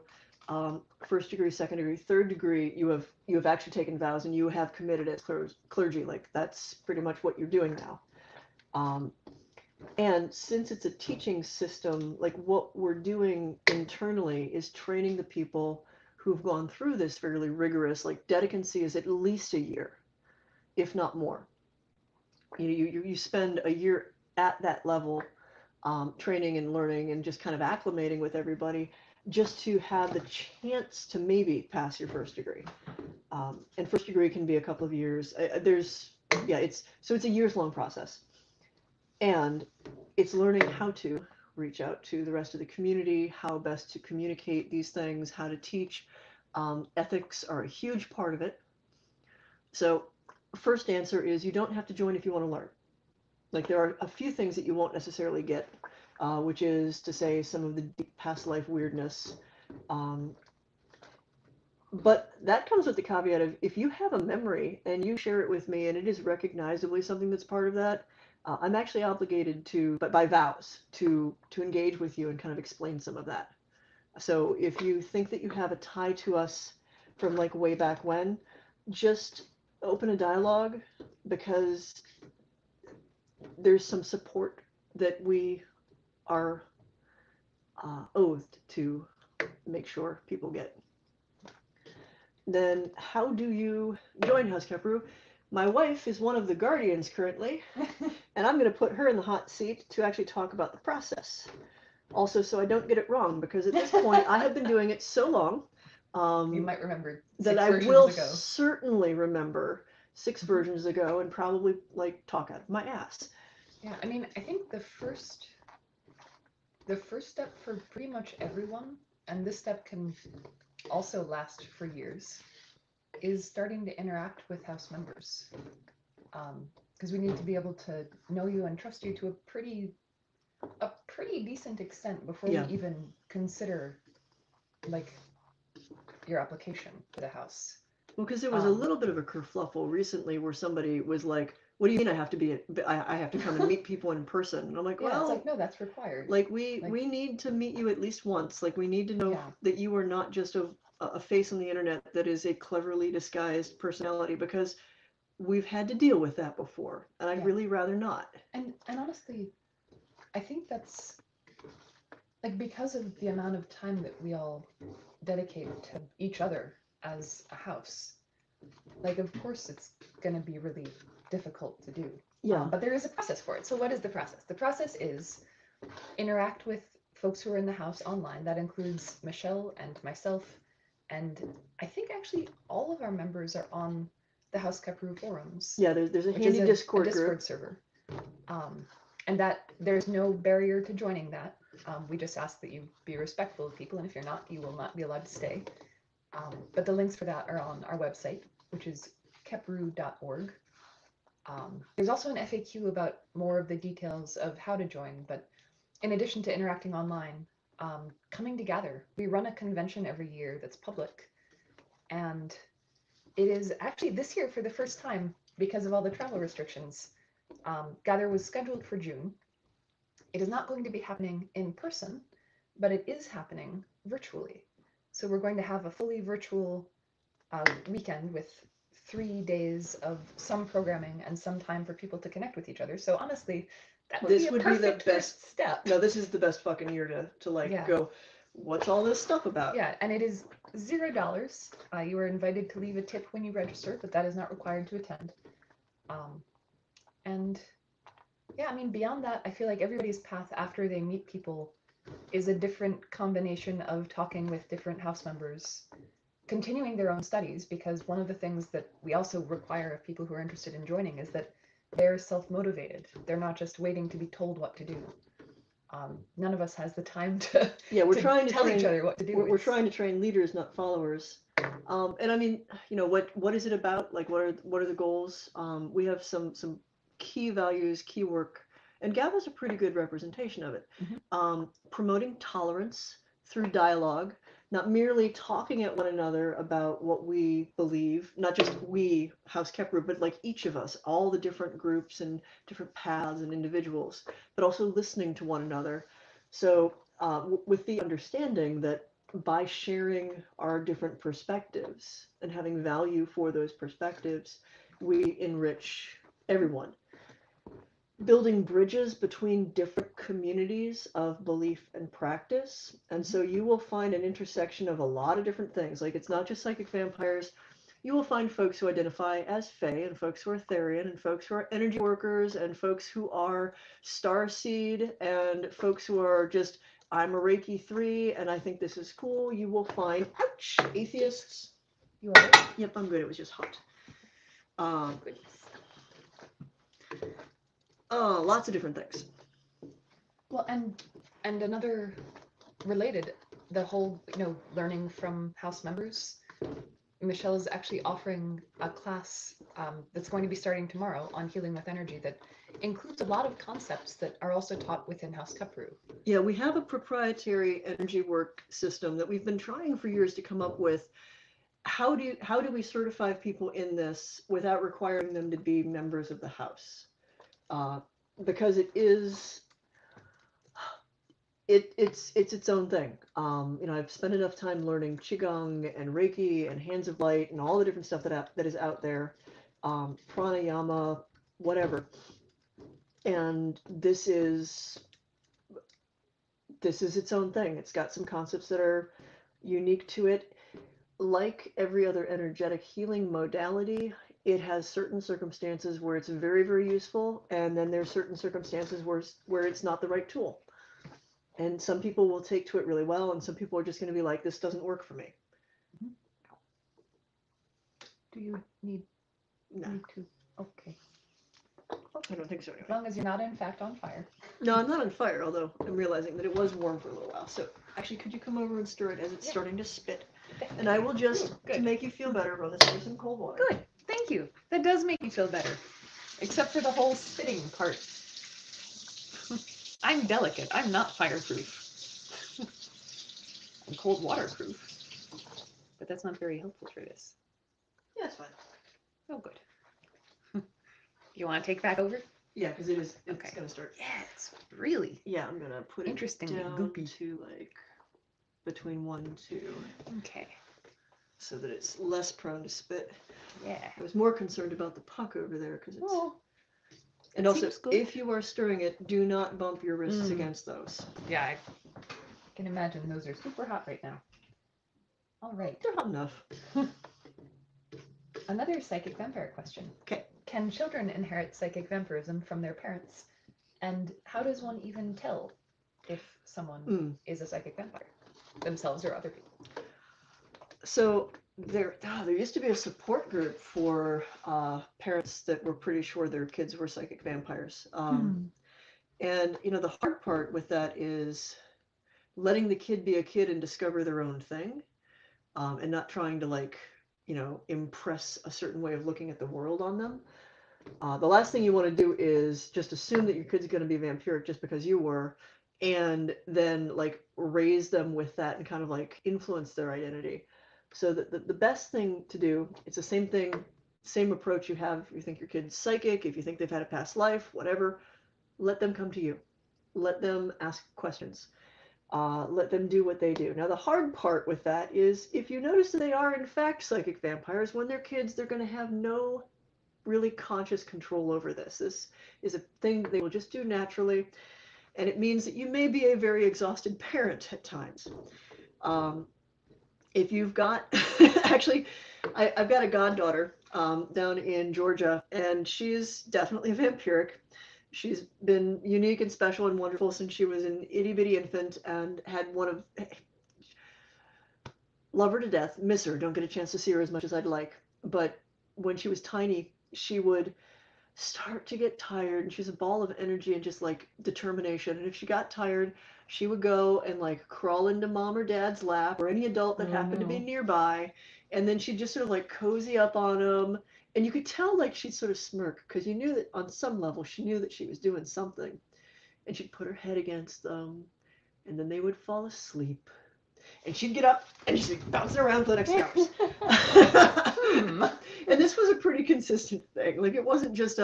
First degree, second degree, third degree, you have actually taken vows and you have committed as clergy. Like, that's pretty much what you're doing now. And since it's a teaching system, like, what we're doing internally is training the people who've gone through this fairly rigorous, like, dedicancy is at least a year, if not more. You spend a year at that level, training and learning and just kind of acclimating with everybody, just to have the chance to maybe pass your first degree. And first degree can be a couple of years. It's a years-long process. And it's learning how to reach out to the rest of the community, how best to communicate these things, how to teach. Ethics are a huge part of it. So first answer is you don't have to join if you want to learn. Like, there are a few things that you won't necessarily get, which is to say some of the deep past life weirdness. But that comes with the caveat of, if you have a memory and you share it with me and it is recognizably something that's part of that, I'm actually obligated to, but by vows, to engage with you and kind of explain some of that. So if you think that you have a tie to us from, like, way back when, just open a dialogue, because there's some support that we are oathed to make sure people get. Then how do you join House Kefir? My wife is one of the guardians currently, and I'm going to put her in the hot seat to actually talk about the process. Also, so I don't get it wrong, because at this point I have been doing it so long
You might remember
that I will certainly remember 6 versions ago and probably, like, talk out of my ass.
Yeah, I mean, I think the first step for pretty much everyone, and this step can also last for years, is starting to interact with house members. Because we need to be able to know you and trust you to a pretty decent extent before we even consider, like, your application for the house.
Well, because there was a little bit of a kerfluffle recently where somebody was like, what do you mean I have to come and meet people in person? And I'm like, well,
it's like, no, that's required.
Like, we need to meet you at least once. Like, we need to know that you are not just a face on the internet that is a cleverly disguised personality, because we've had to deal with that before, and I'd really rather not.
And honestly, I think that's, like, because of the amount of time that we all dedicate to each other as a house, like, of course it's going to be really difficult to do. But there is a process for it. So what is the process? The process is interact with folks who are in the house online. That includes Michelle and myself, and I think actually all of our members are on the House Kefir forums.
Yeah, there's a handy Discord
group.
Discord
server. And that there's no barrier to joining that. We just ask that you be respectful of people, and if you're not, you will not be allowed to stay. But the links for that are on our website, which is kepru.org. There's also an FAQ about more of the details of how to join, but in addition to interacting online, coming together. We run a convention every year that's public, and it is actually this year for the first time, because of all the travel restrictions, Gather was scheduled for June. It is not going to be happening in person, but it is happening virtually. So we're going to have a fully virtual weekend with 3 days of some programming and some time for people to connect with each other. So honestly, that would
This
be a
would be the
perfect
best-
first step.
No, this is the best fucking year to like
Yeah.
go, what's all this stuff about?
Yeah, and it is $0. You are invited to leave a tip when you register, but that is not required to attend. And yeah, I mean, beyond that, I feel like everybody's path after they meet people is a different combination of talking with different house members, continuing their own studies, because one of the things that we also require of people who are interested in joining is that they're self-motivated. They're not just waiting to be told what to do. None of us has the time to,
Yeah, we're
to
trying to
tell
train,
each other what to do.
we're trying to train leaders, not followers. And I mean, you know, what is it about? Like, what are the goals? We have some key values, key work, and GABA's a pretty good representation of it. Promoting tolerance through dialogue, not merely talking at one another about what we believe, not just we, House Kepru, but like each of us, all the different groups and different paths and individuals, but also listening to one another. So with the understanding that by sharing our different perspectives and having value for those perspectives, we enrich everyone. Building bridges between different communities of belief and practice. And so you will find an intersection of a lot of different things. Like, it's not just psychic vampires. You will find folks who identify as Fae, and folks who are Therian, and folks who are energy workers, and folks who are Starseed, and folks who are just, I'm a Reiki 3, and I think this is cool. You will find, ouch, atheists.
You are right.
Yep, I'm good. It was just hot. Lots of different things.
Well, and another related, the whole, learning from house members. Michelle is actually offering a class that's going to be starting tomorrow on healing with energy that includes a lot of concepts that are also taught within House Kepru.
Yeah, we have a proprietary energy work system that we've been trying for years to come up with. How do we certify people in this without requiring them to be members of the house? Because it's its own thing. I've spent enough time learning Qigong and Reiki and Hands of Light and all the different stuff that is out there, pranayama, whatever. And this is its own thing. It's got some concepts that are unique to it. Like every other energetic healing modality, it has certain circumstances where it's very, very useful, and then there's certain circumstances where it's not the right tool. And some people will take to it really well, and some people are just going to be like, this doesn't work for me.
Do you need
No,
to? Okay.
I don't think so anyway.
As long as you're not, in fact, on fire.
No, I'm not on fire, although I'm realizing that it was warm for a little while. So actually, could you come over and stir it as it's starting to spit? And I will just, to make you feel better, run this through some cold water.
Good. Thank you. That does make me feel better. Except for the whole spitting part. I'm delicate. I'm not fireproof. I'm cold waterproof. But that's not very helpful for this.
Yeah, it's fine.
Oh, good. You want to take back over?
Yeah, because it's
Okay.
going to start.
Yeah, it's really
Yeah, I'm going to put
interestingly
it down
goopy.
to like between 1 and 2.
Okay.
So that it's less prone to spit.
Yeah.
I was more concerned about the puck over there because it's.
Oh.
And
It
also,
seems good.
if you are stirring it, do not bump your wrists
Mm.
against those.
Yeah, I can imagine those are super hot right now. All right.
They're hot enough.
Another psychic vampire question.
Okay.
Can children inherit psychic vampirism from their parents? And how does one even tell if someone is a psychic vampire? Themselves or other people?
So there used to be a support group for parents that were pretty sure their kids were psychic vampires. And, the hard part with that is letting the kid be a kid and discover their own thing, and not trying to, like, impress a certain way of looking at the world on them. The last thing you want to do is just assume that your kid's going to be vampiric just because you were, and then, like, raise them with that and kind of, like, influence their identity. So the best thing to do, it's the same thing, same approach you have if you think your kid's psychic, if you think they've had a past life, whatever, let them come to you. Let them ask questions. Let them do what they do. Now, the hard part with that is if you notice that they are, in fact, psychic vampires, when they're kids, they're going to have no really conscious control over this. This is a thing that they will just do naturally, and it means that you may be a very exhausted parent at times. If you've got, actually, I've got a goddaughter down in Georgia, and she's definitely a vampiric. She's been unique and special and wonderful since she was an itty bitty infant, and had one of, love her to death, miss her, don't get a chance to see her as much as I'd like. But when she was tiny, she would start to get tired, and she's a ball of energy and just, like, determination. And if she got tired, she would go and, like, crawl into mom or dad's lap or any adult that happened to be nearby, and then she'd just sort of, like, cozy up on them. And you could tell, like, she'd sort of smirk because you knew that on some level she knew that she was doing something. And she'd put her head against them, and then they would fall asleep. And she'd get up and she'd be bouncing around for the next hours. And this was a pretty consistent thing. Like, it wasn't just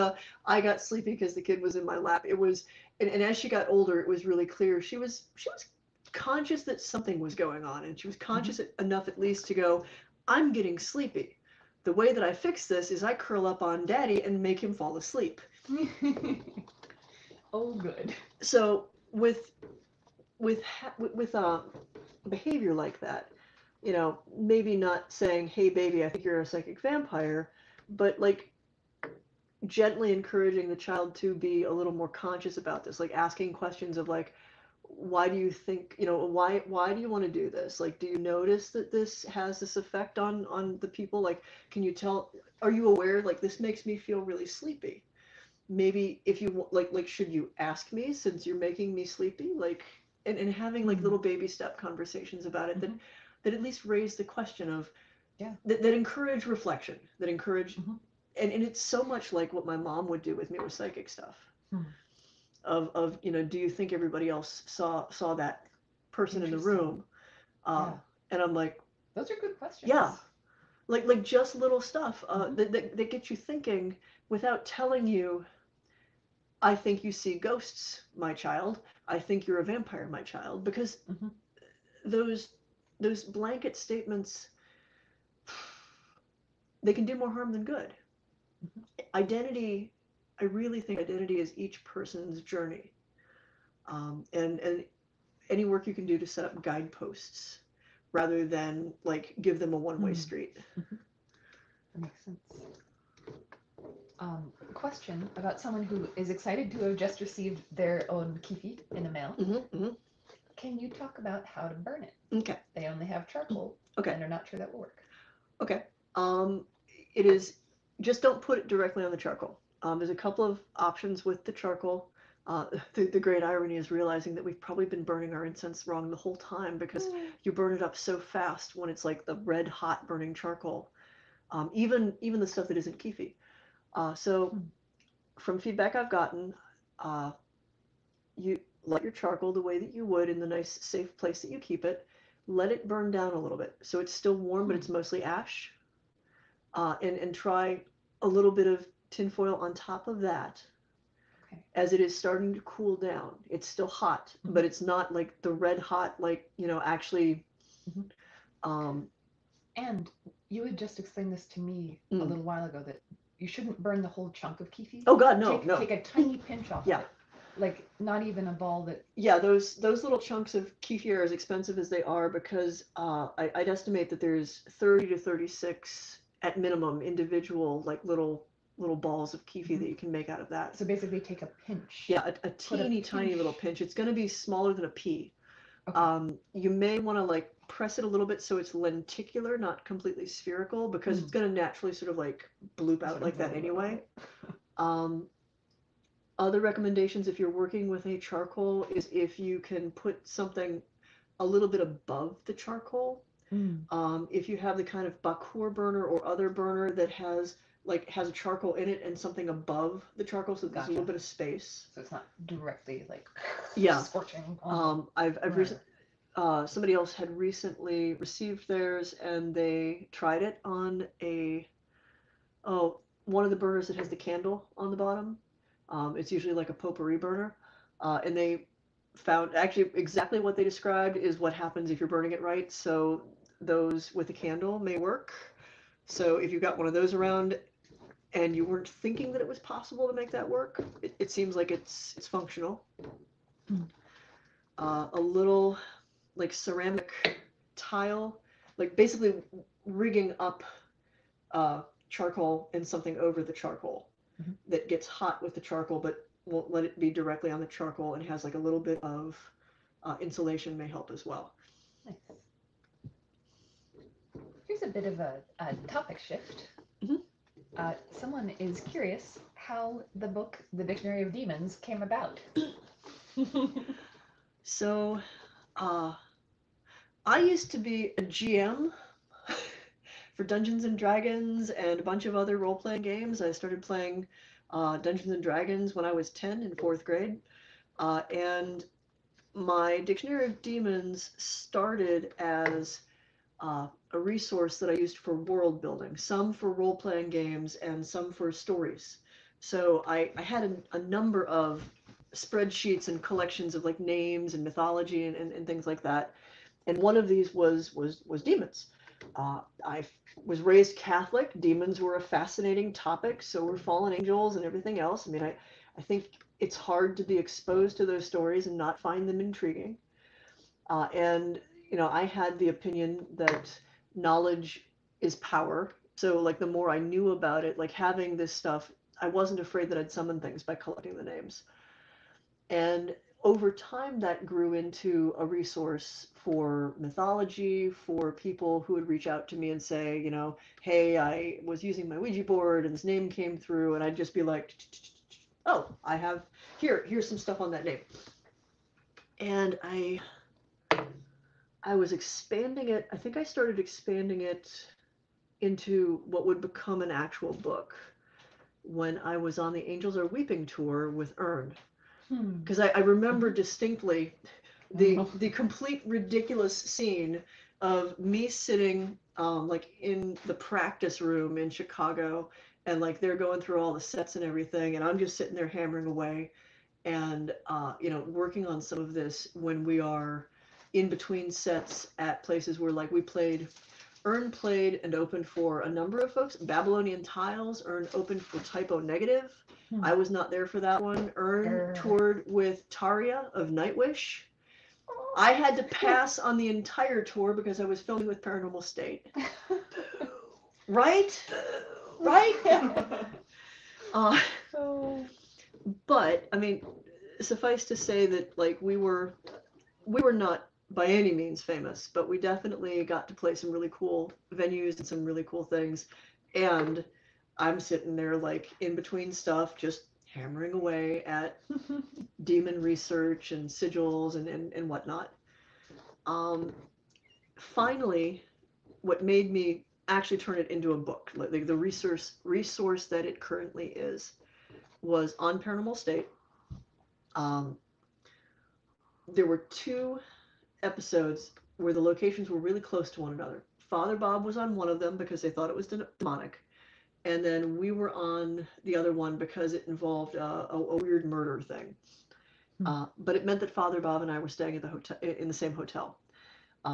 I got sleepy because the kid was in my lap. It was, and as she got older, it was really clear she was conscious that something was going on, and she was conscious enough at least to go, I'm getting sleepy. The way that I fix this is I curl up on daddy and make him fall asleep.
Oh, good.
So with behavior like that, maybe not saying, hey baby, I think you're a psychic vampire, but, like, gently encouraging the child to be a little more conscious about this, like asking questions of, like, why do you think, why do you want to do this? Like, do you notice that this has this effect on the people? Like, can you tell, are you aware, like, this makes me feel really sleepy? Maybe if you like should you ask me since you're making me sleepy? Like, and having, like, little baby step conversations about it that at least raise the question of, that encourage reflection, that encourage, and it's so much like what my mom would do with me with psychic stuff. Of do you think everybody else saw that person in the room? And I'm like,
those are good questions.
Yeah, like just little stuff that get you thinking without telling you, I think you see ghosts, my child. I think you're a vampire, my child. Because those blanket statements, they can do more harm than good. Identity, I really think identity is each person's journey. And any work you can do to set up guideposts rather than, like, give them a one-way street.
That makes sense. Question about someone who is excited to have just received their own Kifi in the mail. Can you talk about how to burn it?
Okay.
They only have charcoal.
Okay.
And they're not sure that will work.
Okay. It is, just don't put it directly on the charcoal. There's a couple of options with the charcoal. The great irony is realizing that we've probably been burning our incense wrong the whole time, because you burn it up so fast when it's like the red hot burning charcoal. Even the stuff that isn't Kifi. So from feedback I've gotten, you light your charcoal the way that you would in the nice safe place that you keep it. Let it burn down a little bit so it's still warm, but it's mostly ash. And try a little bit of tinfoil on top of that. As it is starting to cool down. It's still hot, but it's not like the red hot, like, actually.
And you had just explained this to me a little while ago, that you shouldn't burn the whole chunk of Kifi.
Oh God, no.
Take a tiny pinch off of it. Like, not even a ball that...
Yeah, those little chunks of Kefir are as expensive as they are because I'd estimate that there's 30 to 36 at minimum individual, like, little balls of Kifi that you can make out of that.
So basically take a pinch.
Yeah, a teeny tiny little pinch. It's going to be smaller than a pea.
Okay.
You may want to, like, press it a little bit so it's lenticular, not completely spherical, because it's going to naturally sort of, like, bloop out like that anyway. other recommendations if you're working with a charcoal is if you can put something a little bit above the charcoal. If you have the kind of bakur burner or other burner that has a charcoal in it and something above the charcoal, so there's a little bit of space.
So it's not directly like
scorching.
I've recently somebody else had recently received theirs and they tried it on one of the burners that has the candle on the bottom. It's usually like a potpourri burner, and they found actually exactly what they described is what happens if you're burning it right. So those with a candle may work. So if you've got one of those around and you weren't thinking that it was possible to make that work, it seems like it's functional. A little like ceramic tile, like basically rigging up charcoal and something over the charcoal that gets hot with the charcoal but won't let it be directly on the charcoal and has like a little bit of insulation may help as well.
Nice. Here's a bit of a topic shift. Someone is curious how the book, The Dictionary of Demons, came about.
So, I used to be a GM for Dungeons and Dragons and a bunch of other role-playing games. I started playing Dungeons and Dragons when I was 10 in 4th grade. And my Dictionary of Demons started as a resource that I used for world building, some for role-playing games and some for stories. So I had a number of spreadsheets and collections of like names and mythology and things like that. And one of these was demons. I was raised Catholic. Demons were a fascinating topic. So were fallen angels and everything else. I mean, I think it's hard to be exposed to those stories and not find them intriguing. And, you know, I had the opinion that knowledge is power. So, like, the more I knew about it, like, having this stuff, I wasn't afraid that I'd summon things by collecting the names. And over time, that grew into a resource for mythology, for people who would reach out to me and say, you know, hey, I was using my Ouija board and this name came through, and I'd just be like, oh, here's some stuff on that name. And I was expanding it. I think I started expanding it into what would become an actual book when I was on the Angels Are Weeping tour with Ern. Because I remember distinctly the complete ridiculous scene of me sitting like in the practice room in Chicago, and like they're going through all the sets and everything, and I'm just sitting there hammering away and you know, working on some of this when we are in between sets at places where like Ern played and opened for a number of folks. Babylonian Tiles, Ern opened for Typo Negative. I was not there for that one. Ern toured with Taria of Nightwish. I had to pass on the entire tour because I was filming with Paranormal State. Right? Right? But, I mean, suffice to say that, like, we were not by any means famous, but we definitely got to play some really cool venues and some really cool things. And I'm sitting there, like, in between stuff, just hammering away at demon research and sigils and whatnot. Finally, what made me actually turn it into a book, like the resource that it currently is, was on Paranormal State. There were 2 episodes where the locations were really close to one another. Father Bob was on one of them because they thought it was demonic. And then we were on the other one because it involved a weird murder thing. But it meant that Father Bob and I were staying at the hotel, in the same hotel.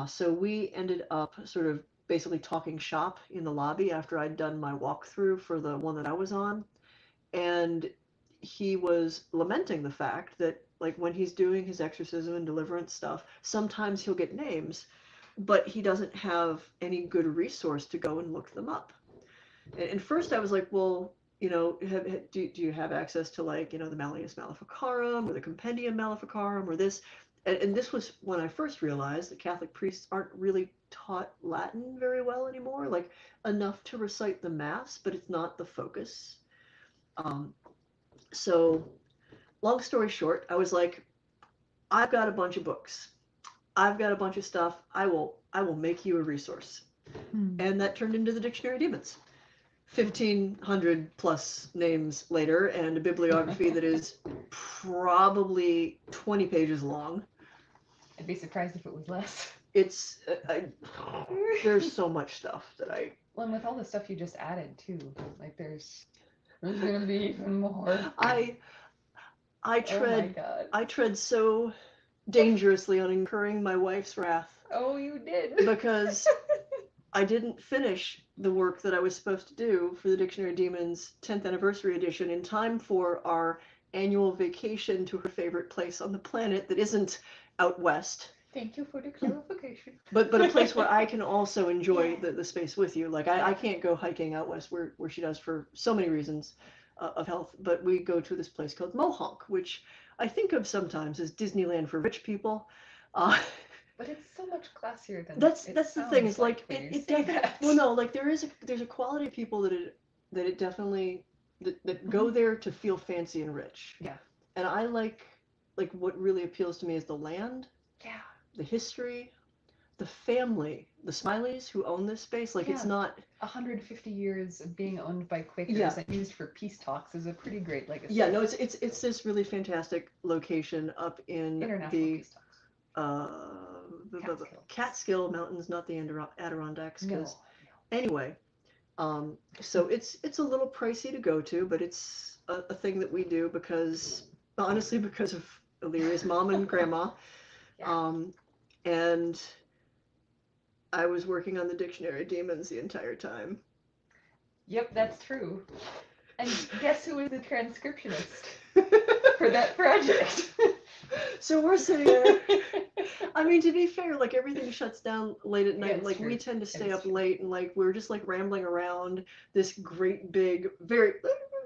So we ended up sort of basically talking shop in the lobby after I'd done my walkthrough for the one that I was on. And he was lamenting the fact that, like, when he's doing his exorcism and deliverance stuff, sometimes he'll get names, but he doesn't have any good resource to go and look them up. And first I was like, well, you know, do you have access to, like, you know, the Malleus Maleficarum or the Compendium Maleficarum or this? And this was when I first realized that Catholic priests aren't really taught Latin very well anymore, like enough to recite the Mass, but it's not the focus. So long story short, I was like, I've got a bunch of books. I've got a bunch of stuff. I will make you a resource. And that turned into the Dictionary of Demons. 1,500 plus names later, and a bibliography that is probably 20 pages long.
I'd be surprised if it was less.
It's there's so much stuff that I.
Well, and with all the stuff you just added too, like there's gonna be even more.
I
Oh my God.
I tread so dangerously on incurring my wife's wrath.
Oh, you did.
Because I didn't finish the work that I was supposed to do for the Dictionary of Demons 10th anniversary edition in time for our annual vacation to her favorite place on the planet that isn't out west.
Thank you for the clarification.
But a place where I can also enjoy the space with you. Like I can't go hiking out west where she does for so many reasons of health. But we go to this place called Mohonk, which I think of sometimes as Disneyland for rich people.
But it's so much classier than
that's the thing. Is like
when you
it
say
definitely.
that.
Well, no, like there's a quality of people that it definitely that go there to feel fancy and rich.
Yeah.
And I like what really appeals to me is the land.
Yeah.
The history, the family, the Smileys who own this space. Like it's not
150 years of being owned by Quakers
Yeah.
and used for peace talks is a pretty great legacy.
Yeah, no, it's this really fantastic location up in
International
the
peace talks.
the Catskill Mountains, not the Adirondacks.
No.
'Cause anyway, so it's a little pricey to go to, but it's a thing that we do because honestly because of Illyria's mom and grandma.
Yeah.
And I was working on the Dictionary of Demons the entire time.
Yep, that's true. And guess who was the transcriptionist for that project?
So we're sitting there. I mean, to be fair, like everything shuts down late at night.
it's
Like
true.
we tend to stay
It's
up
true.
late, and like we're just like rambling around this great big, very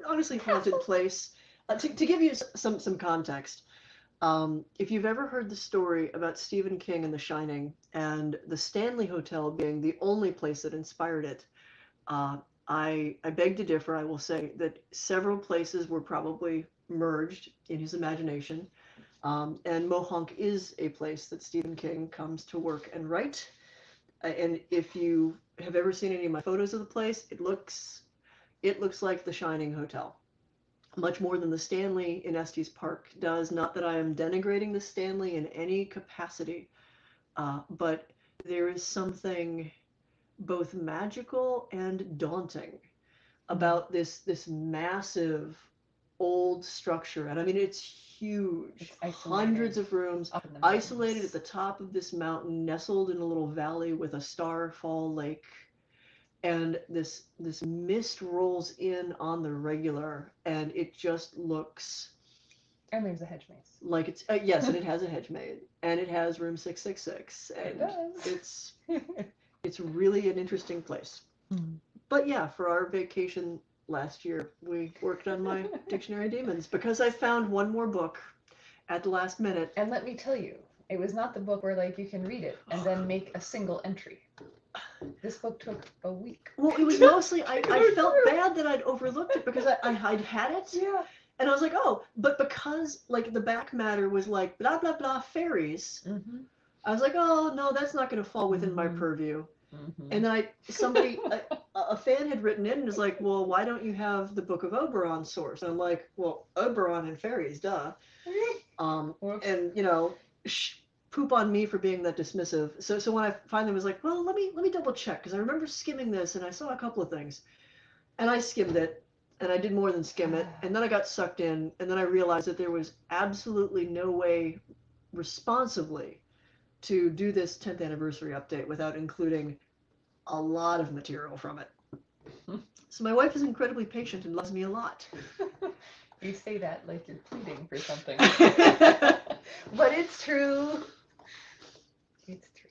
honestly haunted place. To give you some context, if you've ever heard the story about Stephen King and The Shining and the Stanley Hotel being the only place that inspired it, I beg to differ. I will say that several places were probably merged in his imagination. And Mohonk is a place that Stephen King comes to work and write. And if you have ever seen any of my photos of the place, it looks like the Shining Hotel, much more than the Stanley in Estes Park does. Not that I am denigrating the Stanley in any capacity, but there is something both magical and daunting about this massive old structure. And I mean, it's huge,
It's
hundreds of rooms,
Up in the
isolated at
mountains.
the top of this mountain, nestled in a little valley with a starfall lake. And this mist rolls in on the regular, and it just looks
And there's a hedge maze.
like it's yes, and it has a hedge maze, and it has room 666, and
It does.
it's really an interesting place. But yeah, for our vacation last year, we worked on my Dictionary of Demons because I found one more book at the last minute.
And let me tell you, it was not the book where like you can read it and then make a single entry. This book took a week.
Well, it was mostly I felt bad that I'd overlooked it because I'd had it.
Yeah.
And I was like, oh, but because like the back matter was like blah blah blah fairies,
Mm-hmm.
I was like, oh no, that's not going to fall within my purview. And then a fan had written in and was like, well, why don't you have the Book of Oberon source? And I'm like, well, Oberon and fairies, duh. And you know, poop on me for being that dismissive. So when I finally was like, well, let me double check because I remember skimming this and I saw a couple of things, and I skimmed it. And I did more than skim it. And then I got sucked in. And then I realized that there was absolutely no way responsibly to do this 10th anniversary update without including a lot of material from it. So my wife is incredibly patient and loves me a lot.
You say that like you're pleading for something. But it's true. It's true.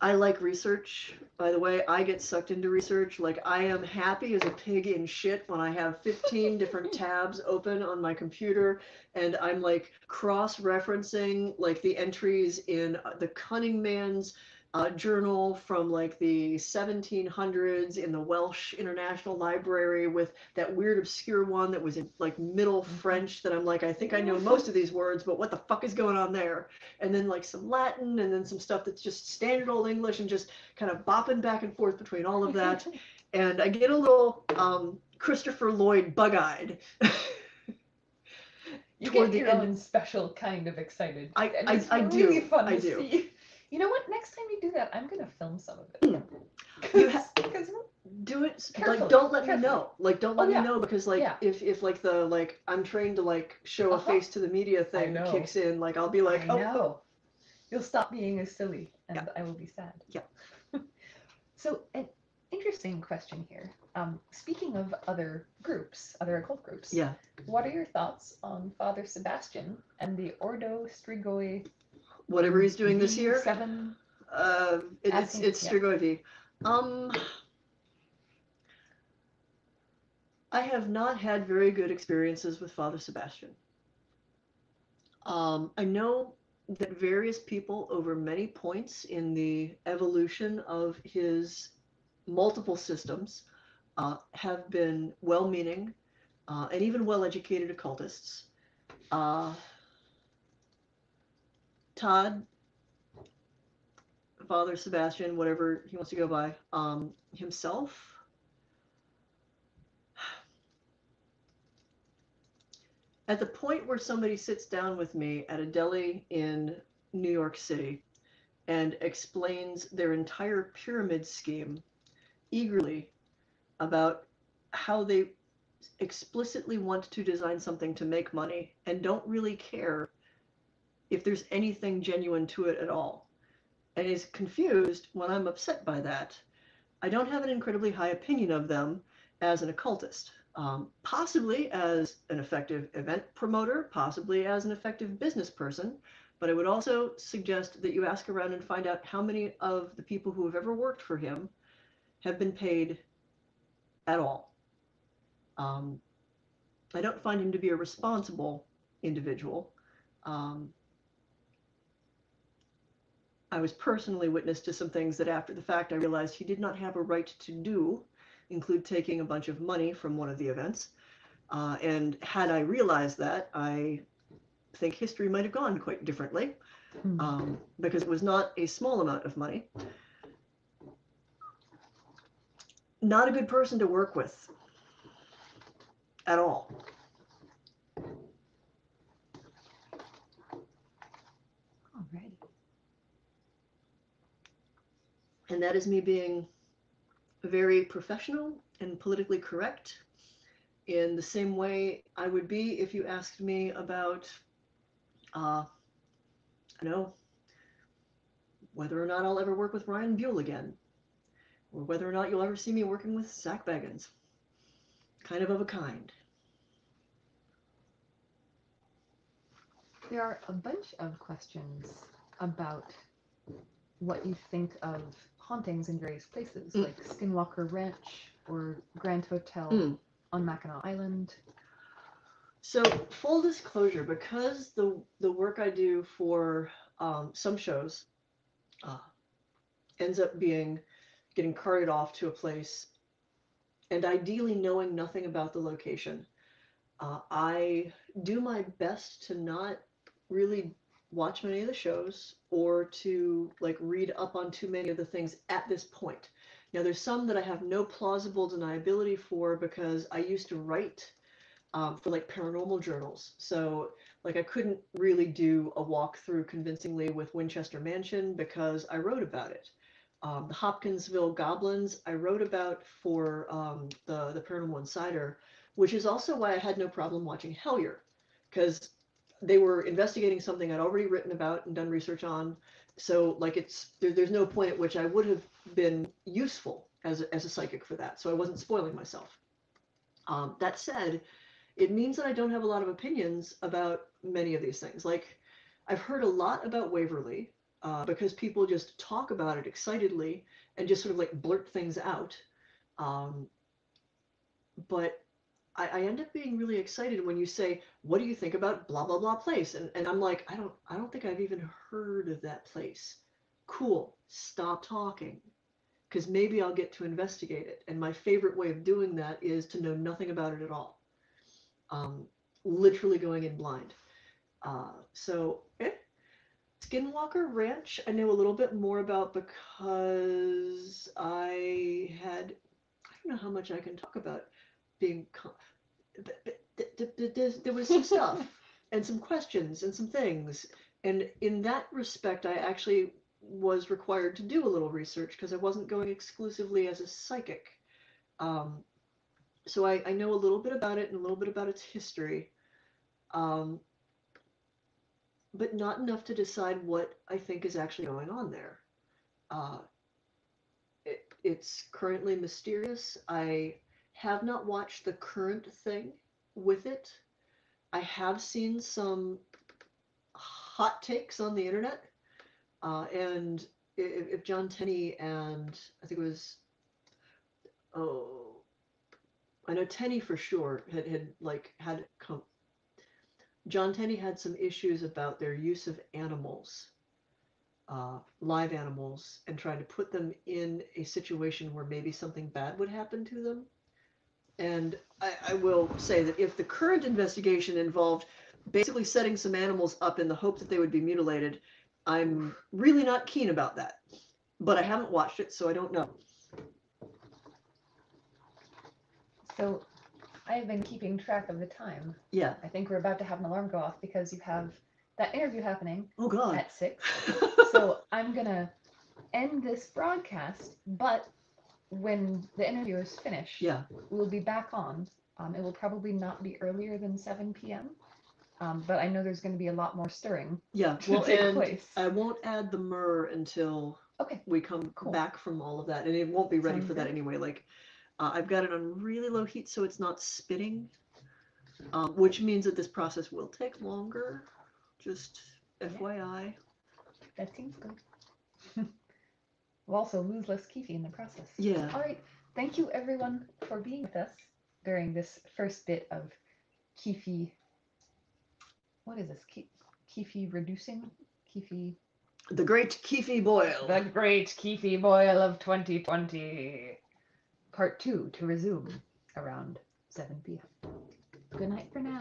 I like research. By the way, I get sucked into research. Like I am happy as a pig in shit when I have 15 different tabs open on my computer and I'm like cross-referencing like the entries in the Cunning Man's journal from like the 1700s in the Welsh International Library with that weird obscure one that was in like Middle French that I'm like, I think I know most of these words, but what the fuck is going on there? And then like some Latin and then some stuff that's just standard old English and just kind of bopping back and forth between all of that. And I get a little Christopher Lloyd bug-eyed.
You
toward
get
the
your
end.
own special kind of excited.
I
really
do.
Fun
I
to
do.
See. You know what? Next time you do that, I'm gonna film some of it.
You
Because
do it.
Carefully,
Like, don't let me
carefully.
know. Like, don't let me
yeah.
know because, like,
Yeah.
if like the like I'm trained to like show a
Uh-huh.
face to the media thing
know.
kicks in, like I'll be like,
I
oh,
know. You'll stop being as silly, and
Yeah.
I will be sad.
Yeah.
So, an interesting question here. Speaking of other groups, other occult groups,
yeah.
what are your thoughts on Father Sebastian and the Ordo Strigoi?
Whatever he's doing this year.
V7.
It's
Yeah.
Strigoi. I have not had very good experiences with Father Sebastian. I know that various people over many points in the evolution of his multiple systems have been well-meaning and even well-educated occultists. Todd, Father Sebastian, whatever he wants to go by, himself, at the point where somebody sits down with me at a deli in New York City and explains their entire pyramid scheme eagerly about how they explicitly want to design something to make money and don't really care if there's anything genuine to it at all, and is confused when I'm upset by that, I don't have an incredibly high opinion of them as an occultist. Possibly as an effective event promoter, possibly as an effective business person, but I would also suggest that you ask around and find out how many of the people who have ever worked for him have been paid at all. I don't find him to be a responsible individual. I was personally witness to some things that after the fact I realized he did not have a right to do, include taking a bunch of money from one of the events. And had I realized that, I think history might have gone quite differently, because it was not a small amount of money. Not a good person to work with at all.
Alrighty.
And that is me being very professional and politically correct in the same way I would be if you asked me about, I don't know, whether or not I'll ever work with Ryan Buell again, or whether or not you'll ever see me working with Zach Baggins. Kind of a kind.
There are a bunch of questions about what you think of hauntings in various places, like Skinwalker Ranch or Grand Hotel on Mackinac Island.
So, full disclosure, because the work I do for some shows ends up being getting carted off to a place, and ideally knowing nothing about the location, I do my best to not really watch many of the shows or to like read up on too many of the things at this point. Now, there's some that I have no plausible deniability for because I used to write for like paranormal journals. So like I couldn't really do a walkthrough convincingly with Winchester Mansion because I wrote about it. The Hopkinsville Goblins I wrote about for the Paranormal Insider, which is also why I had no problem watching Hellier, because they were investigating something I'd already written about and done research on. So like there's no point at which I would have been useful as a psychic for that. So I wasn't spoiling myself. That said, it means that I don't have a lot of opinions about many of these things. Like I've heard a lot about Waverly because people just talk about it excitedly and just sort of like blurt things out. But I end up being really excited when you say, what do you think about blah, blah, blah place? And I'm like, I don't think I've even heard of that place. cool, stop talking, because maybe I'll get to investigate it. And my favorite way of doing that is to know nothing about it at all. Literally going in blind. Skinwalker Ranch, I know a little bit more about because I don't know how much I can talk about being, there was some stuff and some questions and some things. And in that respect, I actually was required to do a little research because I wasn't going exclusively as a psychic. So I know a little bit about it and a little bit about its history. But not enough to decide what I think is actually going on there. It's currently mysterious. I have not watched the current thing with it. I have seen some hot takes on the internet. And if John Tenney and I think it was, I know Tenney for sure had come. John Tenney had some issues about their use of animals, live animals, and trying to put them in a situation where maybe something bad would happen to them. And I will say that if the current investigation involved basically setting some animals up in the hope that they would be mutilated, I'm really not keen about that. But I haven't watched it, so I don't know.
So I've been keeping track of the time.
Yeah.
I think we're about to have an alarm go off because you have that interview happening at 6. So I'm going to end this broadcast, but when the interview is finished, we'll be back on. It will probably not be earlier than 7 p.m., but I know there's going to be a lot more stirring to take place.
I won't add the myrrh until we come back from all of that, and it won't be ready for that anyway. I've got it on really low heat so it's not spitting, which means that this process will take longer. Just FYI.
That seems good. We'll also lose less Kifi in the process.
Yeah.
All right. Thank you, everyone, for being with us during this first bit of Kifi. What is this? Kifi reducing? Kifi.
The Great Kifi Boil.
The Great Kifi Boil of 2020. Part 2 to resume around 7 p.m. Good night for now.